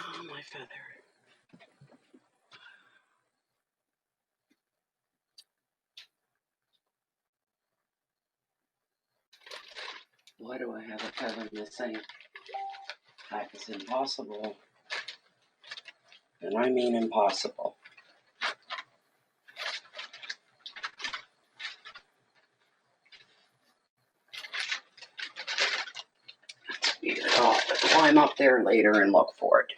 Oh, my feather. Why do I have a feather missing? That is impossible. And I mean impossible. That's weird. I'll have to climb up there later and look for it.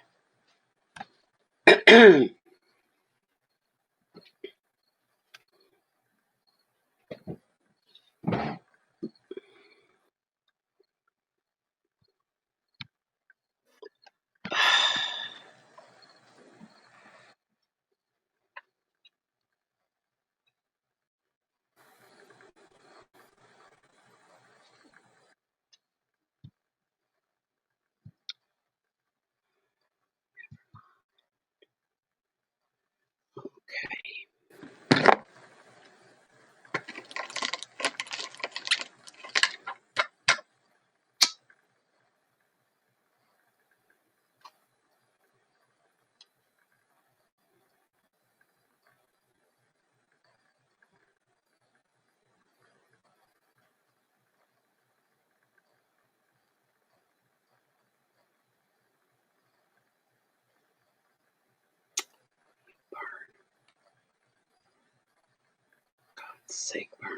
Sake burn.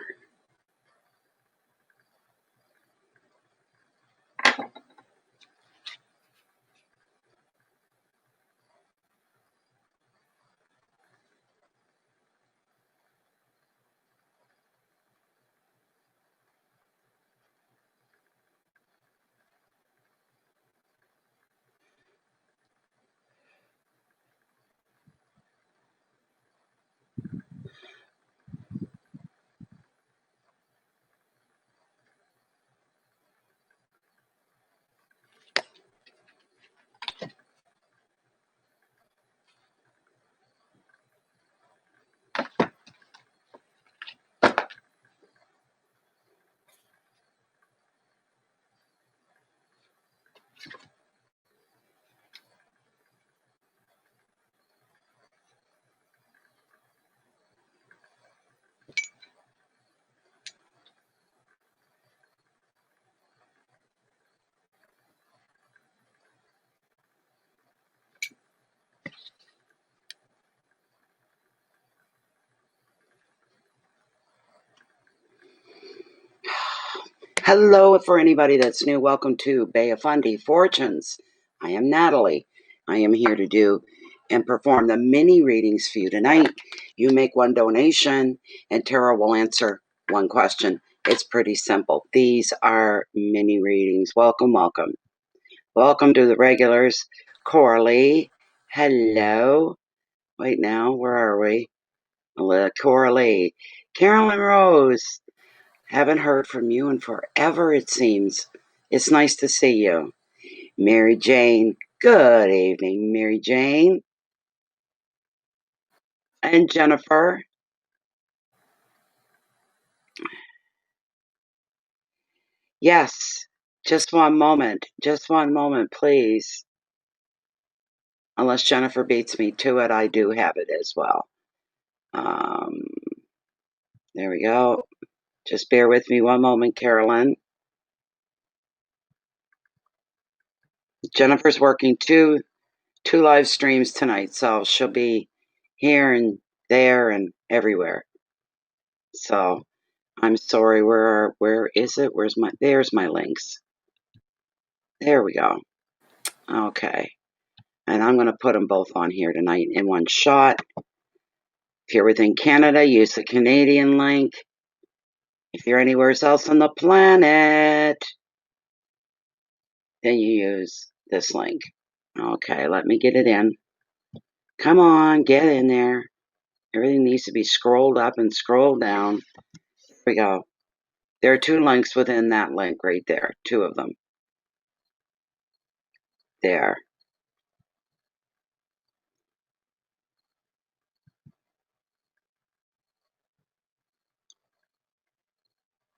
Hello, for anybody that's new, welcome to Baefundy Fortunes. I am Natalie. I am here to do and perform the mini readings for you tonight. You make one donation and Tara will answer one question. It's pretty simple. These are mini readings. Welcome, welcome. Welcome to the regulars. Coralie, hello. Wait now, where are we? Coralie. Carolyn Rose. Haven't heard from you in forever, it seems. It's nice to see you. Mary Jane. Good evening, Mary Jane. And Jennifer. Yes. Just one moment. Just one moment, please. Unless Jennifer beats me to it, I do have it as well. There we go. Just bear with me one moment, Carolyn. Jennifer's working two live streams tonight, so she'll be here and there and everywhere. So I'm sorry, where is it? There's my links. There we go. Okay. And I'm going to put them both on here tonight in one shot. If you're within Canada, use the Canadian link. If you're anywhere else on the planet, then you use this link. Okay, let me get it in. Come on, get in there. Everything needs to be scrolled up and scrolled down. There we go. There are two links within that link right there, two of them. there.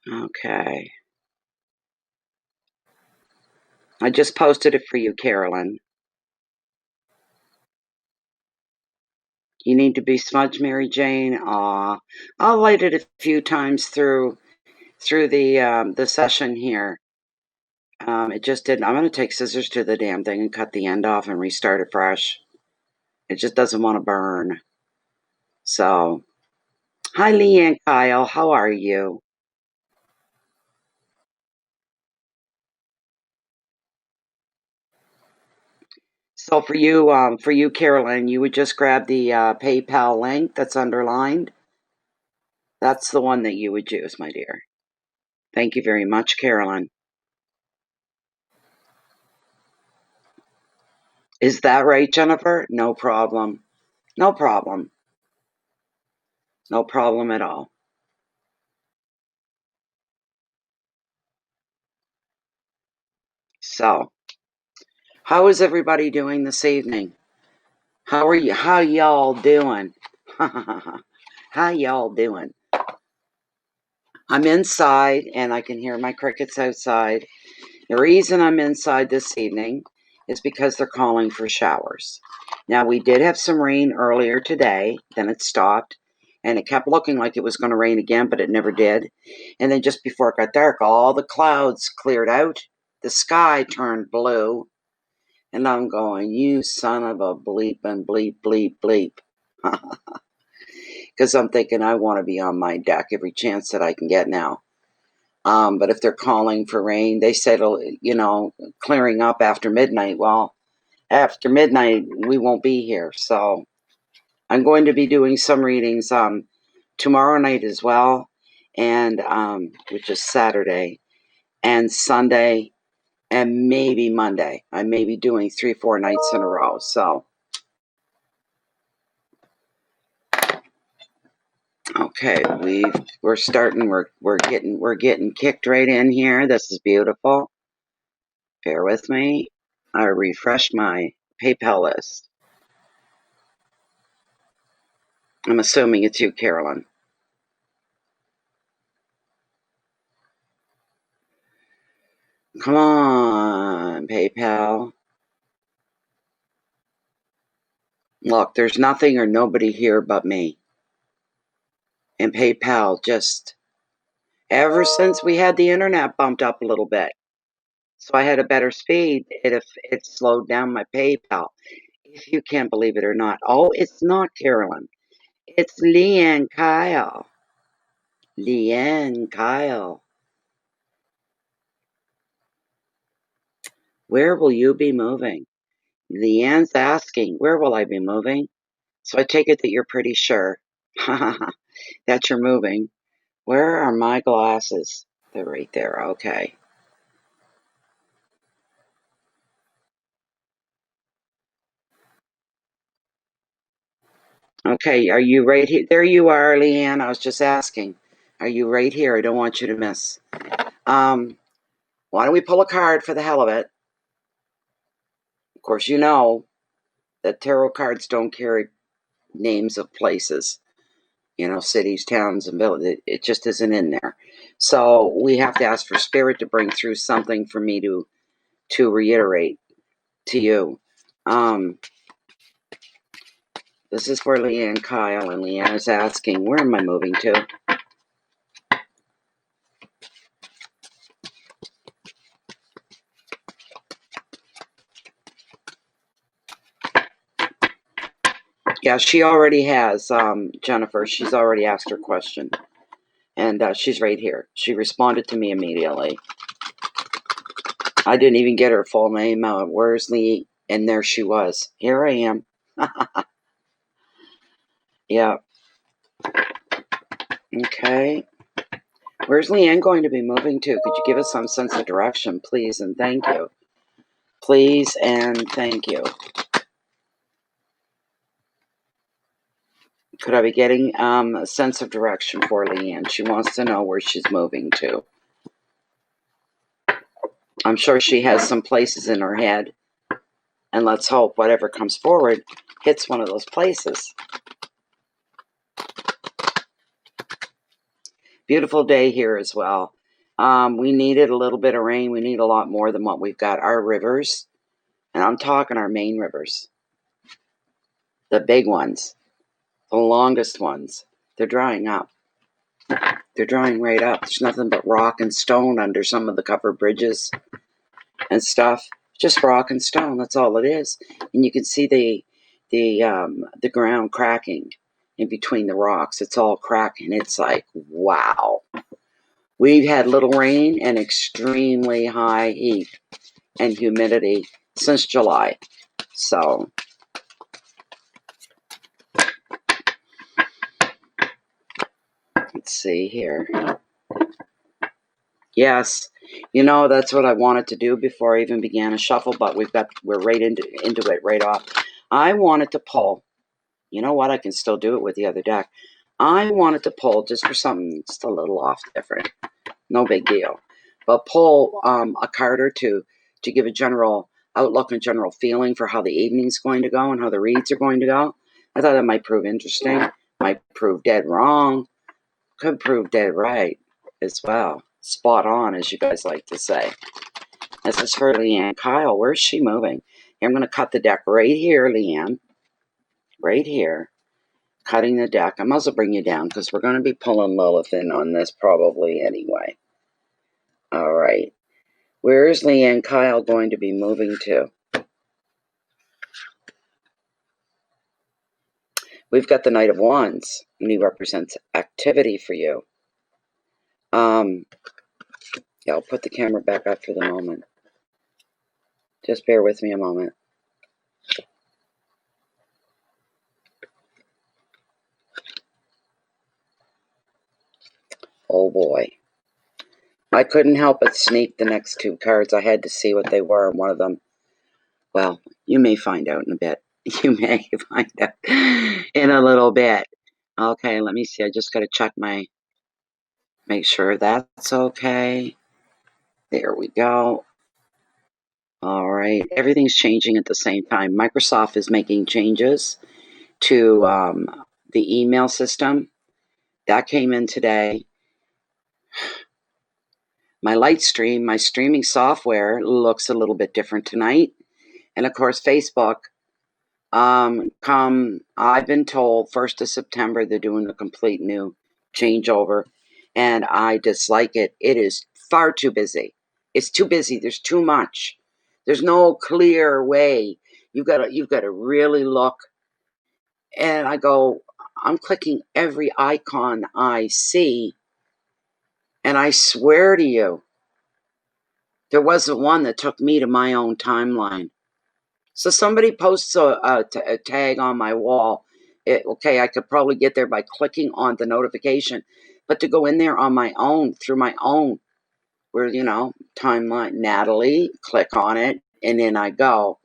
Okay. I just posted it for you, Carolyn. You need to be smudged, Mary Jane. Aw, I'll light it a few times through the session here. It just didn't. I'm gonna take scissors to the damn thing and cut the end off and restart it fresh. It just doesn't want to burn. So, hi, Leanne Kyle. How are you? So for you, Carolyn, you would just grab the PayPal link that's underlined. That's the one that you would use, my dear. Thank you very much, Carolyn. Is that right, Jennifer? No problem. No problem. No problem at all. So, how is everybody doing this evening? How are you? How y'all doing? How y'all doing? I'm inside and I can hear my crickets outside. The reason I'm inside this evening is because they're calling for showers. Now, we did have some rain earlier today, then it stopped, and it kept looking like it was going to rain again, but it never did. And then just before it got dark, all the clouds cleared out, the sky turned blue, and I'm going, you son of a bleep and bleep, bleep, bleep. Because I'm thinking I want to be on my deck every chance that I can get now. But if they're calling for rain, they said, clearing up after midnight. Well, after midnight, we won't be here. So I'm going to be doing some readings tomorrow night as well, and which is Saturday, and Sunday, and maybe Monday. I may be doing 3-4 nights in a row. So, okay, we're starting. We're getting kicked right in here. This is beautiful. Bear with me. I refresh my PayPal list. I'm assuming it's you, Carolyn. Come on, PayPal. Look, there's nothing or nobody here but me. And PayPal just, ever since we had the internet bumped up a little bit, so I had a better speed, it slowed down my PayPal. If you can't believe it or not. Oh, it's not Carolyn. It's Leanne Kyle. Leanne Kyle. Where will you be moving? Leanne's asking, where will I be moving? So I take it that you're pretty sure that you're moving. Where are my glasses? They're right there. Okay. Okay, are you right here? There you are, Leanne. I was just asking. Are you right here? I don't want you to miss. Why don't we pull a card for the hell of it? Of course, you know that tarot cards don't carry names of places, cities, towns, and villages. It just isn't in there. So we have to ask for spirit to bring through something for me to reiterate to you. This is for Leanne Kyle, and Leanne is asking, where am I moving to? Yeah, she already has, Jennifer. She's already asked her question. And she's right here. She responded to me immediately. I didn't even get her full name. Where's Lee? And there she was. Here I am. Yeah. Okay. Where's Leanne going to be moving to? Could you give us some sense of direction, please? And thank you. Please and thank you. Could I be getting a sense of direction for Leanne? She wants to know where she's moving to. I'm sure she has some places in her head. And let's hope whatever comes forward hits one of those places. Beautiful day here as well. We needed a little bit of rain. We need a lot more than what we've got. Our rivers, and I'm talking our main rivers, the big ones, the longest ones, they're drying up. They're drying right up. There's nothing but rock and stone under some of the covered bridges and stuff. Just rock and stone. That's all it is. And you can see the ground cracking in between the rocks. It's all cracking. It's like, wow. We've had little rain and extremely high heat and humidity since July. So let's see here. Yes, that's what I wanted to do before I even began a shuffle, but we're right into it right off. I wanted to pull. You know what? I can still do it with the other deck. I wanted to pull just for something just a little off different. No big deal. But pull a card or two to give a general outlook and general feeling for how the evening's going to go and how the reads are going to go. I thought that might prove interesting. Might prove dead wrong. Could prove dead right as well. Spot on, as you guys like to say. This is for Leanne Kyle. Where's she moving? I'm going to cut the deck right here, Leanne. Right here. Cutting the deck. I might as well bring you down because we're going to be pulling Lilith in on this probably anyway. All right. Where is Leanne Kyle going to be moving to? We've got the Knight of Wands, and he represents activity for you. Yeah, I'll put the camera back up for the moment. Just bear with me a moment. Oh boy. I couldn't help but sneak the next two cards. I had to see what they were. One of them, well, you may find out in a bit. You may find out in a little bit. Okay, let me see. I just got to check make sure that's okay. There we go. All right. Everything's changing at the same time. Microsoft is making changes to the email system. That came in today. My Lightstream, my streaming software, looks a little bit different tonight. And of course, Facebook, I've been told 1st of September, they're doing a complete new changeover. And I dislike it. It is far too busy. It's too busy. There's too much. There's no clear way. You've got to really look. And I go, I'm clicking every icon I see. And I swear to you, there wasn't one that took me to my own timeline. So somebody posts a tag on my wall. Okay, I could probably get there by clicking on the notification. But to go in there on my own, through my own, where, timeline, Natalie, click on it, and in I go.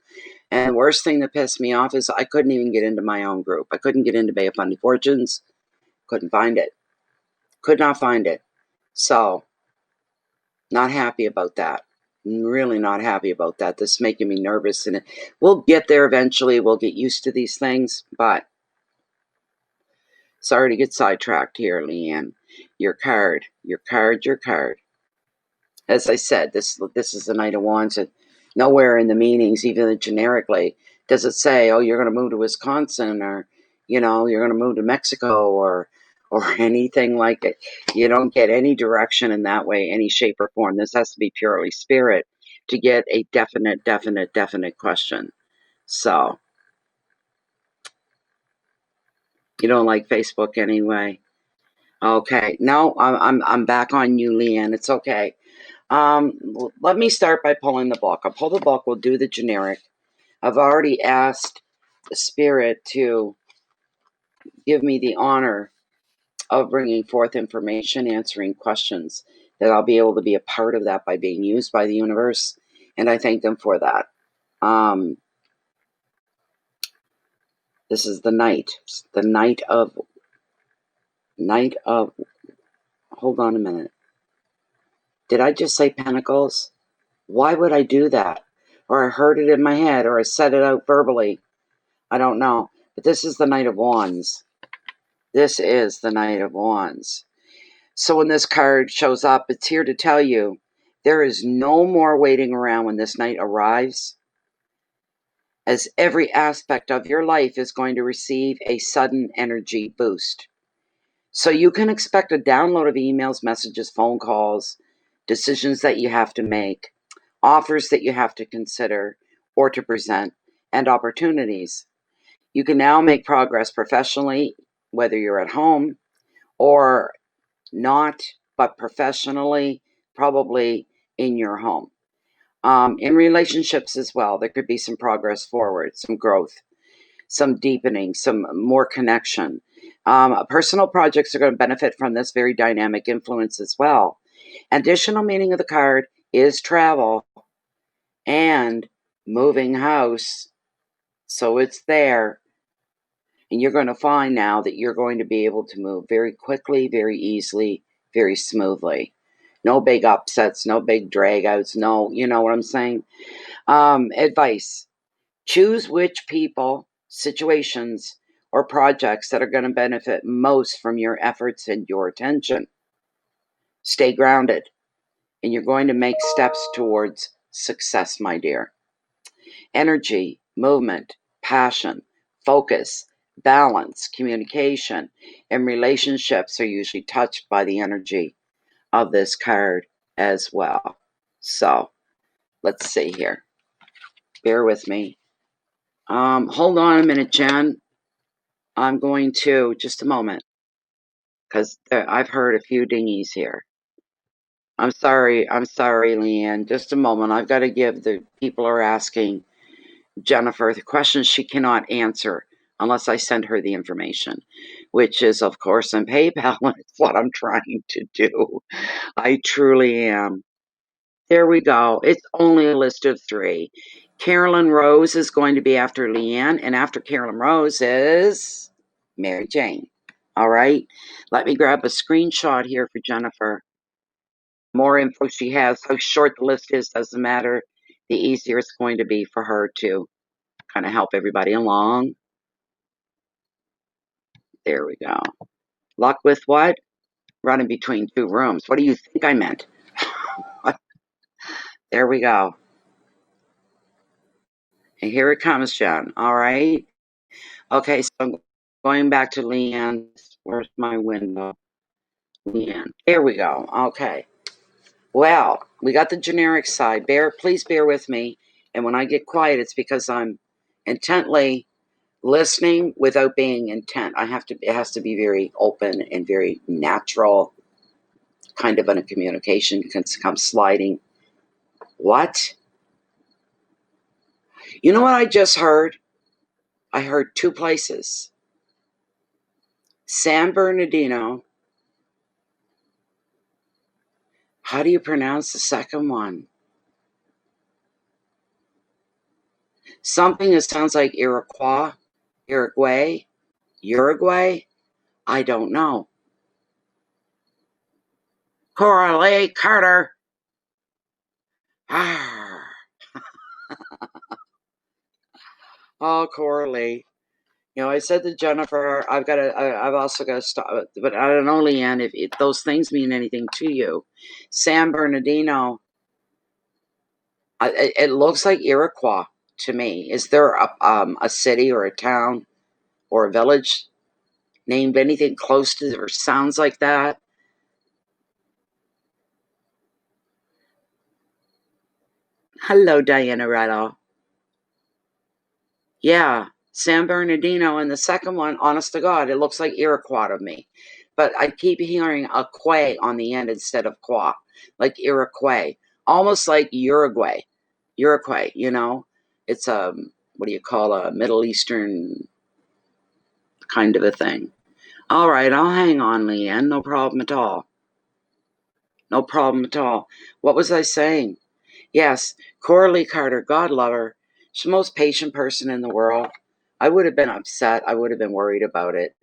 And the worst thing that pissed me off is I couldn't even get into my own group. I couldn't get into Bay of Fundy Fortunes. Couldn't find it. Could not find it. So, not happy about that. I'm really not happy about that. This is making me nervous. And we'll get there eventually. We'll get used to these things. But, sorry to get sidetracked here, Leanne. Your card. As I said, this is the Knight of Wands. And nowhere in the meanings, even generically, does it say, oh, you're going to move to Wisconsin, or, you're going to move to Mexico, or anything like it. You don't get any direction in that way, any shape or form. This has to be purely spirit to get a definite question. So, you don't like Facebook anyway? Okay. No, I'm back on you, Leanne. It's okay. Let me start by pulling the book. I'll pull the book. We'll do the generic. I've already asked the spirit to give me the honor of bringing forth information, answering questions, that I'll be able to be a part of that by being used by the universe. And I thank them for that. This is the Knight. The Knight of, hold on a minute. Did I just say Pentacles? Why would I do that? or I heard it in my head, or I said it out verbally. I don't know. But this is the Knight of Wands. This is the Knight of Wands. So when this card shows up, it's here to tell you there is no more waiting around when this night arrives, as every aspect of your life is going to receive a sudden energy boost. So you can expect a download of emails, messages, phone calls, decisions that you have to make, offers that you have to consider or to present, and opportunities. You can now make progress professionally, whether you're at home or not, but professionally, probably in your home. In relationships as well, there could be some progress forward, some growth, some deepening, some more connection. Personal projects are going to benefit from this very dynamic influence as well. Additional meaning of the card is travel and moving house. So it's there. And you're going to find now that you're going to be able to move very quickly, very easily, very smoothly. No big upsets, no big dragouts, no, you know what I'm saying? Advice. Choose which people, situations, or projects that are going to benefit most from your efforts and your attention. Stay grounded, and you're going to make steps towards success, my dear. Energy, movement, passion, focus, balance, communication, and relationships are usually touched by the energy of this card as well. So, let's see here. Bear with me. Hold on a minute, Jen. I'm going to, just a moment, because I've heard a few dingies here. I'm sorry, Leanne. Just a moment. I've got to give the people who are asking Jennifer the questions she cannot answer unless I send her the information, which is, of course, in PayPal. It's what I'm trying to do. I truly am. There we go. It's only a list of 3. Carolyn Rose is going to be after Leanne, and after Carolyn Rose is Mary Jane. All right. Let me grab a screenshot here for Jennifer. The more info she has, how short the list is, doesn't matter. The easier it's going to be for her to kind of help everybody along. There we go. Luck with what? Running between 2 rooms. What do you think I meant? There we go. And here it comes, Jen. All right. Okay, so I'm going back to Leanne. Where's my window? Leanne. There we go. Okay. Well, we got the generic side. Please bear with me. And when I get quiet, it's because I'm intently listening without being intent. It has to be very open and very natural, kind of in a communication. Can come sliding. What? You know what I just heard? I heard 2 places. San Bernardino. How do you pronounce the second one? Something that sounds like Uruguay. I don't know. Coralie Carter. Oh, Coralie. You know, I said to Jennifer, I've also got to stop, but I don't know, Leanne, if those things mean anything to you. San Bernardino, it looks like Iroquois to me. Is there a city or a town or a village named anything close to or sounds like that? Hello, Diana Rattle. Yeah, San Bernardino, and the second one, honest to God, it looks like Iroquois to me. But I keep hearing a quay on the end instead of qua, like Iroquois, almost like Uruguay. Uruguay, you know? It's what do you call a Middle Eastern kind of a thing. All right, I'll hang on, Leanne. No problem at all. No problem at all. What was I saying? Yes, Coralie Carter, God love her. She's the most patient person in the world. I would have been upset. I would have been worried about it.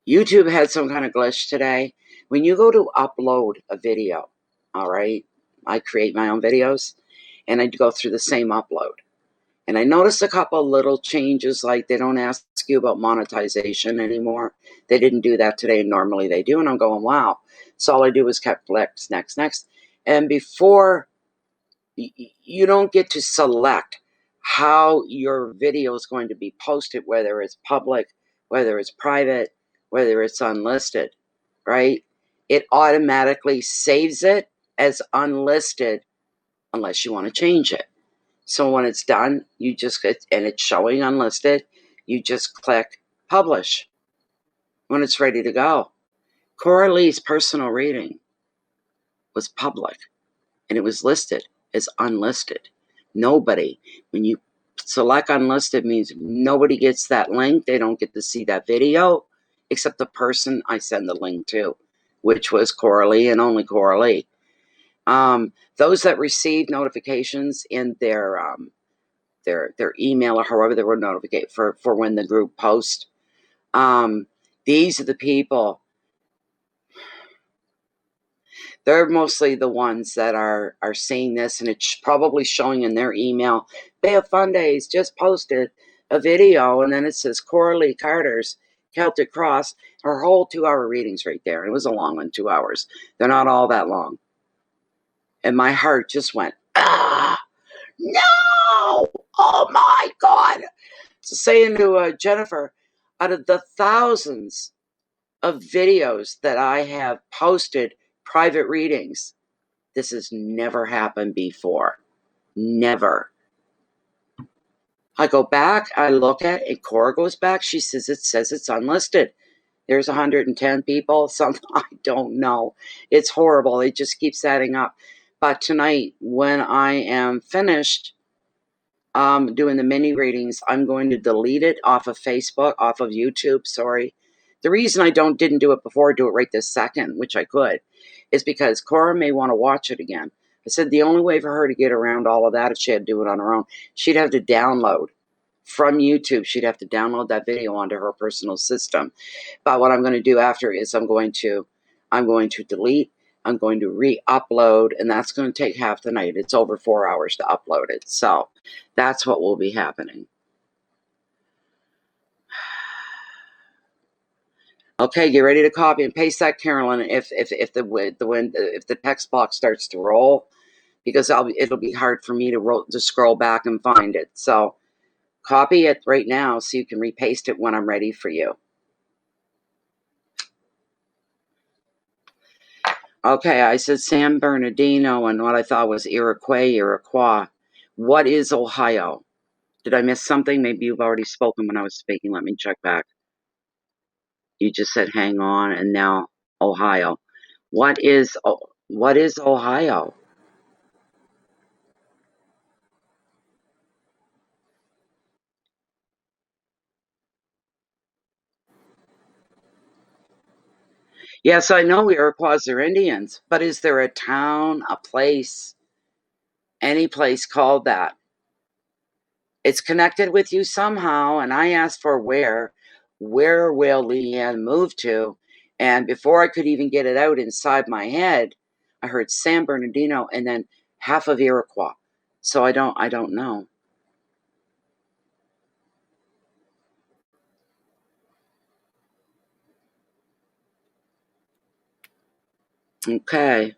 YouTube had some kind of glitch today. When you go to upload a video, all right, I create my own videos. and I'd go through the same upload. And I noticed a couple little changes, like they don't ask you about monetization anymore. They didn't do that today, and normally they do. And I'm going, wow. So all I do is kept next. And before, you don't get to select how your video is going to be posted, whether it's public, whether it's private, whether it's unlisted, right? It automatically saves it as unlisted unless you want to change it. So when it's done, you just get, and it's showing unlisted, you just click publish when it's ready to go. Coralie's personal reading was public and it was listed as unlisted. Nobody, when you select unlisted, means nobody gets that link. They don't get to see that video except the person I send the link to, which was Coralie and only Coralie. Those that received notifications in their email or however they were notified for when the group posts. These are the people. They're mostly the ones that are seeing this, and it's probably showing in their email. Bay of Fundays just posted a video, and then it says Coralie Carter's Celtic Cross. Her whole 2-hour readings right there. It was a long one, 2 hours. They're not all that long. And my heart just went, no! Oh my God! So saying to Jennifer, out of the thousands of videos that I have posted private readings, this has never happened before. Never. I go back, I look at it, Cora goes back, she says it's unlisted. There's 110 people, something, I don't know. It's horrible. It just keeps adding up. But tonight, when I am finished doing the mini readings, I'm going to delete it off of Facebook, off of YouTube, sorry. The reason I didn't do it before, do it right this second, which I could, is because Cora may want to watch it again. I said the only way for her to get around all of that is she had to do it on her own. She'd have to download from YouTube. She'd have to download that video onto her personal system. But what I'm going to do after is I'm going to delete, I'm going to re-upload, and that's going to take half the night. It's over 4 hours to upload it. So that's what will be happening. Okay, get ready to copy and paste that, Carolyn. If the text box starts to roll, because it'll be hard for me to scroll back and find it. So copy it right now so you can repaste it when I'm ready for you. Okay, I said San Bernardino, and what I thought was Iroquois. What is Ohio? Did I miss something? Maybe you've already spoken when I was speaking. Let me check back. You just said hang on, and now Ohio. What is Ohio? Yes, I know Iroquois are Indians, but is there a town, a place, any place called that? It's connected with you somehow, and I asked for where will Leanne move to? And before I could even get it out inside my head, I heard San Bernardino and then half of Iroquois. So I don't know. Okay.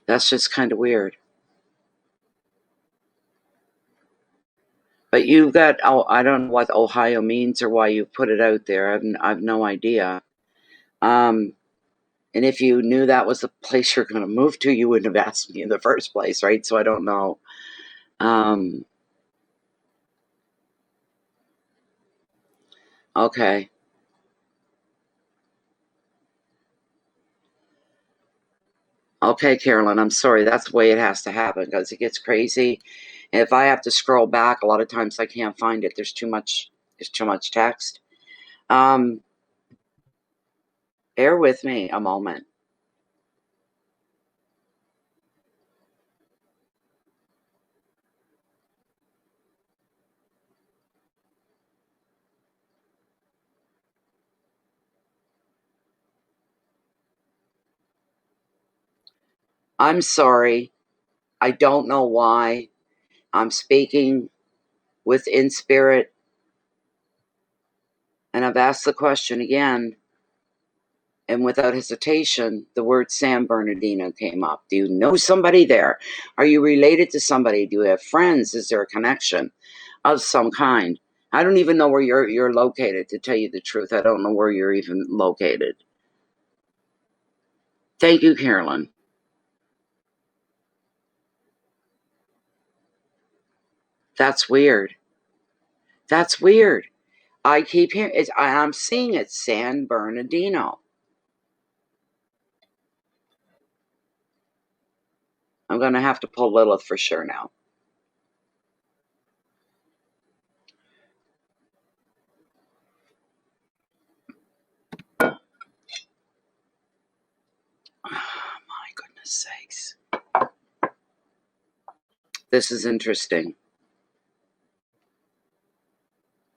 That's just kind of weird. But you've got, I don't know what Ohio means or why you put it out there. I've no idea. And if you knew that was the place you're going to move to, you wouldn't have asked me in the first place, right? So I don't know. Okay. Okay, Carolyn, I'm sorry. That's the way it has to happen because it gets crazy. And if I have to scroll back, a lot of times I can't find it. There's too much text. Bear with me a moment. I'm sorry. I don't know why. I'm speaking within spirit, and I've asked the question again, and without hesitation, the word San Bernardino came up. Do you know somebody there? Are you related to somebody? Do you have friends? Is there a connection of some kind? I don't even know where you're located, to tell you the truth. I don't know where you're even located. Thank you, Carolyn. That's weird. That's weird. I keep hearing it. I'm seeing it, San Bernardino. I'm going to have to pull Lilith for sure now. Oh, my goodness sakes. This is interesting.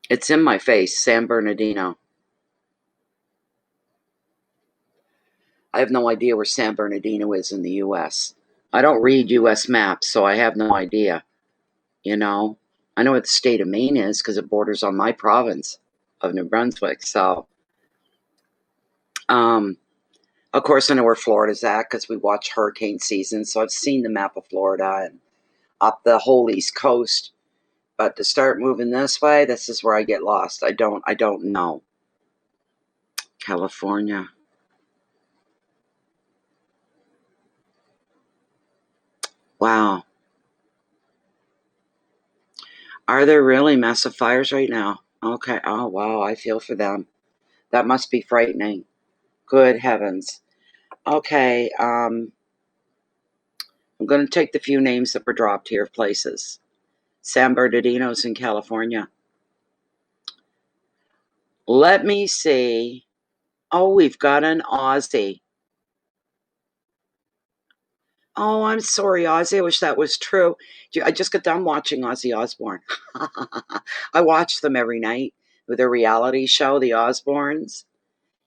It's in my face, San Bernardino. I have no idea where San Bernardino is in the U.S. I don't read U.S. maps, so I have no idea. You know, I know what the state of Maine is because it borders on my province of New Brunswick. So, of course, I know where Florida's at because we watch hurricane season. So I've seen the map of Florida and up the whole East Coast. But to start moving this way, this is where I get lost. I don't know. California. Wow. Are there really massive fires right now? Okay. Oh, wow. I feel for them. That must be frightening. Good heavens. Okay. I'm going to take the few names that were dropped here of places. San Bernardino's in California. Let me see. Oh, we've got an Aussie. Oh, I'm sorry, Ozzy. I wish that was true. I just got done watching Ozzy Osbourne. I watch them every night with their reality show, The Osbournes.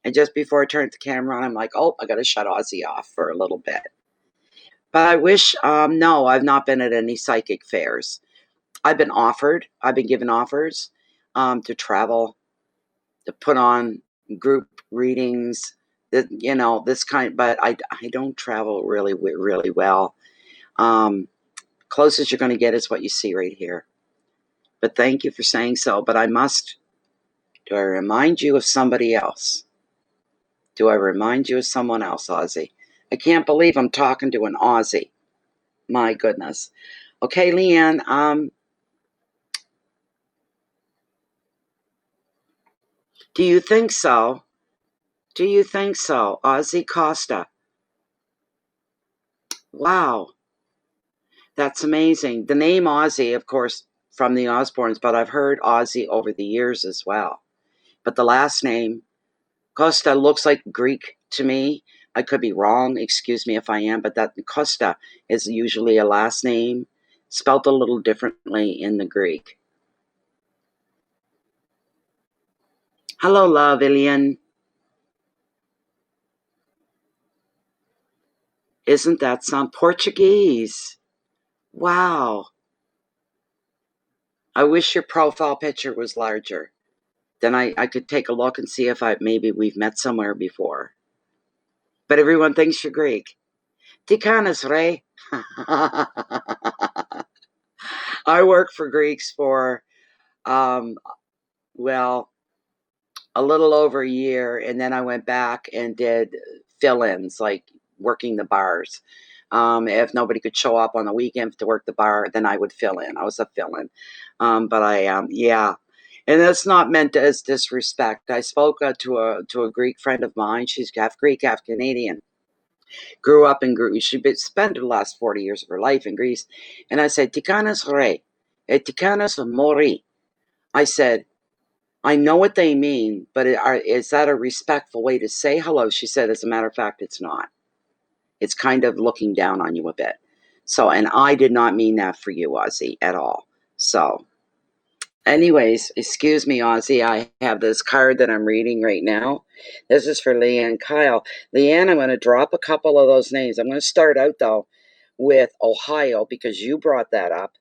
And just before I turned the camera on, I'm like, oh, I got to shut Ozzy off for a little bit. But I wish, no, I've not been at any psychic fairs. I've been given offers to travel, to put on group readings, this kind, but I don't travel really well. Closest you're going to get is what you see right here. But thank you for saying so. But do I remind you of somebody else? Do I remind you of someone else, Ozzy? I can't believe I'm talking to an Aussie. My goodness. Okay, Leanne, do you think so? Do you think so? Ozzy Costa. Wow. That's amazing. The name Ozzy, of course, from the Osbournes, but I've heard Ozzy over the years as well. But the last name, Costa, looks like Greek to me. I could be wrong. Excuse me if I am, but that Costa is usually a last name, spelled a little differently in the Greek. Hello, love, Ilian. Isn't that some Portuguese? Wow. I wish your profile picture was larger. Then I could take a look and see if maybe we've met somewhere before. But everyone thinks you're Greek. Tikanos, Ray. I work for Greeks for, well, a little over a year, and then I went back and did fill-ins, like working the bars. If nobody could show up on the weekend to work the bar, then I would fill in. I was a fill-in. Yeah. And that's not meant as disrespect. I spoke to a Greek friend of mine. She's half Greek, half Canadian. Grew up in Greece. She spent the last 40 years of her life in Greece. And I said, Tikanos re, tikanos mori. I said, I know what they mean, but is that a respectful way to say hello? She said, as a matter of fact, it's not. It's kind of looking down on you a bit. So, and I did not mean that for you, Ozzy, at all. So, Anyways, excuse me, Ozzy. I have this card that I'm reading right now. This is for Leanne Kyle. Leanne, I'm going to drop a couple of those names. I'm going to start out, though, with Ohio because you brought that up.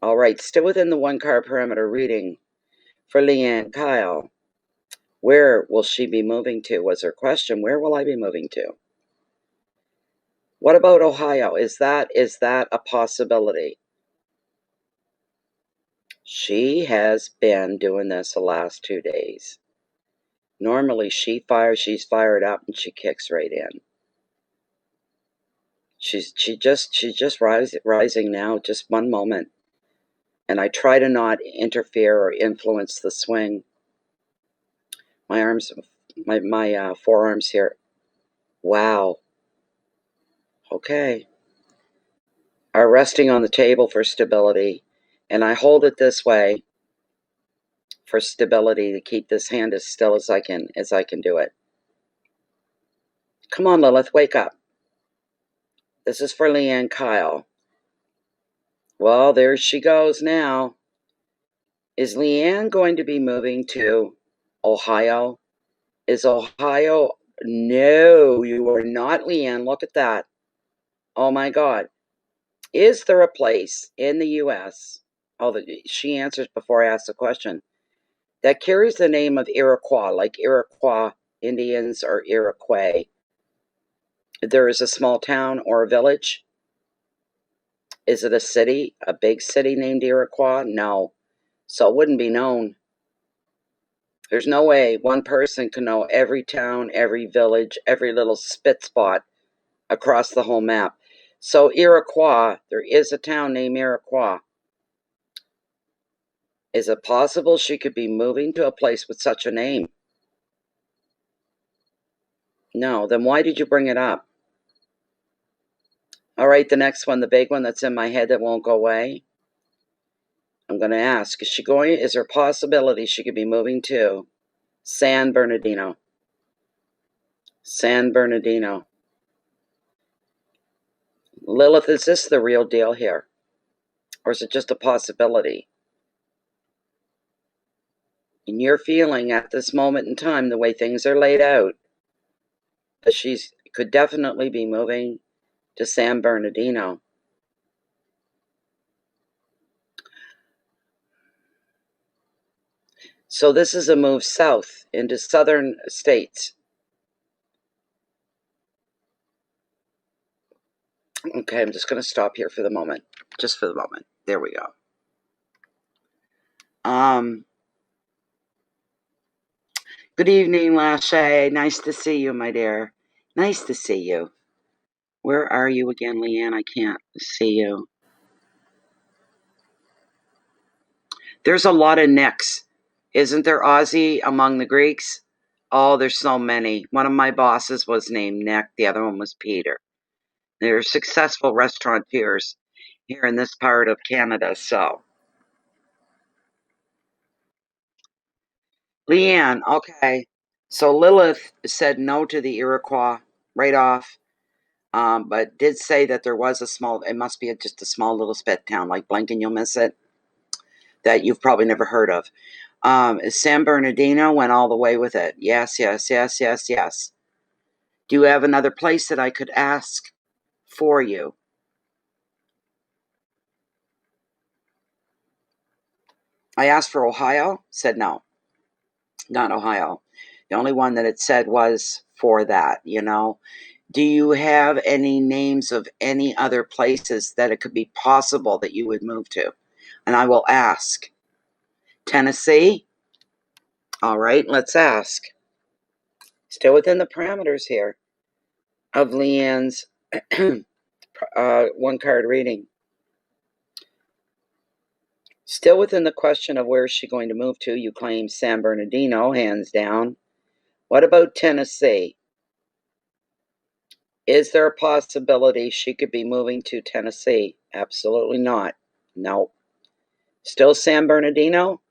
All right, still within the one card perimeter reading for Leanne Kyle. Where will she be moving to was her question. Where will I be moving to? What about Ohio? Is that a possibility? She has been doing this the last 2 days. Normally she's fired up and she kicks right in. She's just rising now, just one moment. And I try to not interfere or influence the swing. My arms, my forearms here. Wow. Okay. Are resting on the table for stability. And I hold it this way for stability to keep this hand as still as I can do it. Come on, Lilith, wake up. This is for Leanne Kyle. Well, there she goes now. Is Leanne going to be moving to Ohio? Is Ohio? No, you are not, Leanne. Look at that. Oh my God. Is there a place in the U.S.? Oh, she answers before I ask the question. That carries the name of Iroquois, like Iroquois Indians or Iroquois. There is a small town or a village. Is it a city, a big city named Iroquois? No. So it wouldn't be known. There's no way one person can know every town, every village, every little spit spot across the whole map. So Iroquois, there is a town named Iroquois. Is it possible she could be moving to a place with such a name? No, then why did you bring it up? All right, the next one, the big one that's in my head that won't go away. I'm going to ask, is there a possibility she could be moving to San Bernardino? San Bernardino. Lilith, is this the real deal here? Or is it just a possibility? And you're feeling at this moment in time, the way things are laid out, that she could definitely be moving to San Bernardino. So this is a move south into southern states. Okay, I'm just going to stop here for the moment. Just for the moment. There we go. Good evening, Lashay. Nice to see you, my dear. Nice to see you. Where are you again, Leanne? I can't see you. There's a lot of Nicks. Isn't there, Ozzy, among the Greeks? Oh, there's so many. One of my bosses was named Nick. The other one was Peter. They're successful restaurateurs here in this part of Canada, so. Leanne, okay. So Lilith said no to the Iroquois right off, but did say that there was it must be just a small little spit town, like blink and you'll miss it, that you've probably never heard of. San Bernardino went all the way with it. Yes, yes, yes, yes, yes. Do you have another place that I could ask for you? I asked for Ohio, said no. Not Ohio. The only one that it said was for that, you know. Do you have any names of any other places that it could be possible that you would move to? And I will ask. Tennessee? All right, let's ask. Still within the parameters here of Leanne's one card reading. Still within the question of where is she going to move to, you claim San Bernardino, hands down. What about Tennessee? Is there a possibility she could be moving to Tennessee? Absolutely not. No. Still San Bernardino?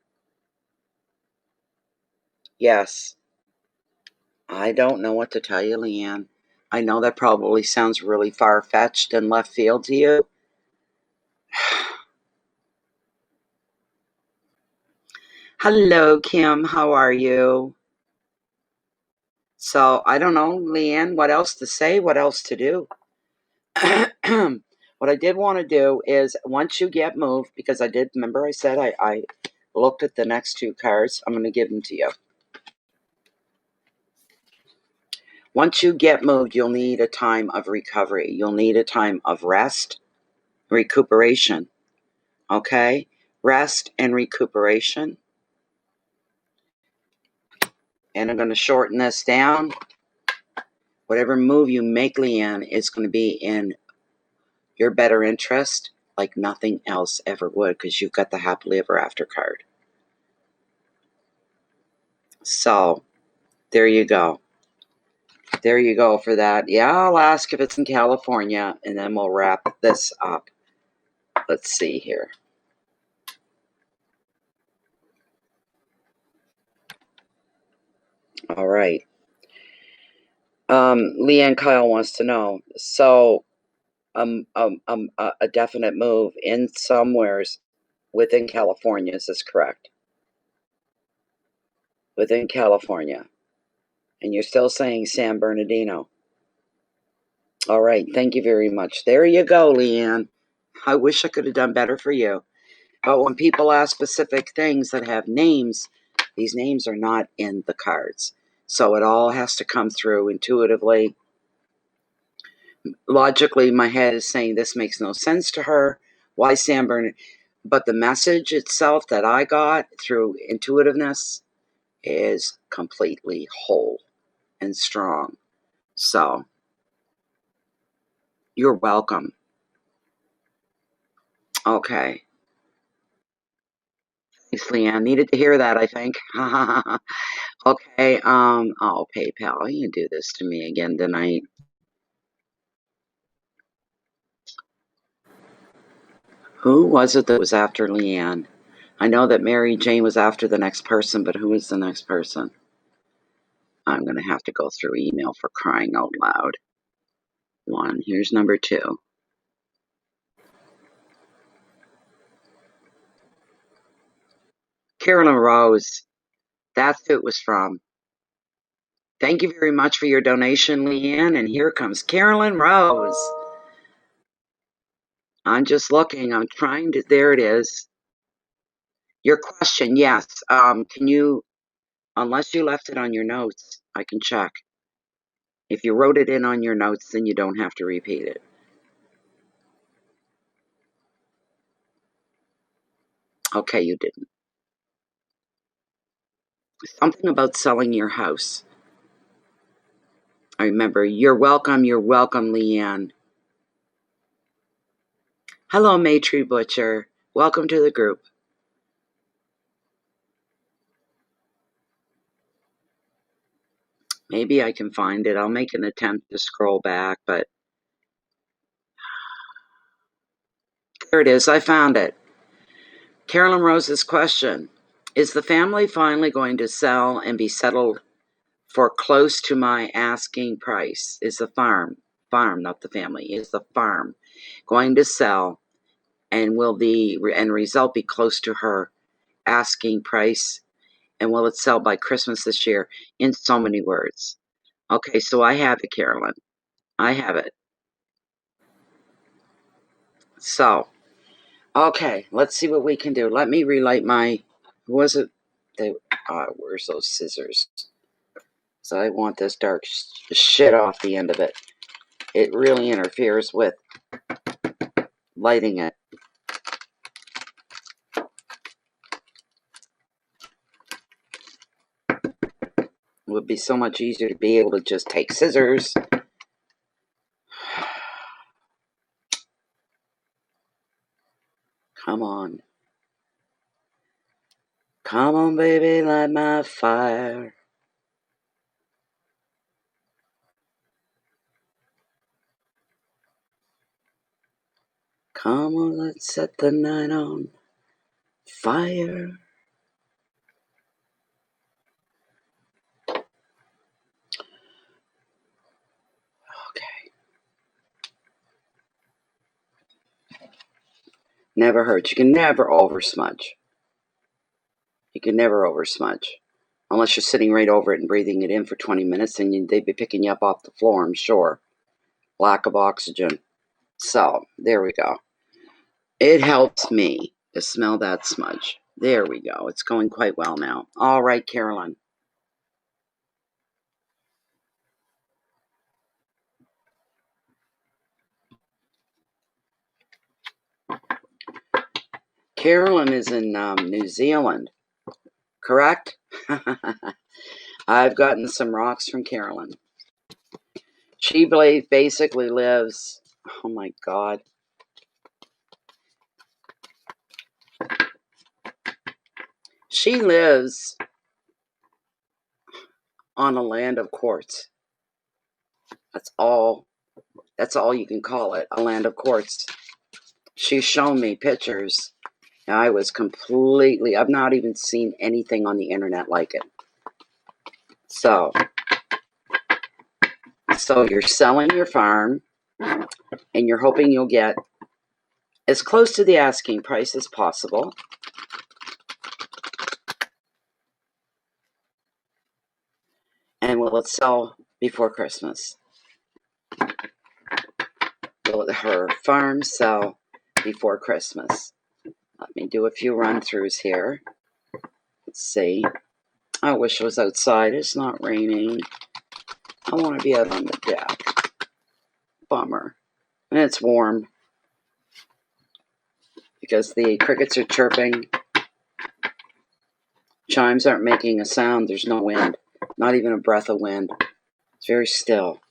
Yes. I don't know what to tell you, Leanne. I know that probably sounds really far-fetched and left field to you. Hello, Kim. How are you? So, I don't know, Leanne, what else to say? What else to do? What I did want to do is once you get moved, because I did remember I said I looked at the next two cards, I'm going to give them to you. Once you get moved, you'll need a time of recovery. You'll need a time of rest, recuperation. Okay? Rest and recuperation. And I'm going to shorten this down. Whatever move you make, Leanne, is going to be in your better interest like nothing else ever would, because you've got the happily ever after card. So, there you go. There you go for that. Yeah, I'll ask if it's in California, and then we'll wrap this up. Let's see here. All right. Leanne Kyle wants to know. So, a definite move in somewheres within California. Is this correct? Within California. And you're still saying San Bernardino. All right. Thank you very much. There you go, Leanne. I wish I could have done better for you. But when people ask specific things that have names, these names are not in the cards. So it all has to come through intuitively. Logically, my head is saying this makes no sense to her. Why San Bernardino? But the message itself that I got through intuitiveness is completely whole and strong. So, you're welcome. Okay. Thanks, Leanne. Needed to hear that, I think. Okay, oh, PayPal, you do this to me again tonight. Who was it that was after Leanne? I know that Mary Jane was after the next person, but who was the next person? I'm going to have to go through email for crying out loud. One, here's number two. Carolyn Rose. That's who it was from. Thank you very much for your donation, Leanne. And here comes Carolyn Rose. I'm just looking. I'm trying to. There it is. Your question, yes. Can you, unless you left it on your notes, I can check. If you wrote it in on your notes, then you don't have to repeat it. Okay, you didn't. Something about selling your house. I remember. You're welcome, Leanne. Hello, Maytree Butcher. Welcome to the group. Maybe I can find it. I'll make an attempt to scroll back, but there it is. I found it. Carolyn Rose's question. Is the family finally going to sell and be settled for close to my asking price? Is the farm, not the family, is the farm going to sell, and will the end result be close to her asking price? And will it sell by Christmas this year? In so many words. Okay, so I have it, Carolyn. I have it. So, okay, let's see what we can do. Let me relight my, who was it? Where's those scissors? So I want this dark shit off the end of it. It really interferes with lighting it. It would be so much easier to be able to just take scissors. Come on. Come on, baby, light my fire. Come on, let's set the night on fire. Okay. Never hurts. You can never over smudge. You can never over smudge. Unless you're sitting right over it and breathing it in for 20 minutes, and they'd be picking you up off the floor, I'm sure. Lack of oxygen. So, there we go. It helps me to smell that smudge. There we go. It's going quite well now. All right, Carolyn. Carolyn is in New Zealand, correct? I've gotten some rocks from Carolyn. She basically lives, oh my God. She lives on a land of quartz. That's all you can call it, a land of quartz. She's shown me pictures. And I was completely, I've not even seen anything on the internet like it. So you're selling your farm and you're hoping you'll get as close to the asking price as possible. And will it sell before Christmas? Will her farm sell before Christmas? Let me do a few run-throughs here. Let's see. I wish it was outside. It's not raining. I want to be out on the deck. Bummer. And it's warm because the crickets are chirping. Chimes aren't making a sound. There's no wind. Not even a breath of wind. It's very still.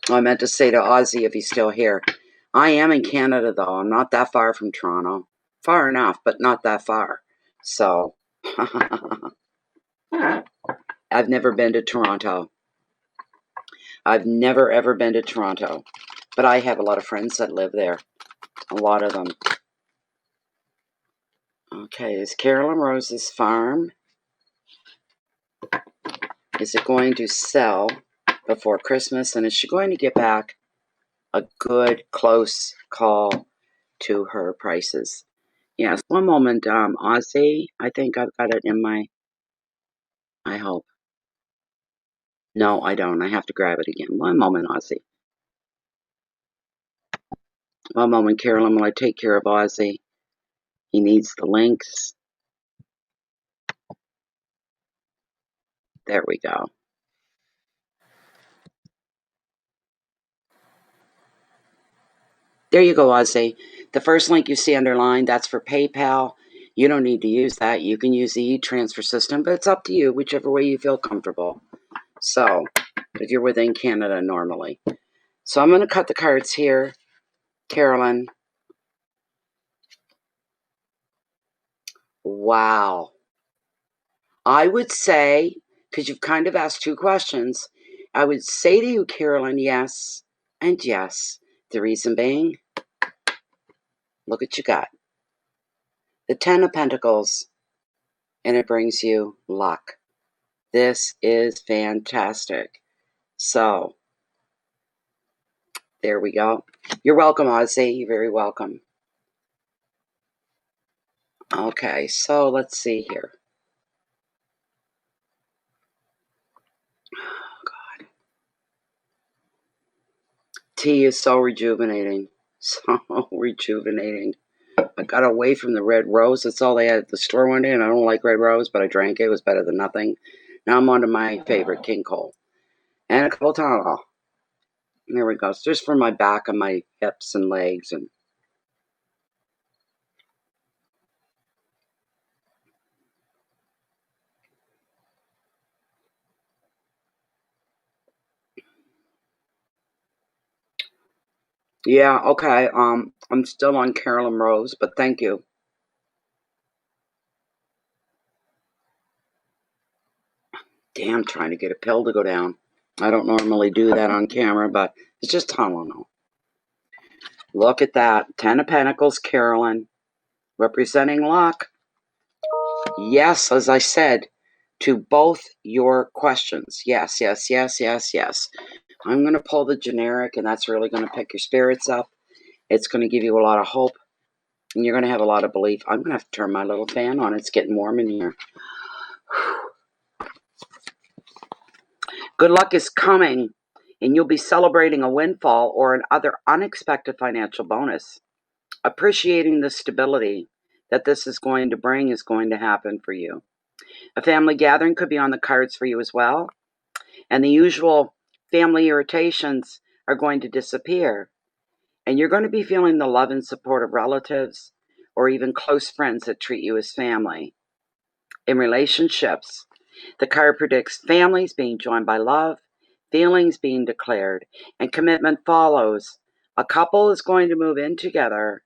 I meant to say to Ozzy if he's still here. I am in Canada, though. I'm not that far from Toronto. Far enough, but not that far. So, I've never been to Toronto. I've never, ever been to Toronto. But I have a lot of friends that live there. A lot of them. Okay, is Carolyn Rose's farm? Is it going to sell before Christmas? And is she going to get back a good, close call to her prices? Yes, one moment, Ozzy. I think I've got it in my... I hope. No, I don't. I have to grab it again. One moment, Ozzy. One moment, Carolyn, while I take care of Ozzy. He needs the links. There we go. There you go, Ozzy. The first link you see underlined, that's for PayPal. You don't need to use that. You can use the e-transfer system, but it's up to you, whichever way you feel comfortable. So, if you're within Canada normally. So I'm going to cut the cards here, Carolyn. Wow. I would say, because you've kind of asked two questions, I would say to you, Carolyn, yes and yes. The reason being, look what you got. The 10 of Pentacles, and it brings you luck. This is fantastic. So, there we go. You're welcome, Ozzy. You're very welcome. Okay, so let's see here. Oh, God. Tea is so rejuvenating. So rejuvenating. I got away from the red rose. That's all they had at the store one day, and I don't like red rose, but I drank it. It was better than nothing. Now I'm on to my favorite, King Cole. And a couple Tylenol. There we go. It's just for my back and my hips and legs. And yeah, okay. I'm still on Carolyn Rose, but thank you. Damn, trying to get a pill to go down. I don't normally do that on camera, but it's just Tylenol. Look at that. 10 of Pentacles, Carolyn, representing luck. Yes, as I said, to both your questions. Yes, yes, yes, yes, yes. I'm going to pull the generic, and that's really going to pick your spirits up. It's going to give you a lot of hope, and you're going to have a lot of belief. I'm going to have to turn my little fan on. It's getting warm in here. Good luck is coming, and you'll be celebrating a windfall or an other unexpected financial bonus. Appreciating the stability that this is going to bring is going to happen for you. A family gathering could be on the cards for you as well, and the usual family irritations are going to disappear, and you're going to be feeling the love and support of relatives or even close friends that treat you as family. In relationships, the card predicts families being joined by love, feelings being declared, and commitment follows. A couple is going to move in together,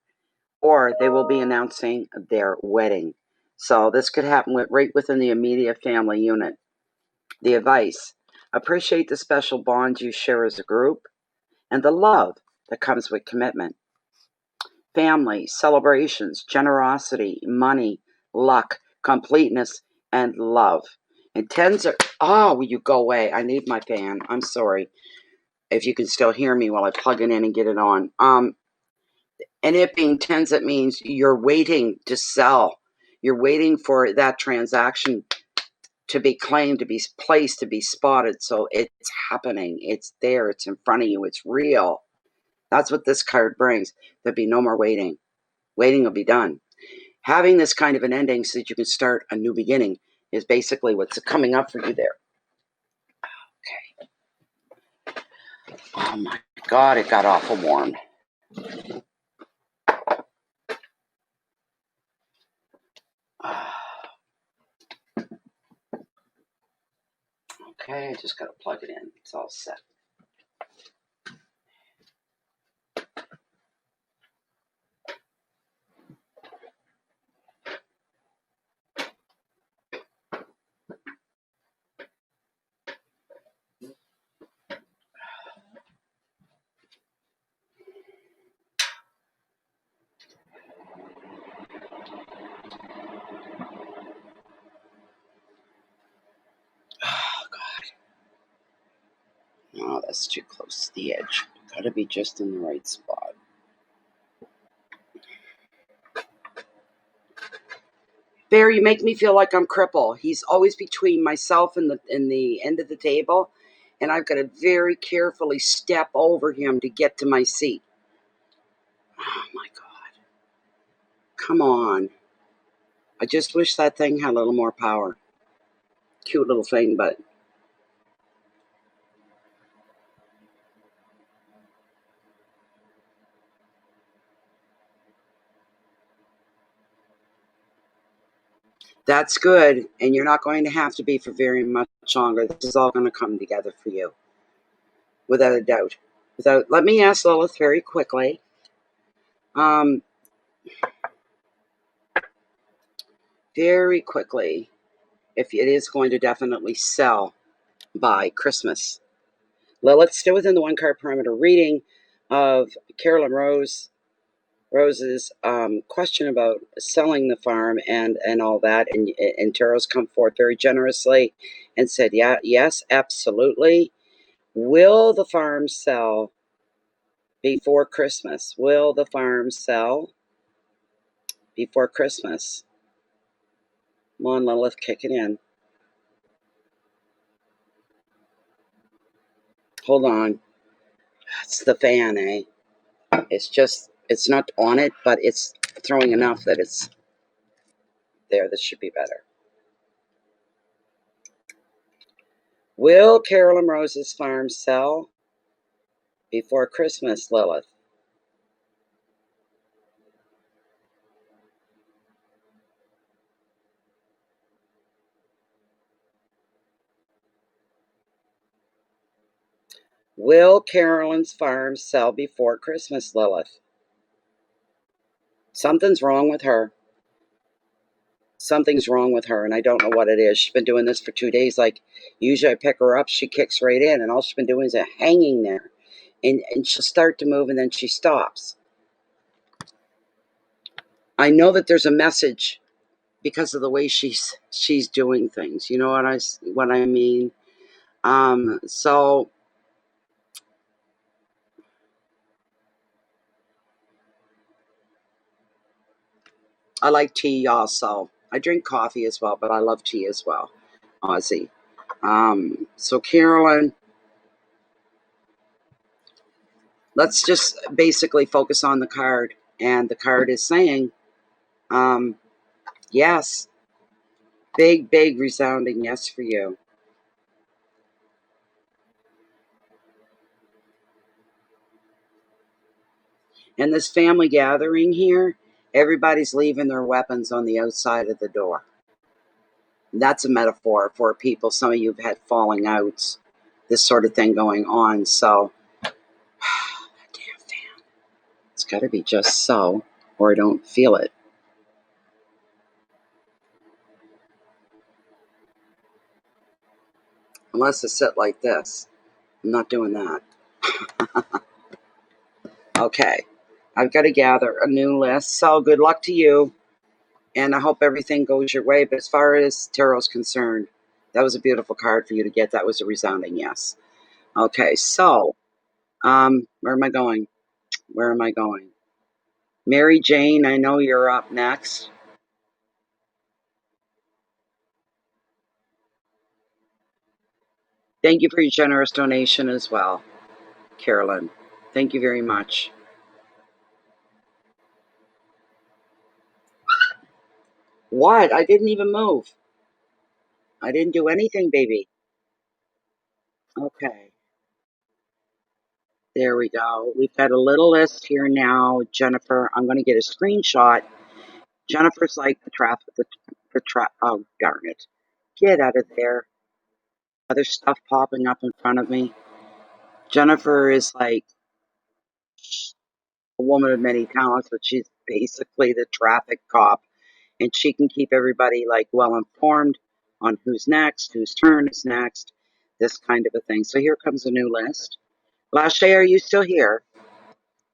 or they will be announcing their wedding. So this could happen right within the immediate family unit. The advice: appreciate the special bonds you share as a group and the love that comes with commitment. Family, celebrations, generosity, money, luck, completeness, and love. And tens are, oh, will you go away? I need my fan. I'm sorry. If you can still hear me while I plug it in and get it on. And it being tens, it means you're waiting to sell. You're waiting for that transaction to be claimed, to be placed, to be spotted. So it's happening. It's there. It's in front of you. It's real. That's what this card brings. There'll be no more waiting. Waiting will be done. Having this kind of an ending so that you can start a new beginning is basically what's coming up for you there. Okay. Oh my God, it got awful warm. Okay, I just got to plug it in. It's all set. Oh God. No, that's too close to the edge. Got to be just in the right spot. Bear, you make me feel like I'm crippled. He's always between myself and the end of the table, and I've got to very carefully step over him to get to my seat. Oh my God. Come on. I just wish that thing had a little more power. Cute little thing, but that's good, and you're not going to have to be for very much longer. This is all going to come together for you, without a doubt. Let me ask Lilith very quickly. Very quickly, if it is going to definitely sell by Christmas. Lilith, still within the one card perimeter reading of Carolyn Rose's question about selling the farm and all that, and Tarot's come forth very generously and said, yeah, yes, absolutely. Will the farm sell before Christmas? Will the farm sell before Christmas? Come on, Lilith, kick it in. Hold on. It's the fan, eh? It's not on it, but it's throwing enough that it's there. This should be better. Will Carolyn Rose's farm sell before Christmas, Lilith? Will Carolyn's farm sell before Christmas, Lilith? Something's wrong with her. Something's wrong with her, and I don't know what it is. She's been doing this for 2 days. Like, usually I pick her up, she kicks right in, and all she's been doing is hanging there. And she'll start to move, and then she stops. I know that there's a message because of the way she's doing things. You know what I mean? So I like tea also. I drink coffee as well, but I love tea as well. Aussie. So Carolyn, let's just basically focus on the card. And the card is saying, um, yes, big, big resounding yes for you. And this family gathering here, everybody's leaving their weapons on the outside of the door. That's a metaphor for people. Some of you have had falling outs, this sort of thing going on. So, damn fan. It's got to be just so, or I don't feel it. Unless I sit like this. I'm not doing that. Okay. I've got to gather a new list. So, good luck to you. And I hope everything goes your way. But as far as tarot's concerned, that was a beautiful card for you to get. That was a resounding yes. Okay, so where am I going? Where am I going? Mary Jane, I know you're up next. Thank you for your generous donation as well, Carolyn. Thank you very much. What? I didn't even move. I didn't do anything, baby. Okay, there we go. We've got a little list here now, Jennifer. I'm going to get a screenshot. Jennifer's like the traffic, oh, darn it. Get out of there. Other stuff popping up in front of me. Jennifer is like a woman of many talents, but she's basically the traffic cop, and she can keep everybody like well informed on who's next, whose turn is next, this kind of a thing. So here comes a new list. Lachey, are you still here?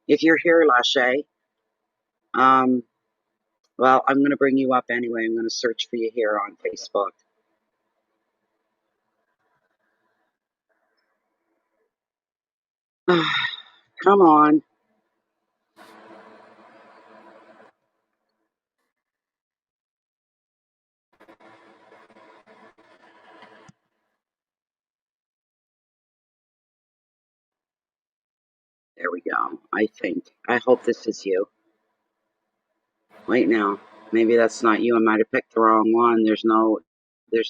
If you're here, Lachey, um, well, I'm going to bring you up anyway. I'm going to search for you here on Facebook. Come on. There we go. I think. I hope this is you. Wait now. Maybe that's not you. I might have picked the wrong one. There's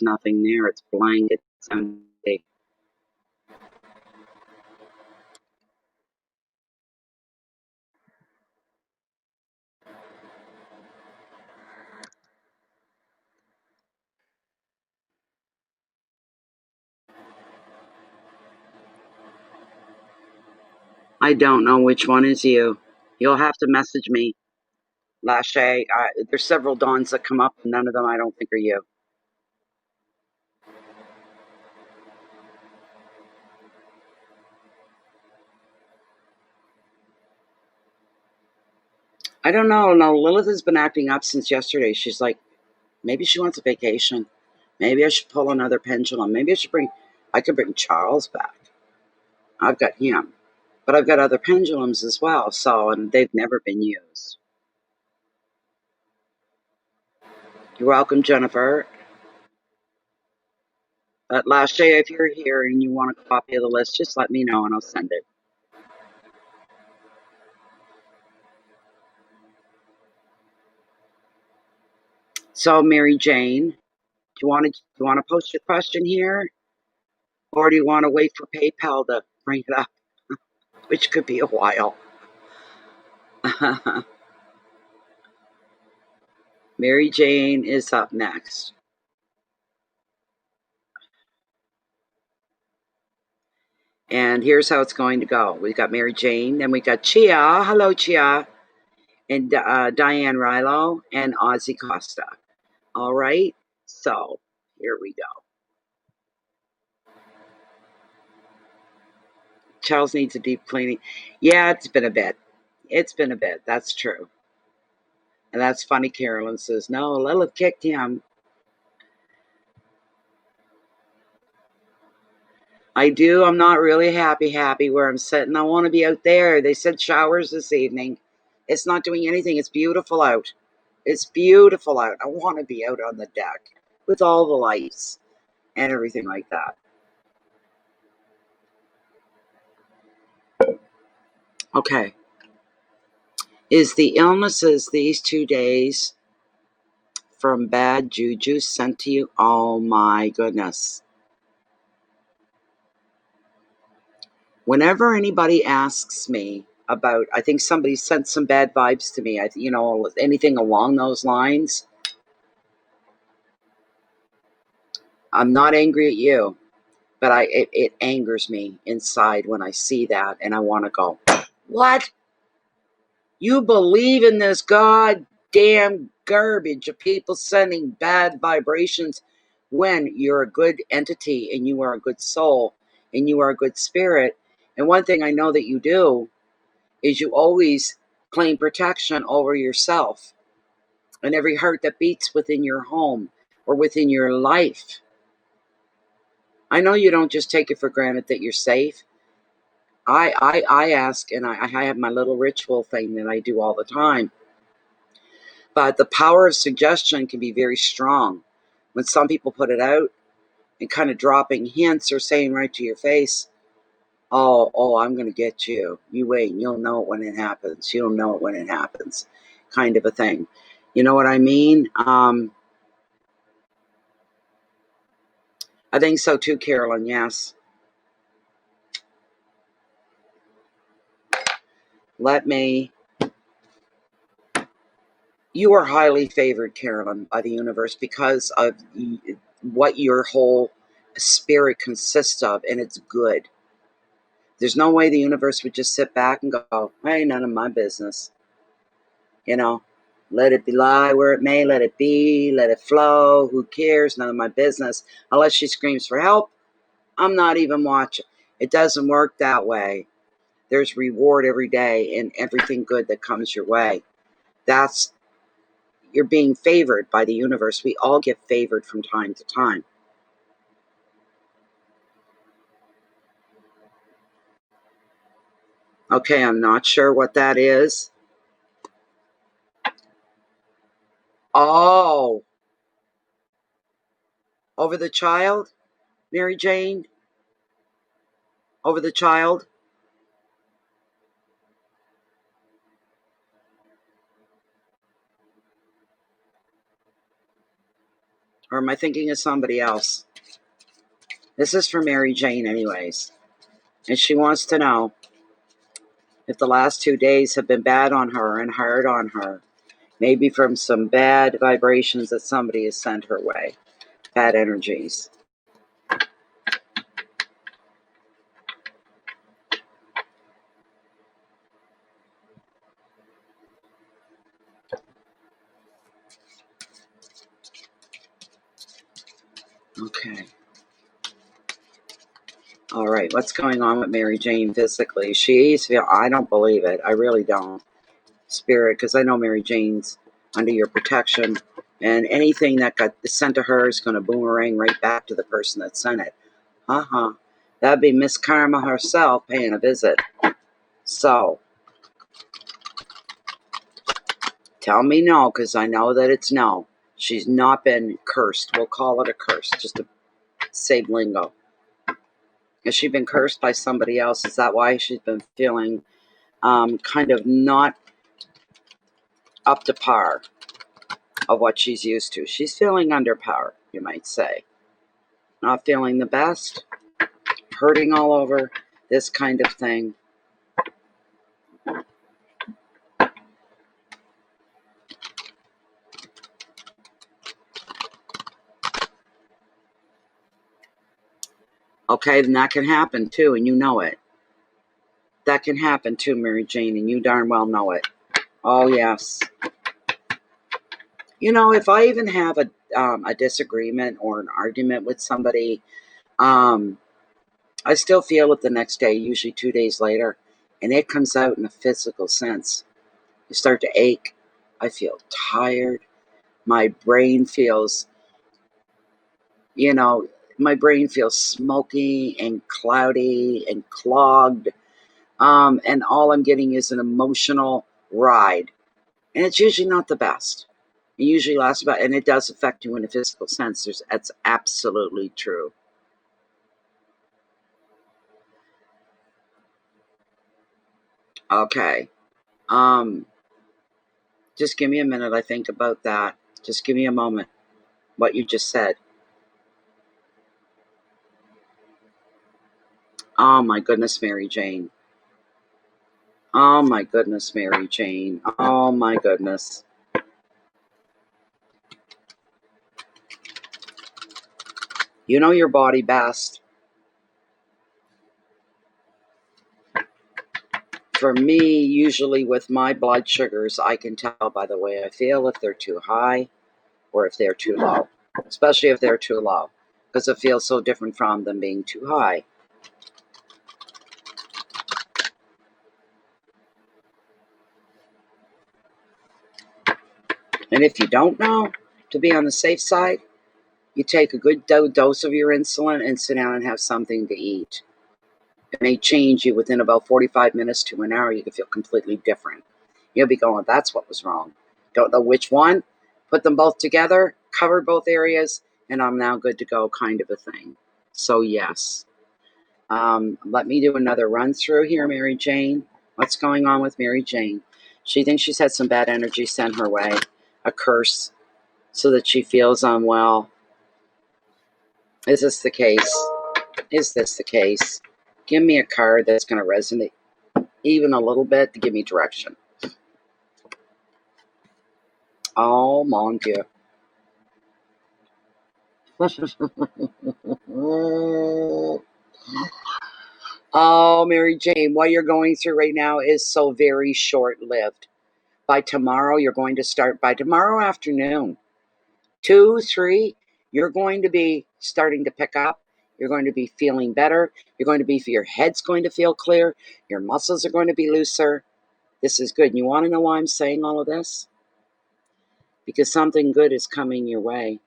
nothing there. It's blank. It's empty. I don't know which one is you. You'll have to message me, Lachey. There's several dawns that come up, and none of them I don't think are you. I don't know. No, Lilith has been acting up since yesterday. She's like, maybe she wants a vacation. Maybe I should pull another pendulum. I could bring Charles back. I've got him. But I've got other pendulums as well, so, and they've never been used. You're welcome, Jennifer. But Lachey, if you're here and you want a copy of the list, just let me know and I'll send it. So, Mary Jane, do you want to post your question here, or do you want to wait for PayPal to bring it up, which could be a while? Mary Jane is up next. And here's how it's going to go. We've got Mary Jane, then we got Chia. Hello, Chia. And Diane Rilo and Ozzy Costa. All right. So here we go. Charles needs a deep cleaning. Yeah, it's been a bit. It's been a bit. That's true. And that's funny. Carolyn says, no, Lilith kicked him. I do. I'm not really happy where I'm sitting. I want to be out there. They said showers this evening. It's not doing anything. It's beautiful out. It's beautiful out. I want to be out on the deck with all the lights and everything like that. Okay. Is the illnesses these 2 days from bad juju sent to you? Oh my goodness. Whenever anybody asks me about, I think somebody sent some bad vibes to me, anything along those lines, I'm not angry at you, but it angers me inside when I see that, and I want to go, what? You believe in this goddamn garbage of people sending bad vibrations when you're a good entity and you are a good soul and you are a good spirit. And one thing I know that you do is you always claim protection over yourself and every heart that beats within your home or within your life. I know you don't just take it for granted that you're safe. I ask, and I have my little ritual thing that I do all the time. But the power of suggestion can be very strong. When some people put it out and kind of dropping hints or saying right to your face, oh, I'm going to get you. You wait, and you'll know it when it happens. You'll know it when it happens, kind of a thing. You know what I mean? I think so too, Carolyn, yes. You are highly favored, Carolyn, by the universe because of what your whole spirit consists of, and it's good. There's no way the universe would just sit back and go, hey, none of my business. Let it be, lie where it may, let it be, let it flow. Who cares? None of my business. Unless she screams for help, I'm not even watching. It doesn't work that way. There's reward every day in everything good that comes your way. You're being favored by the universe. We all get favored from time to time. Okay, I'm not sure what that is. Oh, over the child, Mary Jane? Over the child? Or am I thinking of somebody else? This is for Mary Jane anyways. And she wants to know if the last 2 days have been bad on her and hard on her. Maybe from some bad vibrations that somebody has sent her way. Bad energies. Okay. All right, what's going on with Mary Jane physically? I don't believe it. I really don't. Spirit, because I know Mary Jane's under your protection, and anything that got sent to her is going to boomerang right back to the person that sent it. That'd be Miss Karma herself paying a visit. So, tell me no, because I know that it's no. She's not been cursed. We'll call it a curse, just to save lingo. Has she been cursed by somebody else? Is that why she's been feeling kind of not up to par of what she's used to? She's feeling under power, you might say. Not feeling the best, hurting all over, this kind of thing. Okay, then that can happen too, and you know it. That can happen too, Mary Jane, and you darn well know it. Oh, yes. If I even have a disagreement or an argument with somebody, I still feel it the next day, usually 2 days later, and it comes out in a physical sense. You start to ache. I feel tired. My brain feels, my brain feels smoky and cloudy and clogged. And all I'm getting is an emotional ride. And it's usually not the best. It usually lasts about, and it does affect you in a physical sense. That's absolutely true. Okay. Um, just give me a minute. I think about that. Just give me a moment. What you just said. Oh my goodness, Mary Jane. Oh my goodness, Mary Jane. Oh my goodness. You know your body best. For me, usually with my blood sugars, I can tell by the way I feel if they're too high or if they're too low, especially if they're too low, because it feels so different from them being too high. And if you don't know, to be on the safe side, you take a good dose of your insulin and sit down and have something to eat. It may change you within about 45 minutes to an hour. You can feel completely different. You'll be going, that's what was wrong. Don't know which one. Put them both together, covered both areas, and I'm now good to go, kind of a thing. So, yes. Let me do another run through here, Mary Jane. What's going on with Mary Jane? She thinks she's had some bad energy sent her way, a curse, so that she feels unwell. Is this the case? Is this the case? Give me a card that's going to resonate even a little bit to give me direction. Oh, mon Dieu. Oh, Mary Jane, what you're going through right now is so very short-lived. By tomorrow, you're going to start, by tomorrow afternoon, 2, 3, you're going to be starting to pick up. You're going to be feeling better. Your head's going to feel clear. Your muscles are going to be looser. This is good. And you want to know why I'm saying all of this? Because something good is coming your way.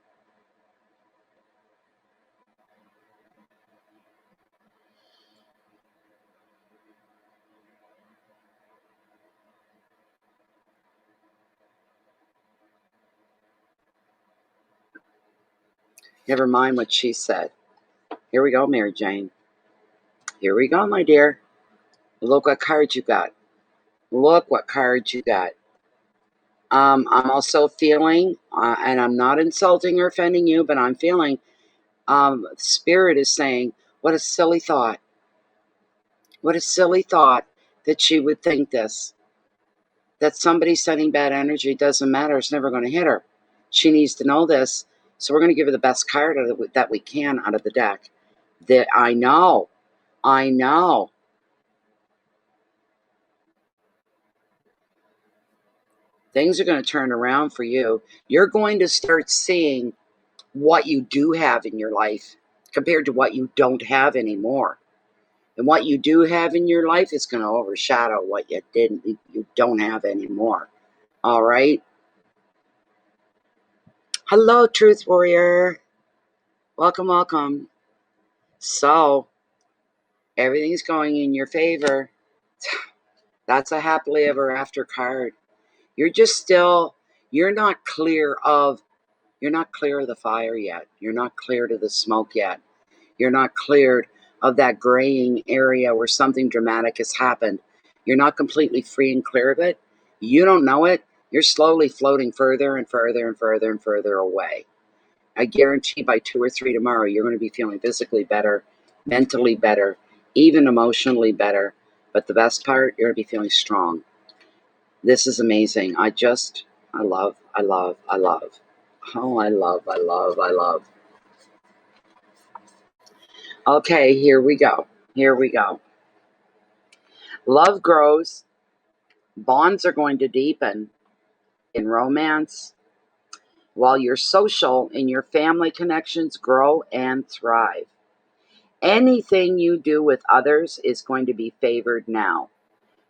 Never mind what she said. Here we go, Mary Jane. Here we go, my dear. Look what card you got. Look what card you got. I'm also feeling, and I'm not insulting or offending you, but I'm feeling, Spirit is saying, what a silly thought. What a silly thought that she would think this. That somebody sending bad energy doesn't matter. It's never going to hit her. She needs to know this. So we're going to give her the best card that we can out of the deck. That I know. Things are going to turn around for you. You're going to start seeing what you do have in your life compared to what you don't have anymore. And what you do have in your life is going to overshadow what you don't have anymore. All right. Hello, Truth Warrior. Welcome, welcome. So, everything's going in your favor. That's a happily ever after card. You're just still, you're not clear of, you're not clear of the fire yet. You're not clear to the smoke yet. You're not cleared of that graying area where something dramatic has happened. You're not completely free and clear of it. You don't know it. You're slowly floating further and further and further and further away. I guarantee by 2 or 3 tomorrow, you're going to be feeling physically better, mentally better, even emotionally better. But the best part, you're going to be feeling strong. This is amazing. I love. Oh, I love. Okay, here we go. Here we go. Love grows. Bonds are going to deepen in romance, while your social and your family connections grow and thrive. Anything you do with others is going to be favored now,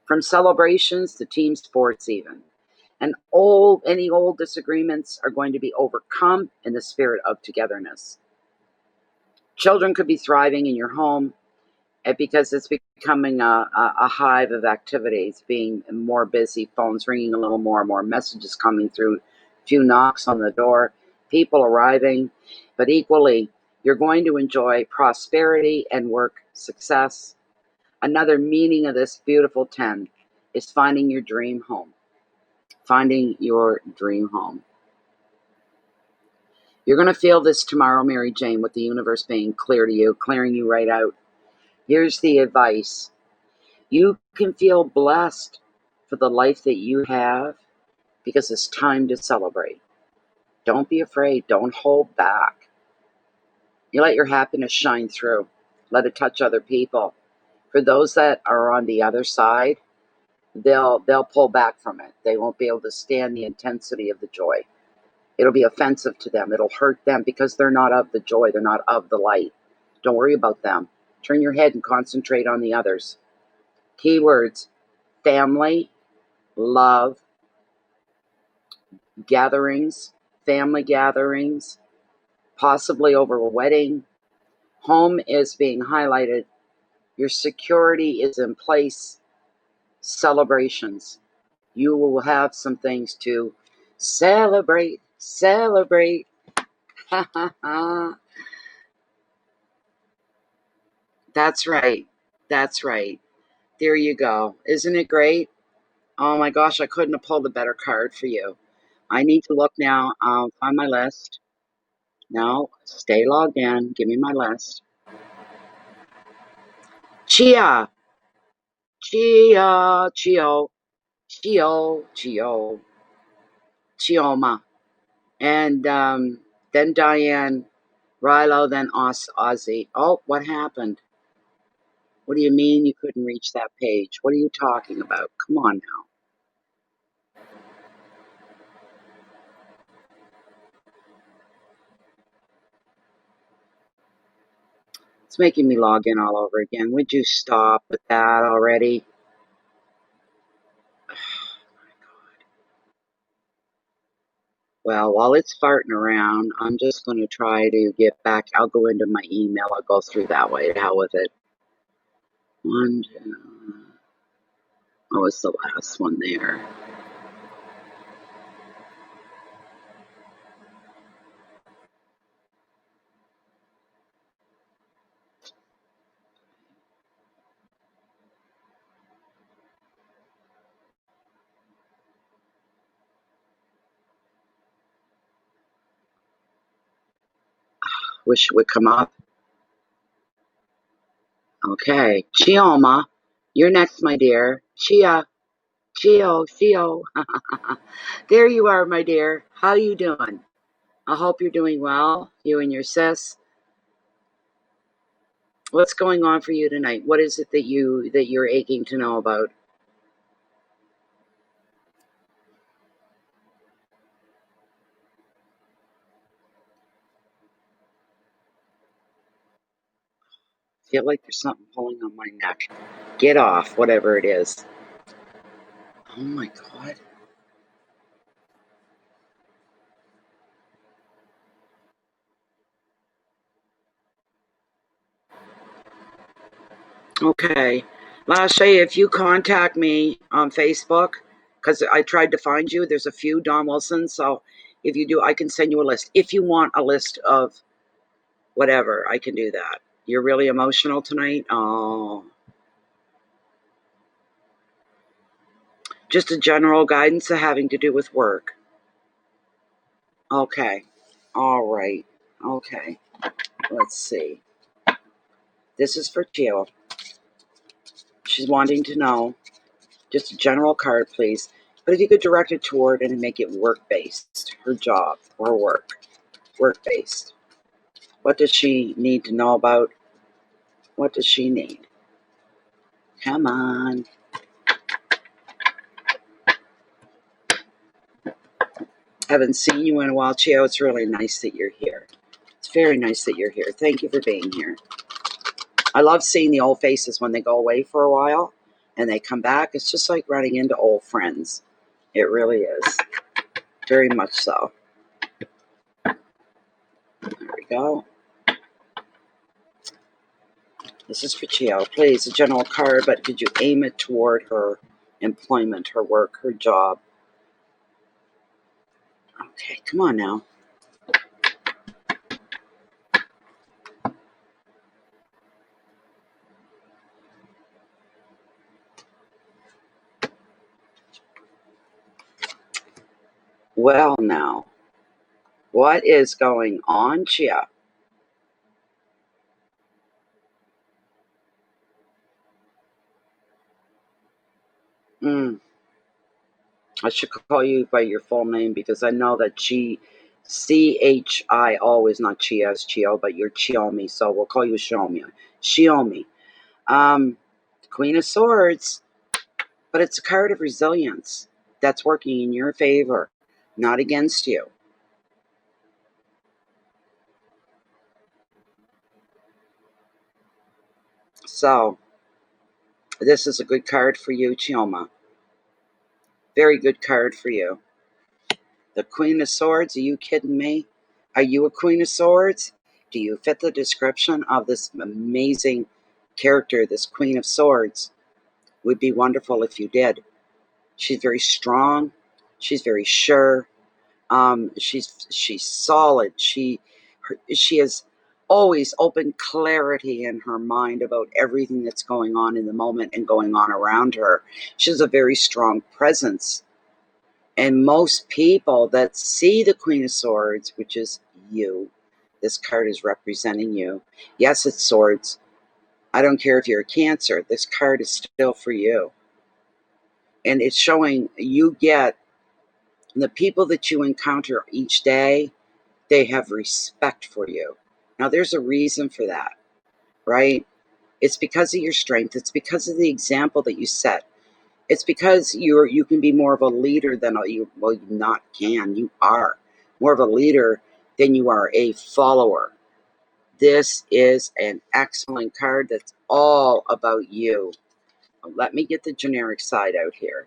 from celebrations to team sports even. And any old disagreements are going to be overcome in the spirit of togetherness. Children could be thriving in your home because it's becoming a hive of activities, being more busy, phones ringing a little more messages coming through, few knocks on the door, people arriving. But equally, you're going to enjoy prosperity and work success. Another meaning of this beautiful 10 is finding your dream home. Finding your dream home. You're going to feel this tomorrow, Mary Jane, with the universe being clear to you, clearing you right out. Here's the advice. You can feel blessed for the life that you have because it's time to celebrate. Don't be afraid. Don't hold back. You let your happiness shine through. Let it touch other people. For those that are on the other side, they'll pull back from it. They won't be able to stand the intensity of the joy. It'll be offensive to them. It'll hurt them because they're not of the joy. They're not of the light. Don't worry about them. Turn your head and concentrate on the others. Keywords: family, love, gatherings, family gatherings, possibly over a wedding. Home is being highlighted. Your security is in place. Celebrations. You will have some things to celebrate. Celebrate. Ha ha ha. That's right. That's right. There you go. Isn't it great? Oh my gosh, I couldn't have pulled a better card for you. I need to look now. I'll find my list. No, stay logged in. Give me my list. Chia. Chia. Chio. Chio. Chio. Chioma. And then Diane. Rilo, then Ozzy. Oh, what happened? What do you mean you couldn't reach that page? What are you talking about? Come on now. It's making me log in all over again. Would you stop with that already? Well, while it's farting around, I'm just going to try to get back. I'll go into my email. I'll go through that way. To hell with it. One, two. Oh, it's the last one there. Wish it would come up. Okay. Chioma, you're next, my dear. Chia. Chio. There you are, my dear. How you doing? I hope you're doing well, you and your sis. What's going on for you tonight? What is it that you're aching to know about? I feel like there's something pulling on my neck. Get off, whatever it is. Oh my God. Okay. Lashay, if you contact me on Facebook, because I tried to find you, there's a few Don Wilson. So if you do, I can send you a list. If you want a list of whatever, I can do that. You're really emotional tonight? Oh. Just a general guidance having to do with work. Okay. All right. Okay. Let's see. This is for Jill. She's wanting to know. Just a general card, please. But if you could direct it toward and make it work-based, her job or work-based. What does she need to know about? What does she need? Come on. Haven't seen you in a while, Chio. It's really nice that you're here. It's very nice that you're here. Thank you for being here. I love seeing the old faces when they go away for a while and they come back. It's just like running into old friends. It really is. Very much so. There we go. This is for Chia. Please, a general card, but could you aim it toward her employment, her work, her job? Okay, come on now. Well, now, what is going on, Chia? I should call you by your full name because I know that Chi is not Chia, it's Chio, but you're Chiomi, so we'll call you Shiomi. Shiomi. Queen of Swords, but it's a card of resilience that's working in your favor, not against you. So, this is a good card for you, Chioma. Very good card for you. The Queen of Swords, are you kidding me? Are you a Queen of Swords? Do you fit the description of this amazing character, this Queen of Swords? Would be wonderful if you did. She's very strong. She's very sure. She's solid. She has always open clarity in her mind about everything that's going on in the moment and going on around her. She has a very strong presence. And most people that see the Queen of Swords, which is you, this card is representing you. Yes, it's swords. I don't care if you're a Cancer. This card is still for you. And it's showing you get the people that you encounter each day, they have respect for you. Now, there's a reason for that, right? It's because of your strength. It's because of the example that you set. It's because you can be more of a leader than you not can. You are more of a leader than you are a follower. This is an excellent card that's all about you. Let me get the generic side out here.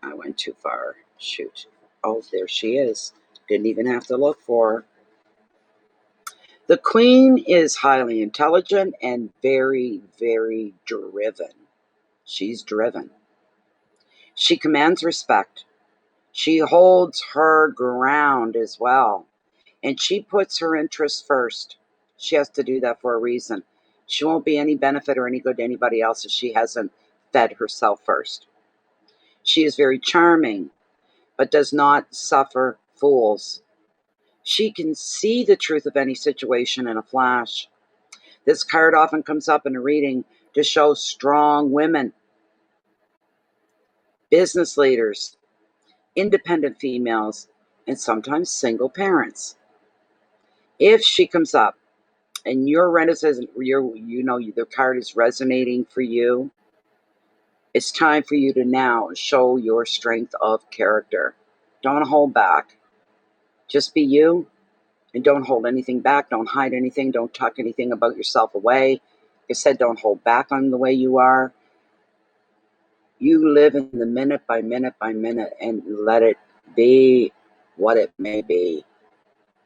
I went too far. Shoot. Oh, there she is. Didn't even have to look for her. The Queen is highly intelligent and very, very driven. She's driven. She commands respect. She holds her ground as well. And she puts her interests first. She has to do that for a reason. She won't be any benefit or any good to anybody else if she hasn't fed herself first. She is very charming, but does not suffer fools. She can see the truth of any situation in a flash. This card often comes up in a reading to show strong women, business leaders, independent females, and sometimes single parents. If she comes up and your renaissance, the card is resonating for you, it's time for you to now show your strength of character. Don't hold back. Just be you and don't hold anything back. Don't hide anything. Don't tuck anything about yourself away. Like I said, don't hold back on the way you are. You live in the minute by minute by minute and let it be what it may be.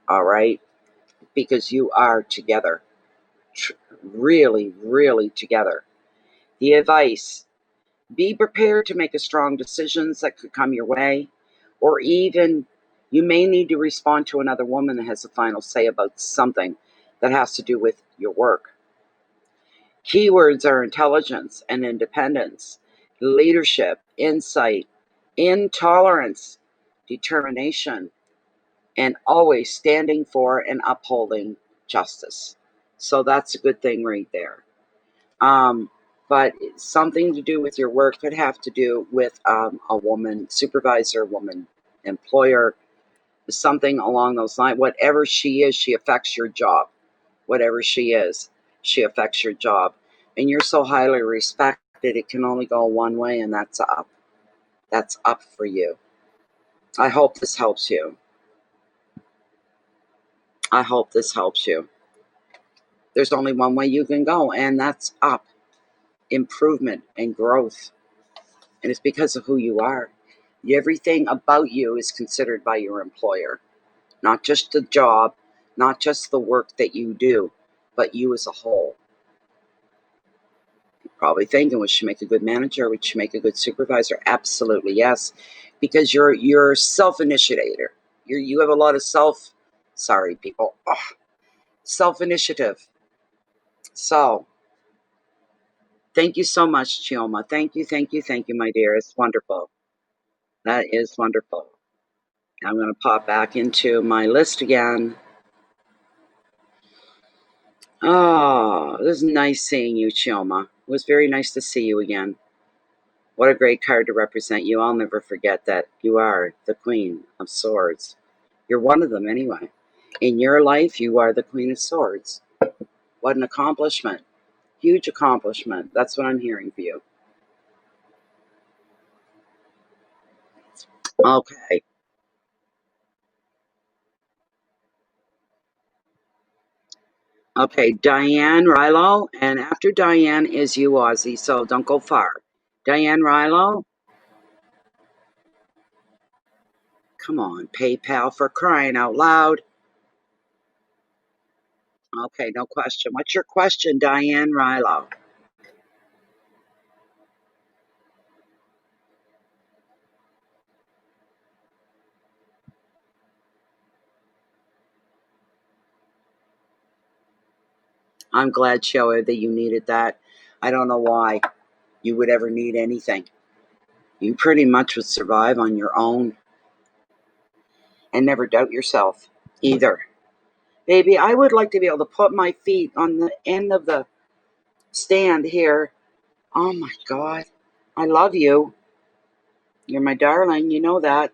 All right? Because you are together. Really, really together. The advice: be prepared to make strong decisions that could come your way, or even you may need to respond to another woman that has the final say about something that has to do with your work. Keywords are intelligence and independence, leadership, insight, intolerance, determination, and always standing for and upholding justice. So that's a good thing right there. But something to do with your work could have to do with a woman supervisor, woman employer, something along those lines. Whatever she is, she affects your job. Whatever she is, she affects your job. And you're so highly respected, it can only go one way, and that's up. That's up for you. I hope this helps you. I hope this helps you. There's only one way you can go, and that's up. Improvement and growth. And it's because of who you are. Everything about you is considered by your employer, not just the job, not just the work that you do, but you as a whole. You're probably thinking, would she make a good manager? Would she make a good supervisor? Absolutely yes, because you're self-initiator. You have a lot of sorry people, self-initiative. So thank you so much, Chioma. Thank you, thank you, thank you, my dear. It's wonderful. That is wonderful. I'm going to pop back into my list again. Oh, it was nice seeing you, Chioma. It was very nice to see you again. What a great card to represent you. I'll never forget that you are the Queen of Swords. You're one of them anyway. In your life, you are the Queen of Swords. What an accomplishment. Huge accomplishment. That's what I'm hearing for you. Okay. Okay, Diane Rilo, and after Diane is you, Ozzy, so don't go far. Diane Rilo, come on, PayPal for crying out loud. Okay, no question. What's your question, Diane Rilo? I'm glad, Shoa, that you needed that. I don't know why you would ever need anything. You pretty much would survive on your own and never doubt yourself either. Baby, I would like to be able to put my feet on the end of the stand here. Oh my God. I love you. You're my darling. You know that.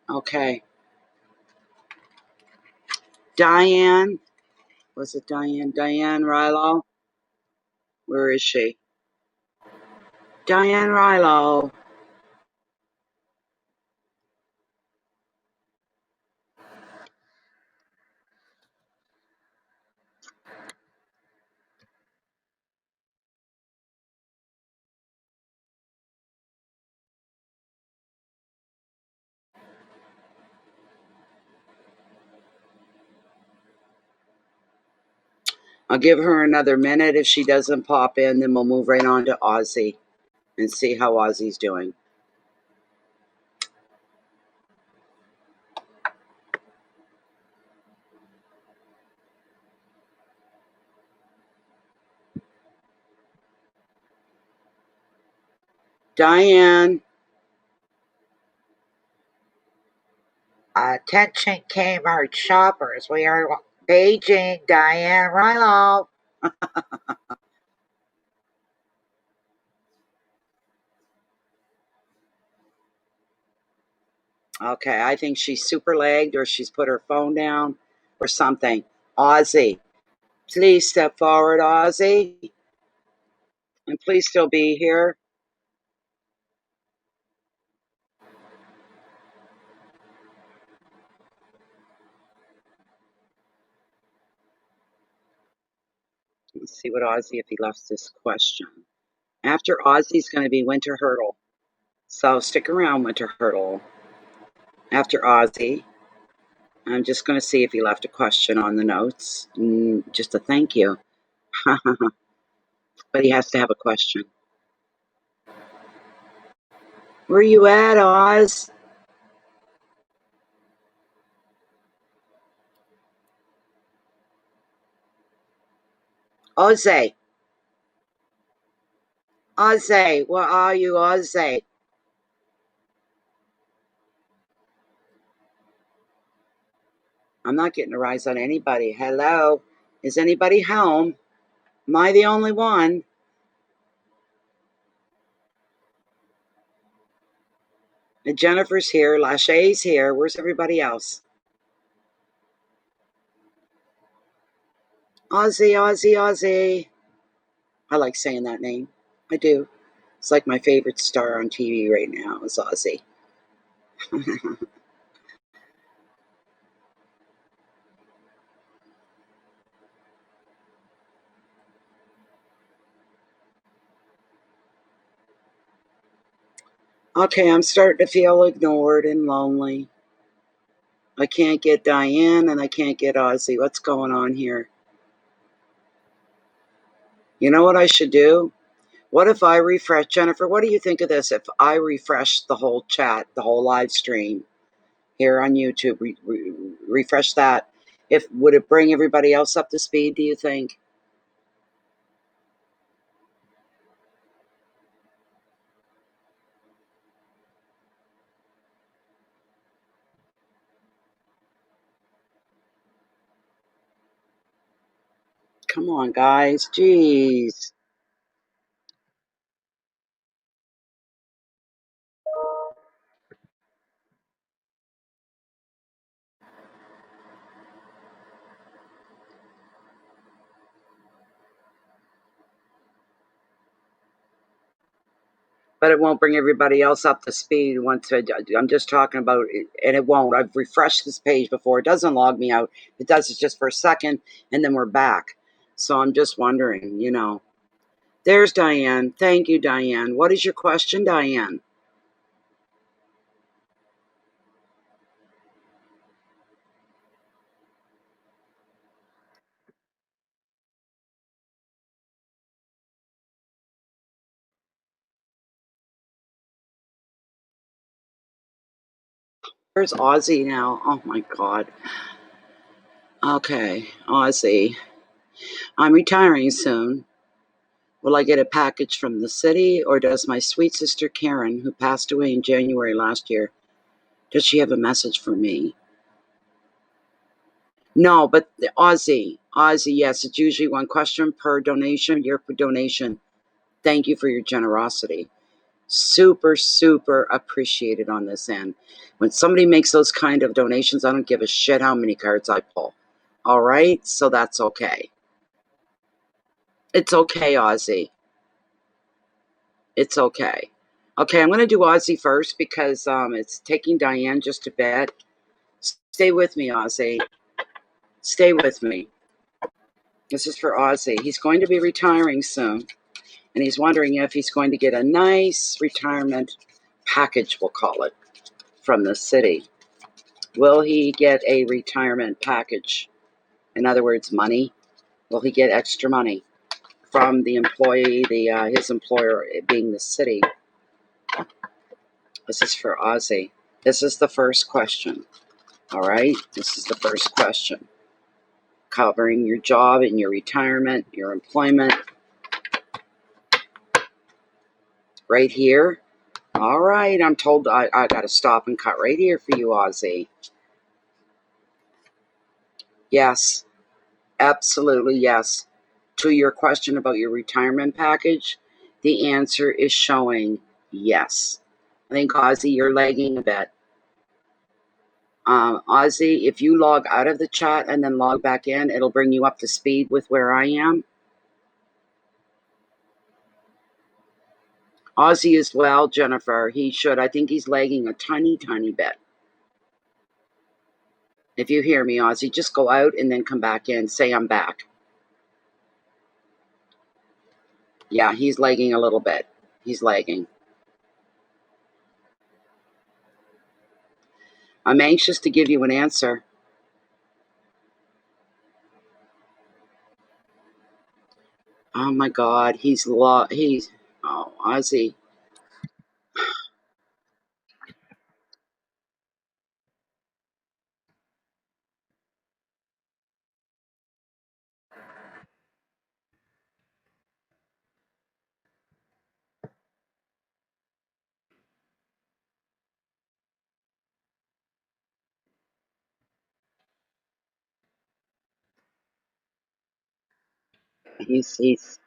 Okay. Diane. Was it Diane? Diane Rilo? Where is she? Diane Rilo. I'll give her another minute. If she doesn't pop in, then we'll move right on to Ozzy and see how Ozzy's doing. Diane. Attention Kmart shoppers. We are paging Diane Rilo. Okay, I think she's super lagged or she's put her phone down or something. Ozzy, please step forward, Ozzy. And please still be here. Let's see what Ozzy, if he left this question. After Ozzy's going to be Winter Hurdle. So stick around, Winter Hurdle. After Ozzy, I'm just going to see if he left a question on the notes. Just a thank you. But he has to have a question. Where you at, Oz? Ozzy. Ozzy, where are you, Ozzy? I'm not getting a rise on anybody. Hello? Is anybody home? Am I the only one? Jennifer's here. Lachey's here. Where's everybody else? Ozzy, Ozzy, Ozzy. I like saying that name. I do. It's like my favorite star on TV right now is Ozzy. Okay, I'm starting to feel ignored and lonely. I can't get Diane and I can't get Ozzy. What's going on here? You know what I should do? What if I refresh, Jennifer? What do you think of this? If I refresh the whole chat, the whole live stream here on YouTube, refresh that, if would it bring everybody else up to speed? Do you think? Come on, guys. Jeez. But it won't bring everybody else up to speed once I'm just talking about it, and it won't. I've refreshed this page before. It doesn't log me out. It does it just for a second, and then we're back. So I'm just wondering, There's Diane. Thank you, Diane. What is your question, Diane? Where's Ozzy now? Oh my God. Okay, Ozzy. I'm retiring soon. Will I get a package from the city, or does my sweet sister Karen, who passed away in January last year, does she have a message for me? No, but Ozzy, yes, it's usually one question per donation. Your donation. Thank you for your generosity. Super, super appreciated on this end. When somebody makes those kind of donations, I don't give a shit how many cards I pull. All right, so that's okay. It's okay, Ozzy. It's okay. Okay, I'm going to do Ozzy first because it's taking Diane just a bit. Stay with me, Ozzy. Stay with me. This is for Ozzy. He's going to be retiring soon, and he's wondering if he's going to get a nice retirement package, we'll call it, from the city. Will he get a retirement package? In other words, money. Will he get extra money from the employee, his employer being the city? This is for Ozzy. This is the first question. All right, this is the first question. Covering your job and your retirement, your employment. Right here. All right, I'm told I got to stop and cut right here for you, Ozzy. Yes, absolutely yes. To your question about your retirement package, the answer is showing yes. I think, Ozzy, you're lagging a bit. Ozzy, if you log out of the chat and then log back in, it'll bring you up to speed with where I am. Ozzy as well, Jennifer. He should. I think he's lagging a tiny, tiny bit. If you hear me, Ozzy, just go out and then come back in. Say I'm back. Yeah, he's lagging a little bit. He's lagging. I'm anxious to give you an answer. Oh my God, he's Ozzy. He's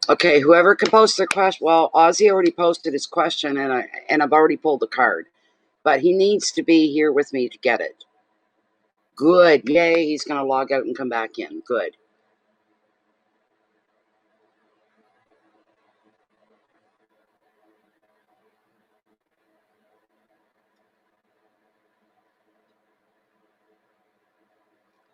okay. Whoever can post their question. Well, Ozzy already posted his question, and I've already pulled the card, but he needs to be here with me to get it. Good. Yay. He's going to log out and come back in. Good.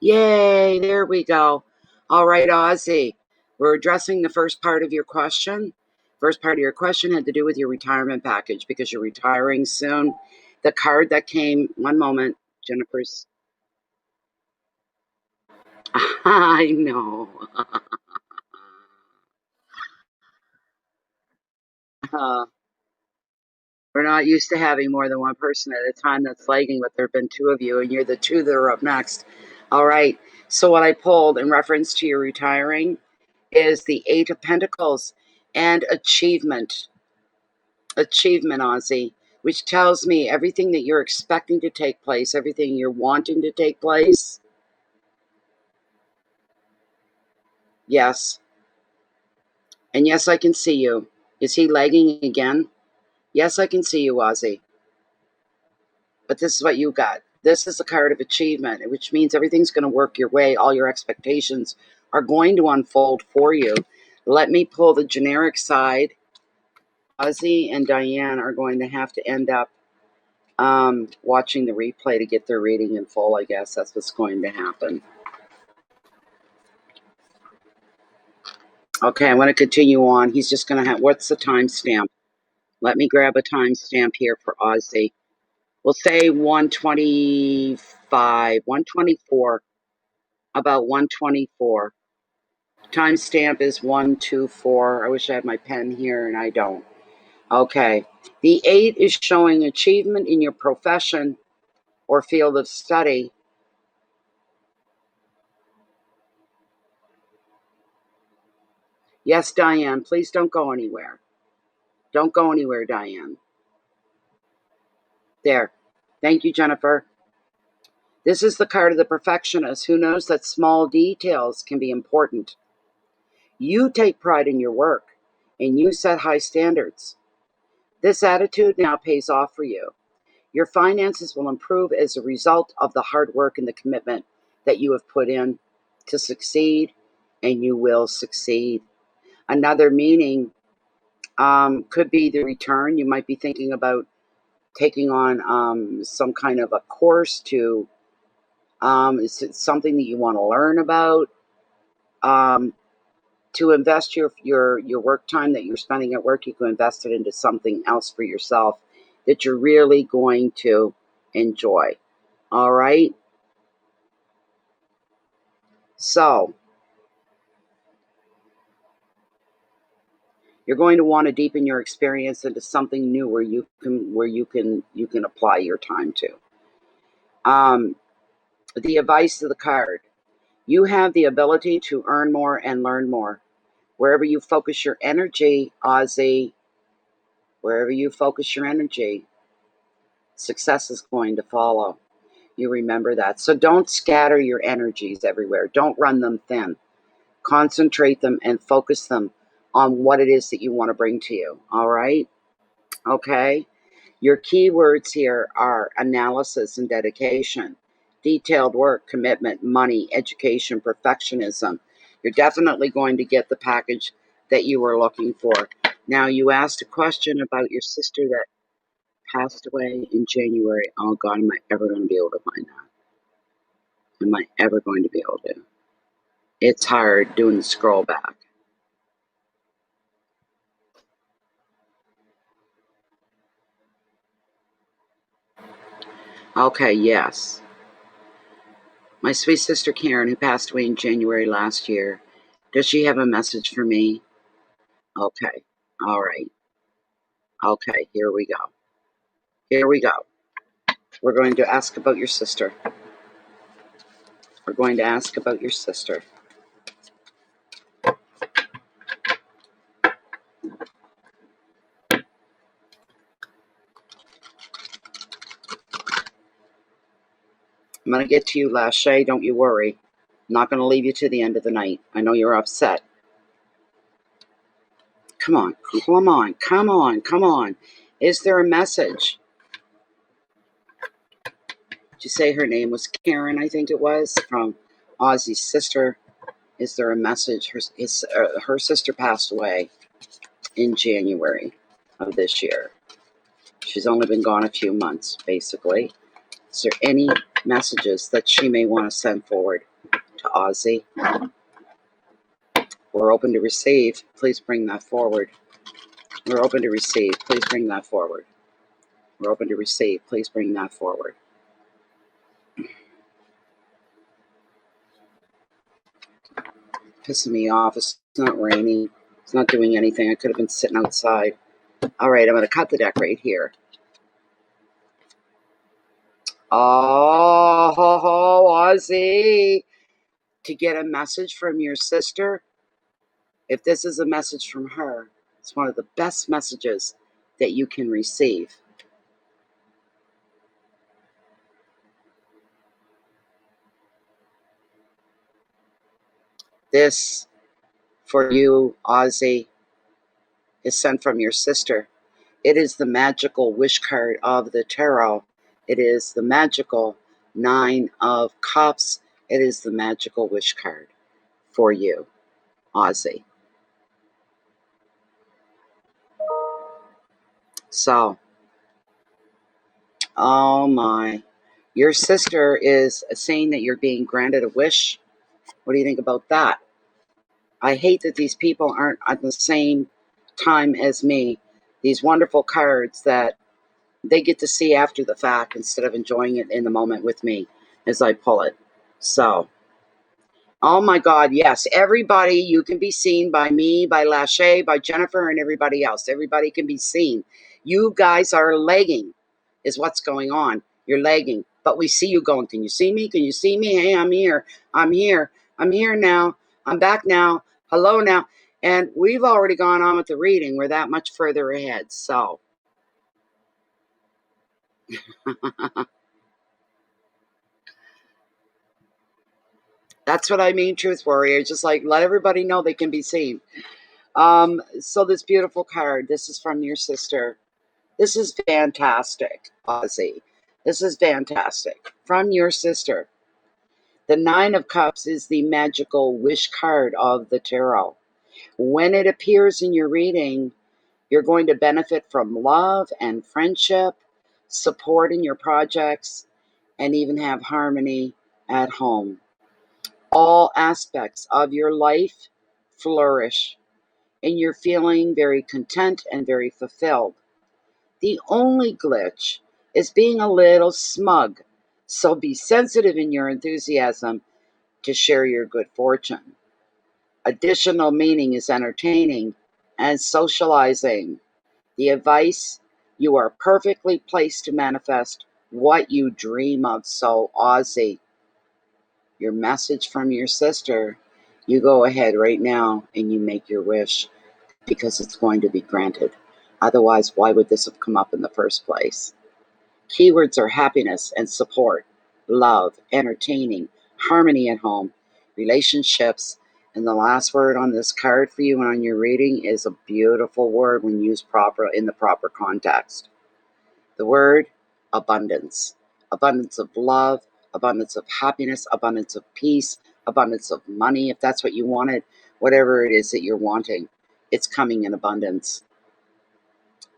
Yay, there we go. All right, Ozzy, we're addressing the first part of your question. First part of your question had to do with your retirement package because you're retiring soon. The card that came, one moment, Jennifer's. I know. We're not used to having more than one person at a time that's lagging, but there have been two of you, and you're the two that are up next. All right. So, what I pulled in reference to your retiring is the Eight of Pentacles and achievement. Achievement, Ozzy, which tells me everything that you're expecting to take place, everything you're wanting to take place. Yes. And yes, I can see you. Is he lagging again? Yes, I can see you, Ozzy. But this is what you got. This is the card of achievement, which means everything's going to work your way. All your expectations are going to unfold for you. Let me pull the generic side. Ozzy and Diane are going to have to end up watching the replay to get their reading in full, I guess. That's what's going to happen. Okay, I'm going to continue on. He's just going to have, what's the timestamp? Let me grab a timestamp here for Ozzy. We'll say 125, 124, about 124. Timestamp is 124. I wish I had my pen here and I don't. Okay. The 8 is showing achievement in your profession or field of study. Yes, Diane, please don't go anywhere. Don't go anywhere, Diane. There. Thank you, Jennifer. This is the card of the perfectionist who knows that small details can be important. You take pride in your work and you set high standards. This attitude now pays off for you. Your finances will improve as a result of the hard work and the commitment that you have put in to succeed, and you will succeed. Another meaning could be the return. You might be thinking about taking on some kind of a course to is it something that you want to learn about, to invest your work time that you're spending at work. You can invest it into something else for yourself that you're really going to enjoy. All right. So you're going to want to deepen your experience into something new where you can apply your time to. The advice of the card: you have the ability to earn more and learn more. Wherever you focus your energy, Ozzy, wherever you focus your energy, success is going to follow. You remember that. So don't scatter your energies everywhere. Don't run them thin. Concentrate them and focus them on what it is that you want to bring to you. All right? Okay? Your keywords here are analysis and dedication, detailed work, commitment, money, education, perfectionism. You're definitely going to get the package that you were looking for. Now, you asked a question about your sister that passed away in January. Oh, God, am I ever going to be able to find that? Am I ever going to be able to? It's hard doing the scroll back. Okay, yes. My sweet sister Karen, who passed away in January last year, does she have a message for me? Okay. All right. Okay, here we go. Here we go. We're going to ask about your sister. We're going to ask about your sister. I'm going to get to you, Lachey. Don't you worry. I'm not going to leave you to the end of the night. I know you're upset. Come on. Come on. Come on. Come on. Is there a message? Did you say her name was Karen, I think it was, from Ozzy's sister? Is there a message? Her sister passed away in January of this year. She's only been gone a few months, basically. Is there any messages that she may want to send forward to Ozzy. We're open to receive. Please bring that forward. We're open to receive. Please bring that forward. We're open to receive. Please bring that forward. Pissing me off. It's not raining. It's not doing anything. I could have been sitting outside. All right, I'm going to cut the deck right here. Oh, Ozzy. To get a message from your sister, if this is a message from her, it's one of the best messages that you can receive. This, for you, Ozzy, is sent from your sister. It is the magical wish card of the tarot. It is the magical 9 of Cups. It is the magical wish card for you, Ozzy. So, oh my. Your sister is saying that you're being granted a wish. What do you think about that? I hate that these people aren't at the same time as me. These wonderful cards that they get to see after the fact instead of enjoying it in the moment with me as I pull it. So, oh my God, yes. Everybody, you can be seen by me, by Lachey, by Jennifer, and everybody else. Everybody can be seen. You guys are lagging, is what's going on. You're lagging. But we see you going, can you see me? Can you see me? Hey, I'm here. I'm here. I'm here now. I'm back now. Hello now. And we've already gone on with the reading. We're that much further ahead. So, that's what I mean, Truth Warrior. Just like let everybody know they can be seen. So this beautiful card, this is from your sister. This is fantastic, Ozzy. This is fantastic. From your sister. The 9 of Cups is the magical wish card of the tarot. When it appears in your reading, you're going to benefit from love and friendship, support in your projects, and even have harmony at home. All aspects of your life flourish, and you're feeling very content and very fulfilled. The only glitch is being a little smug, so be sensitive in your enthusiasm to share your good fortune. Additional meaning is entertaining and socializing. The advice: you are perfectly placed to manifest what you dream of. So, Ozzy, your message from your sister, you go ahead right now and you make your wish because it's going to be granted. Otherwise, why would this have come up in the first place? Keywords are happiness and support, love, entertaining, harmony at home, relationships. And the last word on this card for you and on your reading is a beautiful word when used proper in the proper context. The word abundance. Abundance of love, abundance of happiness, abundance of peace, abundance of money, if that's what you wanted, whatever it is that you're wanting, it's coming in abundance.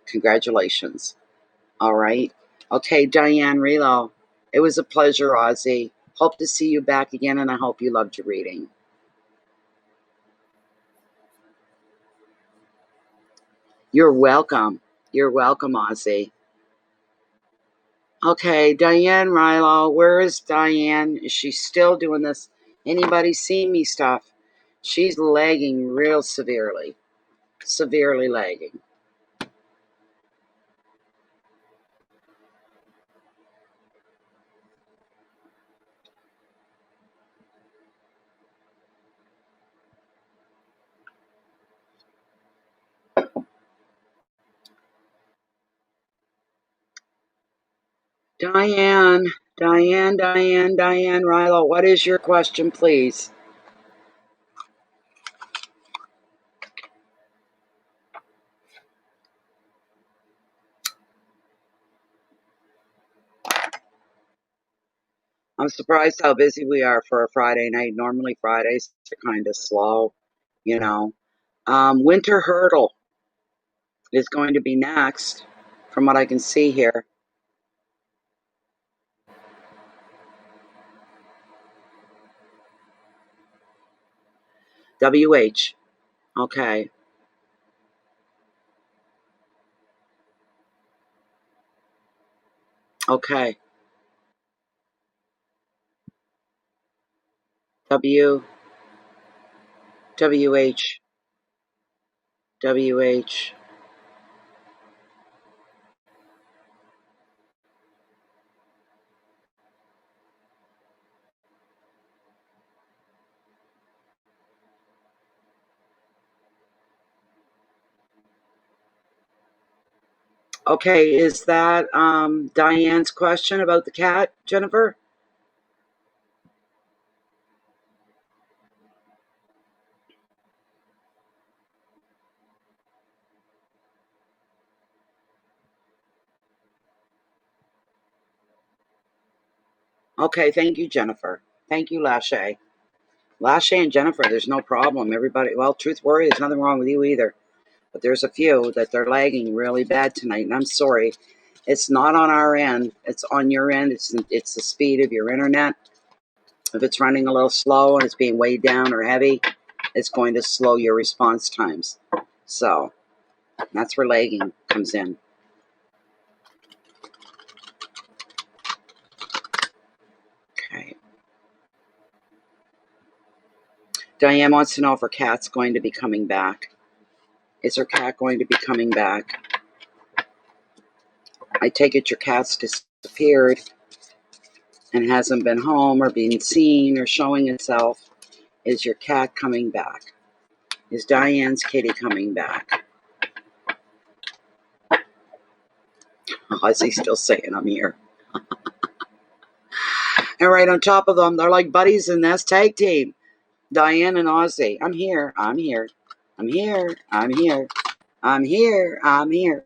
Congratulations. All right. Okay, Diane Relo. It was a pleasure, Ozzy. Hope to see you back again, and I hope you loved your reading. You're welcome. You're welcome, Ozzy. Okay, Diane Rilo. Where is Diane? Is she still doing this anybody see me stuff? She's lagging real severely. Severely lagging. Diane Rilo. What is your question, please? I'm surprised how busy we are for a Friday night. Normally Fridays are kind of slow, you know. Winter Hurdle is going to be next, from what I can see here. WH. Okay. Okay. W. WH. WH. Okay, is that Diane's question about the cat, Jennifer? Okay, thank you, Jennifer. Thank you, Lachey. Lachey and Jennifer, there's no problem. Everybody, well, truth worry, there's nothing wrong with you either. But there's a few that they're lagging really bad tonight, and I'm sorry. It's not on our end. It's on your end. It's the speed of your internet. If it's running a little slow and it's being weighed down or heavy, it's going to slow your response times. So that's where lagging comes in. Okay. Diane wants to know if her cat's going to be coming back. Is her cat going to be coming back? I take it your cat's disappeared and hasn't been home or being seen or showing itself. Is your cat coming back? Is Diane's kitty coming back? Ozzy's still saying I'm here. And right on top of them, they're like buddies in this tag team. Diane and Ozzy. I'm here. I'm here. I'm here. I'm here. I'm here. I'm here.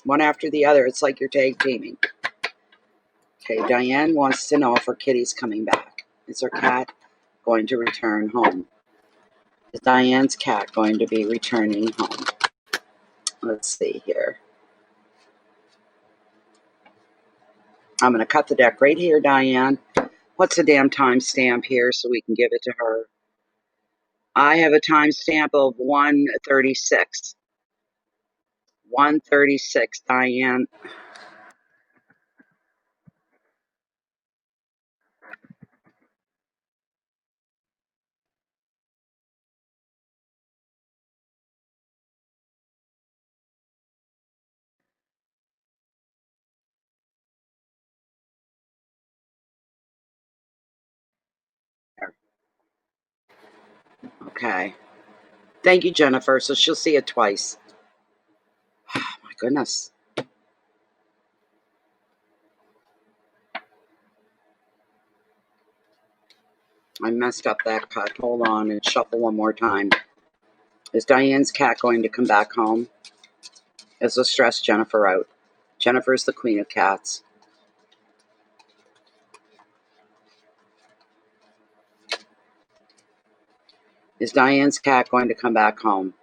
One after the other. It's like you're tag teaming. Okay, Diane wants to know if her kitty's coming back. Is her cat going to return home? Is Diane's cat going to be returning home? Let's see here. I'm going to cut the deck right here, Diane. What's the damn timestamp here so we can give it to her? I have a timestamp of 1:36. 1:36, Diane. Okay. Thank you, Jennifer. So she'll see it twice. Oh, my goodness. I messed up that cut. Hold on and shuffle one more time. Is Diane's cat going to come back home? This will stress Jennifer out. Jennifer's the queen of cats. Is Diane's cat going to come back home?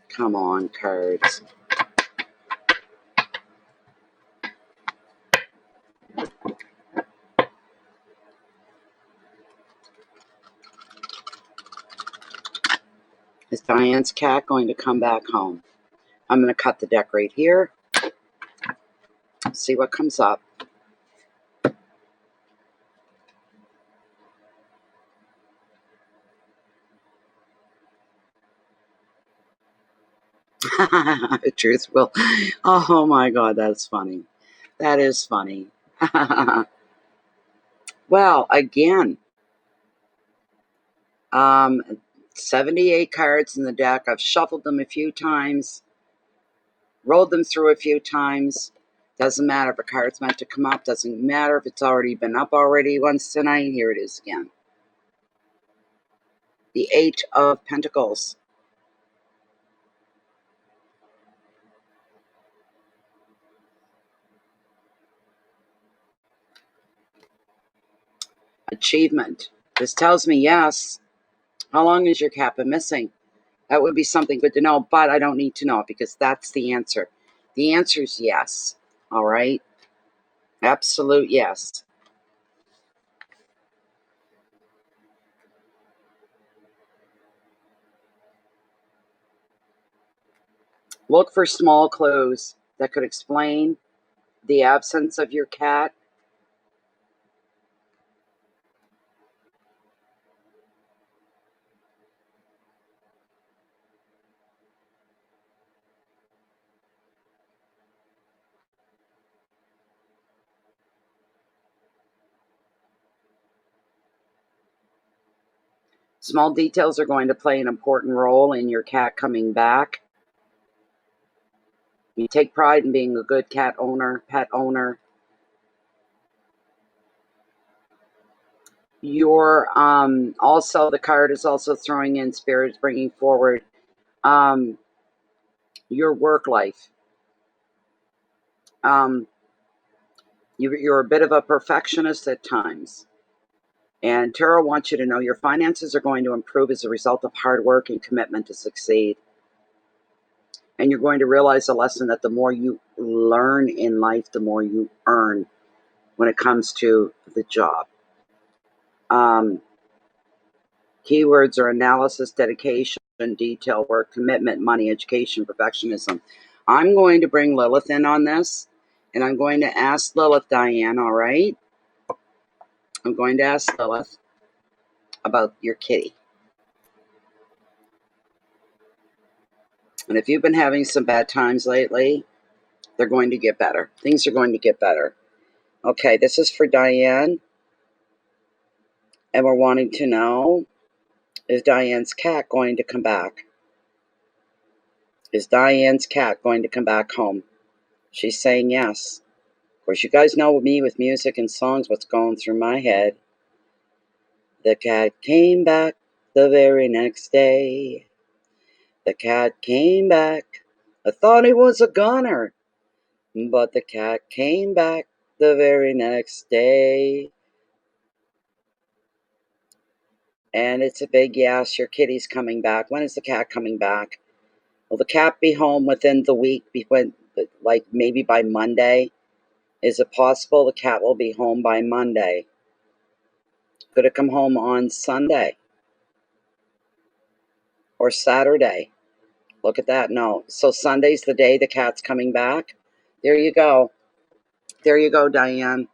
Come on, cards. Is Diane's cat going to come back home? I'm going to cut the deck right here. See what comes up. Truth will. Oh my God, that's funny. That is funny. Well, again, 78 cards in the deck. I've shuffled them a few times, rolled them through a few times. Doesn't matter if a card's meant to come up. Doesn't matter if it's already been up already once tonight. Here it is again. The Eight of Pentacles. Achievement. This tells me yes. How long is your cat been missing? That would be something good to know, but I don't need to know it because that's the answer. The answer is yes. All right? Absolute yes. Look for small clues that could explain the absence of your cat. Small details are going to play an important role in your cat coming back. You take pride in being a good cat owner, pet owner. Your also the card is also throwing in spirits, bringing forward um, your work life. Um, you're a bit of a perfectionist at times. And Tarot wants you to know your finances are going to improve as a result of hard work and commitment to succeed. And you're going to realize a lesson that the more you learn in life, the more you earn when it comes to the job. Keywords are analysis, dedication, detail work, commitment, money, education, perfectionism. I'm going to bring Lilith in on this, and I'm going to ask Lilith, Diane, all right? I'm going to ask Lilith about your kitty. And if you've been having some bad times lately, they're going to get better. Things are going to get better. Okay, this is for Diane, and we're wanting to know, is Diane's cat going to come back? Is Diane's cat going to come back home? She's saying yes. Of course, you guys know me with music and songs, what's going through my head. The cat came back the very next day. The cat came back. I thought he was a goner, but the cat came back the very next day. And it's a big yes, your kitty's coming back. When is the cat coming back? Will the cat be home within the week, like maybe by Monday? Is it possible the cat will be home by Monday? Could it come home on Sunday or Saturday? Look at that. No. So Sunday's the day the cat's coming back. There you go. There you go, Diane.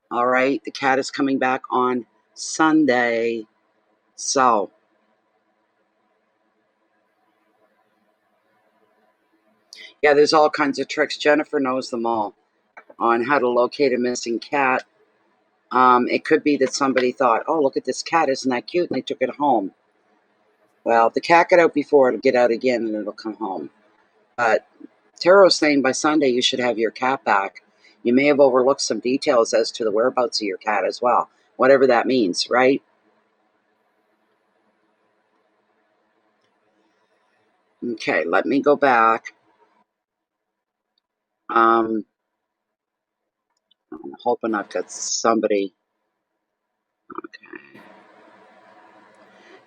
All right. The cat is coming back on Sunday. So, yeah, there's all kinds of tricks. Jennifer knows them all on how to locate a missing cat. It could be that somebody thought, oh, look at this cat. Isn't that cute? And they took it home. Well, if the cat got out before, it'll get out again and it'll come home. But Tarot's saying by Sunday you should have your cat back. You may have overlooked some details as to the whereabouts of your cat as well, whatever that means, right? Okay, let me go back. I'm hoping I've got somebody. Okay.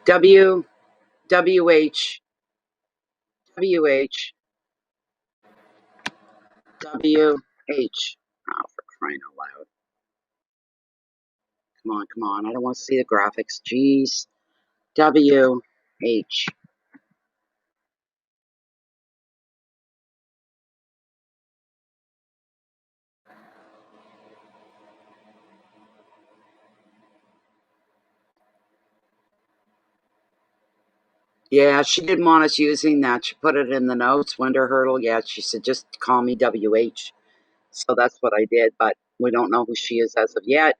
W W H W H W H. Oh, for crying out loud! Come on! I don't want to see the graphics. Jeez. W H. Yeah, she didn't want us using that. She put it in the notes, Winter Hurdle. Yeah, she said, just call me WH. So that's what I did, but we don't know who she is as of yet.